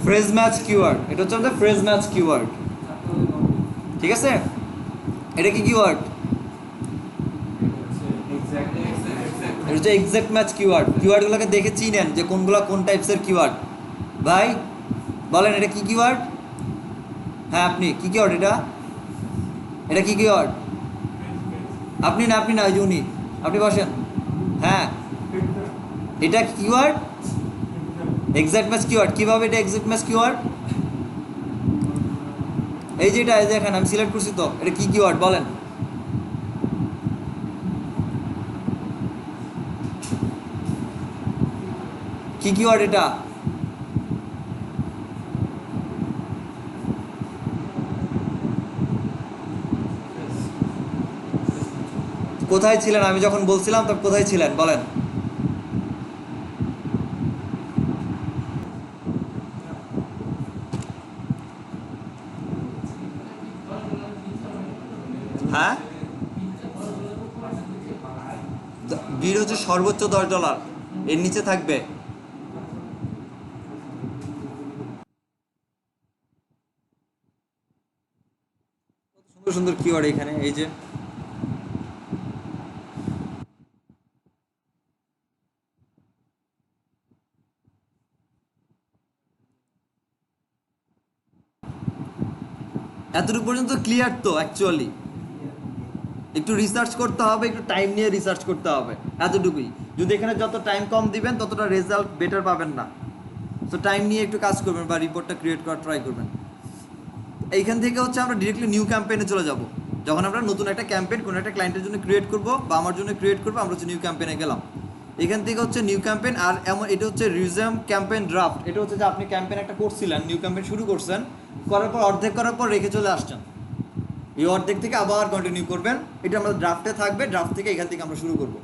ফ্রেজ ম্যাচ কিওয়ার্ড, এটা হচ্ছে আমাদের ফ্রেজ ম্যাচ কিওয়ার্ড। ঠিক আছে, এটা কি কিওয়ার্ড? এটা হচ্ছে এক্সাক্ট ম্যাচ কিওয়ার্ড। কিওয়ার্ডগুলোকে দেখে চিনেন যে কোনগুলো কোন টাইপসের কিওয়ার্ড। ভাই বলেন এটা কি কিওয়ার্ড? হ্যাঁ আপনি কি কিওয়ার্ড এটা? এটা কি কিওয়ার্ড? আপনি না ওই যে উনি, আপনি বসেন। হ্যাঁ, এটা কিওয়ার্ড এক্সাক্ট ম্যাচ কিওয়ার্ড। কিভাবে এটা এক্সাক্ট ম্যাচ কিওয়ার্ড? এই যে এটা, এই দেখেন আমি সিলেক্ট করছি তো, এটা কি কিওয়ার্ড বলেন? কি কিওয়ার্ড এটা? কোথায় ছিলেন আমি যখন বলছিলাম, তখন কোথায় ছিলেন বলেন? হ্যাঁ, বিড হচ্ছে সর্বোচ্চ $10, এর নিচে থাকবে। সুন্দর সুন্দর কিওয়ার্ড এখানে, এই যে এতটুকু পর্যন্ত ক্লিয়ার তো? অ্যাকচুয়ালি একটু রিসার্চ করতে হবে, একটু টাইম নিয়ে রিসার্চ করতে হবে, এতটুকুই। যদি এখানে যত টাইম কম দিবেন ততটা রেজাল্ট বেটার পাবেন না। তো টাইম নিয়ে একটু কাজ করবেন বা রিপোর্টটা ক্রিয়েট করার ট্রাই করবেন। এইখান থেকে হচ্ছে আমরা ডিরেক্টলি নিউ ক্যাম্পেইনে চলে যাব। যখন আমরা নতুন একটা ক্যাম্পেইন কোনো একটা ক্লায়েন্টের জন্য ক্রিয়েট করব বা আমার জন্য ক্রিয়েট করবো, আমরা হচ্ছে নিউ ক্যাম্পেইনে গেলাম। এখান থেকে হচ্ছে নিউ ক্যাম্পেইন, আর এমন এটা হচ্ছে রিউজাম ক্যাম্পেইন ড্রাফট। এটা হচ্ছে যে আপনি ক্যাম্পেইন একটা করছিলেন, নিউ ক্যাম্পেইন শুরু করছেন, করার পর অর্ধেক করার পর রেখে চলে আসছেন। এই অর্ধেক থেকে আবার কন্টিনিউ করবেন, এটা আমাদের ড্রাফটে থাকবে। ড্রাফট থেকে এখান থেকে আমরা শুরু করবো।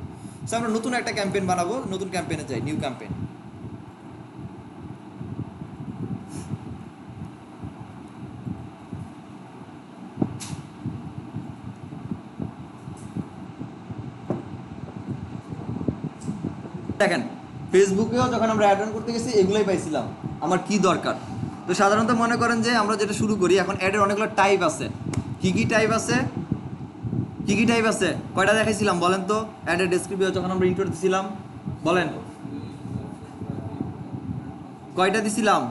সো আমরা নতুন একটা ক্যাম্পেইন বানাবো, নতুন ক্যাম্পেইনে যাই, নিউ ক্যাম্পেইন। দেখেন ফেসবুকেও যখন আমরা অ্যাড রান করতে গেছি এগুলোই পাইছিলাম, আমার কি দরকার। তো সাধারণত মনে করেন যে আমরা যেটা শুরু করি, এখন অ্যাডের অনেকগুলো টাইপ আছে। কি কি টাইপ আছে? কি কি টাইপ আছে? কয়টা দেখাইছিলাম বলেন তো? অ্যাডের ডেসক্রিপশন যখন আমরা ইন্ট্রো দিছিলাম, বলেন কয়টা দিছিলাম?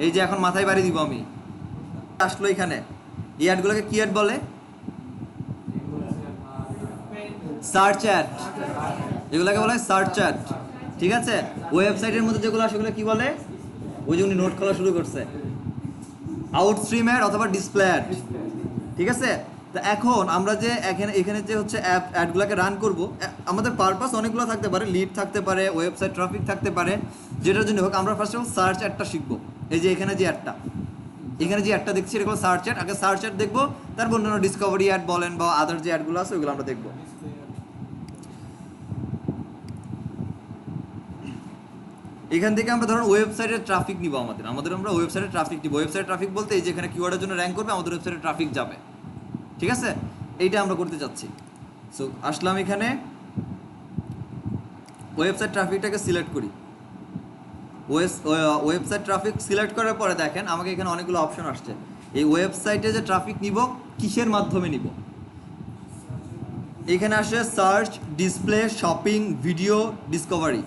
এই যে এখন মাথায় বাড়ি দিব আমি, আসলো এখানে। এই অ্যাডগুলোকে কি অ্যাড বলে? সার্চ অ্যাড, এগুলোকে বলে সার্চ অ্যাড। ঠিক আছে, ওয়েবসাইটের মধ্যে যেগুলো সেগুলো কি বলে? ওই যে উনি নোট খোলা শুরু করছে, আউটস্ট্রিম অ্যাড অথবা ডিসপ্লে অ্যাড। ঠিক আছে, তো এখন আমরা যে এখানে যে হচ্ছে অ্যাডগুলোকে রান করব, আমাদের পারপাস অনেকগুলো থাকতে পারে, লিড থাকতে পারে, ওয়েবসাইট ট্রাফিক থাকতে পারে, যেটার জন্য হোক আমরা ফার্স্ট অফ অল সার্চ অ্যাডটা শিখবো। এই যে এখানে যে অ্যাডটা, এখানে যে অ্যাডটা দেখছি এটা হলো সার্চ অ্যাড। আগে সার্চ অ্যাড দেখবো, তারপর অন্যান্য ডিসকভারি অ্যাড বলেন বা আদার যে অ্যাডগুলো আছে ওইগুলো আমরা দেখবো। এখান থেকে আমরা ধরুন ওয়েবসাইটের ট্রাফিক নিব, আমরা ওয়েবসাইটের ট্রাফিক নিব। ওয়েবসাইটের ট্রাফিক বলতে এই যে এখানে কিওয়ার্ডের জন্য র্যাঙ্ক করবে, আমাদের ওয়েবসাইটের ট্রাফিক যাবে। ঠিক আছে, এইটা আমরা করতে যাচ্ছি। সো আসলাম এখানে, ওয়েবসাইট ট্রাফিকটাকে সিলেক্ট করি। ওয়েবসাইট ট্রাফিক সিলেক্ট করার পরে দেখেন আমাকে এখানে অনেকগুলো অপশন আসছে। এই ওয়েবসাইটে যে ট্রাফিক নিব কিসের মাধ্যমে নিব, এখানে আসে search, display, shopping, video, discovery.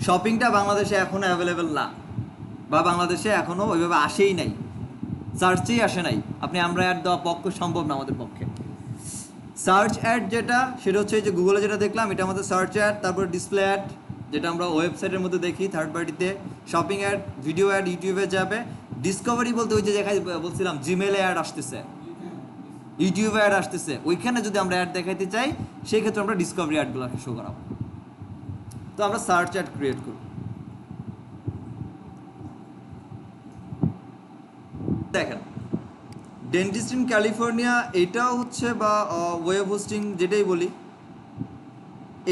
শপিংটা বাংলাদেশে এখনও অ্যাভেলেবেল না, বা বাংলাদেশে এখনও ওইভাবে আসেই নাই, সার্চেই আসে নাই। আমরা অ্যাড দেওয়া পক্ষে সম্ভব না আমাদের পক্ষে। সার্চ অ্যাড যেটা, সেটা হচ্ছে যে গুগলে যেটা দেখলাম এটা আমাদের সার্চ অ্যাড। তারপর ডিসপ্লে অ্যাড যেটা আমরা ওয়েবসাইটের মধ্যে দেখি থার্ড পার্টিতে। শপিং অ্যাড, ভিডিও অ্যাড ইউটিউবে যাবে। ডিসকভারি বলতে ওই যে দেখাই বলছিলাম জিমেলে অ্যাড আসতেছে, ইউটিউবে অ্যাড আসতেছে, ওইখানে যদি আমরা অ্যাড দেখাইতে চাই সেই ক্ষেত্রে আমরা ডিসকভারি অ্যাডগুলোকে শো করাবো। তো আমরা সার্চ অ্যাড ক্রিয়েট করব। দেখেন ডেন্টিস্ট ইন ক্যালিফোর্নিয়া, এটাও হচ্ছে বা ওয়েব হোস্টিং যেটাই বলি,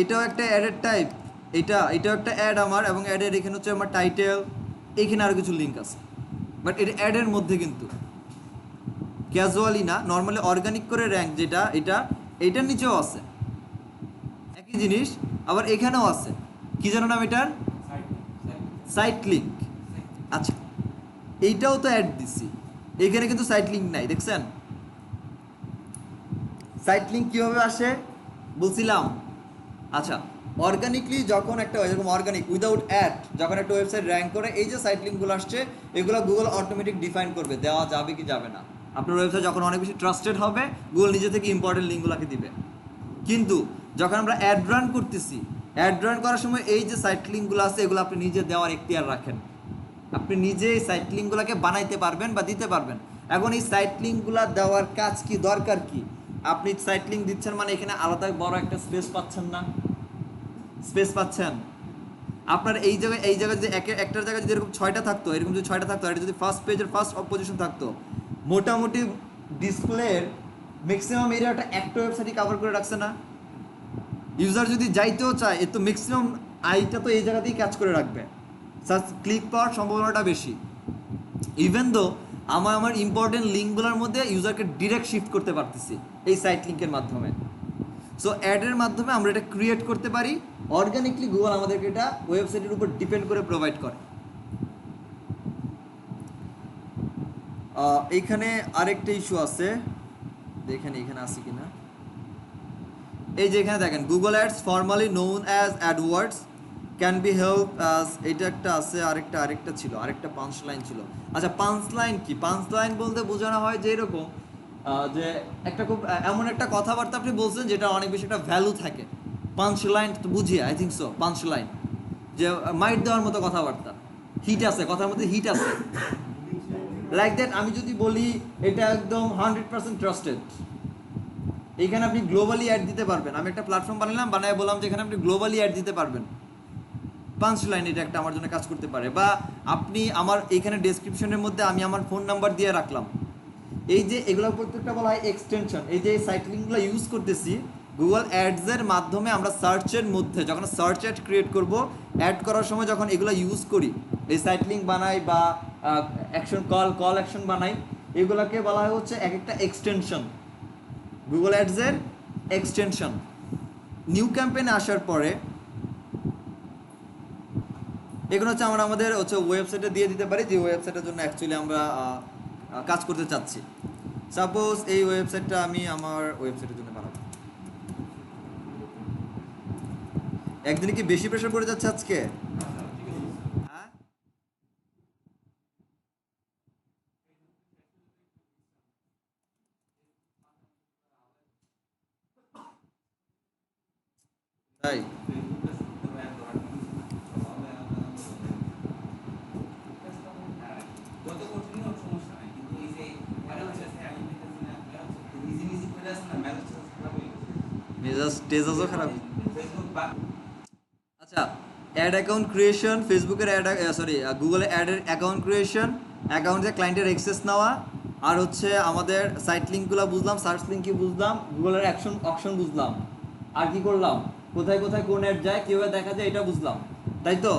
এটাও একটা অ্যাডের টাইপ। এটাও একটা অ্যাড আমার, এবং অ্যাডের এখানে হচ্ছে আমার টাইটেল, এখানে আরও কিছু লিঙ্ক আছে, বাট এটা অ্যাডের মধ্যে। কিন্তু ক্যাজুয়ালি না, নর্মালি অর্গানিক করে র্যাঙ্ক যেটা, এটার নিচেও আছে একই জিনিস, আবার এখানেও আছে। কি যেন নাম এটার? Site link. আচ্ছা, এইটাও তো অ্যাড দিছি, এখানে কিন্তু সাইট লিঙ্ক নাই, দেখছেন? সাইট লিঙ্ক কীভাবে আসে বলছিলাম। আচ্ছা, অর্গানিকলি যখন একটা এরকম অর্গানিক উইদাউট অ্যাড যখন একটা ওয়েবসাইট র্যাঙ্ক করে, এই যে সাইট লিঙ্কগুলো আসছে এগুলো গুগল অটোমেটিক ডিফাইন করবে দেওয়া যাবে কি যাবে না। আপনার ওয়েবসাইট যখন অনেক বেশি ট্রাস্টেড হবে, গুগল নিজে থেকে ইম্পর্টেন্ট লিঙ্কগুলোকে দিবে। কিন্তু যখন আমরা অ্যাড রান করতেছি, অ্যাড রান করার সময় এই যে সাইট লিঙ্কগুলো আছে এগুলো আপনি নিজে দেওয়ার এখতিয়ার রাখেন। আপনি নিজে এই সাইট লিঙ্কগুলোকে বানাইতে পারবেন বা দিতে পারবেন। এখন এই সাইট লিঙ্কগুলো দেওয়ার কাজ কি, দরকার কি? আপনি সাইট লিঙ্ক দিচ্ছেন মানে এখানে আলাদা বড় একটা স্পেস পাচ্ছেন না? স্পেস পাচ্ছেন। আপনার এই জায়গায় যদি একটার জায়গায় যদি এরকম 6টা থাকতো, এরকম যদি 6টা থাকতো, এটা যদি ফার্স্ট পেজের ফার্স্ট পজিশন থাকতো, মোটামুটি ডিসপ্লের ম্যাক্সিমাম এরিয়াটা একটা ওয়েবসাইটই কভার করে রাখছে না? ইউজার যদি যাইতেও চায় এ তো ম্যাক্সিমাম আইটা তো এই জায়গাতেই ক্যাচ করে রাখবে, সার্চ ক্লিক পাওয়ার সম্ভাবনাটা বেশি। ইভেন দো আমার ইম্পর্টেন্ট লিঙ্কগুলোর মধ্যে ইউজারকে ডিরেক্ট শিফট করতে পারতেছি এই সাইট লিঙ্কের মাধ্যমে। সো অ্যাডের মাধ্যমে আমরা এটা ক্রিয়েট করতে পারি। অর্গানিকলি গুগল আমাদেরকে এটা ওয়েবসাইটের উপর ডিপেন্ড করে প্রোভাইড করে। এইখানে আরেকটা ইস্যু আছে, দেখেন এখানে আছে কিনা। এই যে এখানে দেখেন, Google ads formally known as AdWords can be help as, এটা একটা আছে, আরেকটা ছিল, আরেকটা পাঁচ লাইন ছিল। আচ্ছা, পাঁচ লাইন কি? পাঁচ লাইন বলতে বোঝানো হয় যে এরকম যে একটা খুব এমন একটা কথাবার্তা আপনি বলছেন যেটা অনেক বেশি একটা ভ্যালু থাকে। পাঁচ লাইন তো বুঝি, আই থিঙ্ক সো, পাঁচ লাইন যে মাইট দেওয়ার মতো কথাবার্তা, হিট আছে, কথার মধ্যে হিট আছে, লাইক দ্যাট। আমি যদি বলি এটা একদম 100% ট্রাস্টেড, এখানে আপনি গ্লোবালি অ্যাড দিতে পারবেন। আমি একটা প্ল্যাটফর্ম বানায় বললাম যে এখানে আপনি গ্লোবালি অ্যাড দিতে পারবেন। পাঁচ লাইন এটা একটা আমার জন্য কাজ করতে পারে। বা আপনি আমার এখানে ডেসক্রিপশনের মধ্যে আমি আমার ফোন নাম্বার দিয়ে রাখলাম। এই যে এগুলো প্রত্যেকটা বলা হয় এক্সটেনশন। এই যে সাইট লিঙ্কগুলো ইউজ করতেছি গুগল অ্যাডসের মাধ্যমে, আমরা সার্চের মধ্যে যখন সার্চ অ্যাড ক্রিয়েট করব, অ্যাড করার সময় যখন এগুলো ইউজ করি, এই সাইট লিঙ্ক বানাই বা অ্যাকশন কল অ্যাকশন বানাই, এগুলোকে বলা হয় হচ্ছে এক একটা এক্সটেনশন, গুগল অ্যাডসের এক্সটেনশন। নিউ ক্যাম্পেইনে আসার পরে এগুলো হচ্ছে আমরা আমাদের হচ্ছে ওয়েবসাইটে দিয়ে দিতে পারি, যে ওয়েবসাইটের জন্য অ্যাকচুয়ালি আমরা কাজ করতে চাচ্ছি। সাপোজ এই ওয়েবসাইটটা আমি আমার ওয়েবসাইটের জন্য বানাবো। একদিনে কি বেশি প্রেশার পড়ে যাচ্ছে আজকে? হ্যাঁ, তাই যত কঠিন হোক সমস্যা নাই, কিন্তু এই যে ম্যানেজ আছে, আমি দেখতেছি না ইজি ইজি করে আছে না, ম্যানেজ খারাপ হয়ে গেছে, টেজাসও খারাপ। ফেসবুক বা আচ্ছা, অ্যাড অ্যাকাউন্ট ক্রিয়েশন, ফেসবুকের গুগলের অ্যাডের অ্যাকাউন্ট ক্রিয়েশন, অ্যাকাউন্টে ক্লায়েন্টের অ্যাক্সেস নেওয়া, আর হচ্ছে আমাদের সাইট লিঙ্কগুলো বুঝলাম, সার্চ লিঙ্ক বুঝলাম, গুগলের অপশন বুঝলাম, আর কি করলাম, কোথায় কোথায় কোন অ্যাড যায়, কীভাবে দেখা যায়, এটা বুঝলাম, তাই তো?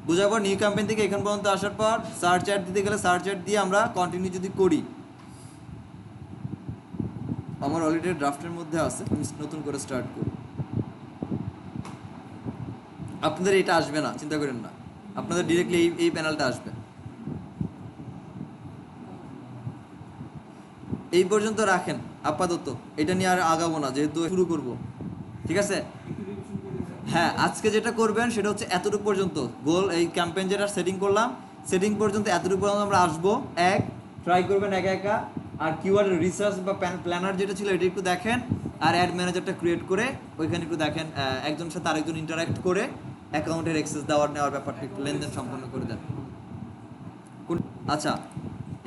বোঝার পর নিউ ক্যাম্পেইন থেকে এখান পর্যন্ত আসার পর সার্চ অ্যাড দিতে গেলে সার্চ অ্যাড দিয়ে আমরা কন্টিনিউ যদি করি, আমার অলরেডি ড্রাফটের মধ্যে আছে, আমি নতুন করে স্টার্ট করি। আপনাদের এটা আসবে না, চিন্তা করেন না, আপনাদের ডিরেক্টলি এই প্যানেলটা আসবে। এই পর্যন্ত রাখেন আপাতত, এটা নিয়ে আর আগাবো না, যেহেতু শুরু করব, ঠিক আছে? হ্যাঁ, আজকে যেটা করবেন সেটা হচ্ছে এতটুকু পর্যন্ত গোল, এই ক্যাম্পেইন যেটা সেটিং করলাম, সেটিং পর্যন্ত এতটুকু পর্যন্ত আমরা আসবো। ট্রাই করবেন একা একা, আর কিওয়ার্ড রিসার্চ বা প্ল্যানার যেটা ছিল এটা একটু দেখেন, আর অ্যাড ম্যানেজারটা ক্রিয়েট করে ওইখানে একটু দেখেন, একজনের সাথে আরেকজন ইন্টারাক্ট করে অ্যাকাউন্টের অ্যাক্সেস দেওয়ার নেওয়ার ব্যাপারটা একটু লেনদেন সম্পন্ন করে দেন। আচ্ছা,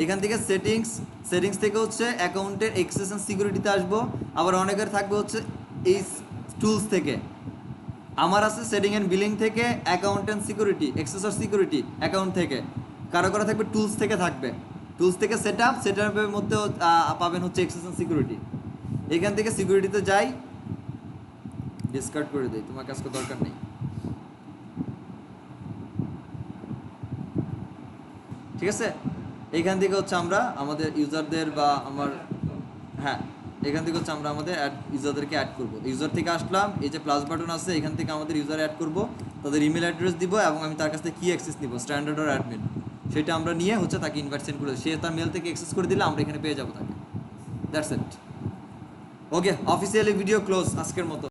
এখান থেকে সেটিংস থেকে হচ্ছে অ্যাকাউন্টের অ্যাক্সেস অ্যান্ড সিকিউরিটিতে আসবো। আবার অনেকের থাকবে হচ্ছে এই টুলস থেকে, আমার আছে সেটিং অ্যান্ড বিলিং থেকে, অ্যাকাউন্ট অ্যান্ড সিকিউরিটি, অ্যাক্সেস আর সিকিউরিটি অ্যাকাউন্ট থেকে, কারো থাকবে টুলস থেকে, থাকবে টুলস থেকে সেট আপের মধ্যে পাবেন হচ্ছে অ্যাক্সেস অ্যান্ড সিকিউরিটি। এখান থেকে সিকিউরিটিতে যাই, ডিসকার্ড করে দেই, তোমার কাছে দরকার নেই, ঠিক আছে? এইখান থেকে হচ্ছে আমরা আমাদের ইউজারদের বা আমার হ্যাঁ, এখান থেকে হচ্ছে আমরা আমাদের ইউজারদেরকে অ্যাড করব। ইউজার থেকে আসলাম, এই যে প্লাস বাটন আছে এখান থেকে আমাদের ইউজার অ্যাড করব, তাদের ইমেল অ্যাড্রেস দিব এবং আমি তার কাছ থেকে কী অ্যাক্সেস নিব, স্ট্যান্ডার্ড অর অ্যাডমিন, সেটা আমরা নিয়ে হচ্ছে তাকে ইনভাইট সেন্ড করে সে তার মেল থেকে অ্যাক্সেস করে দিলে আমরা এখানে পেয়ে যাবো তাকে। That's it. Okay, officially video close আজকের মতো।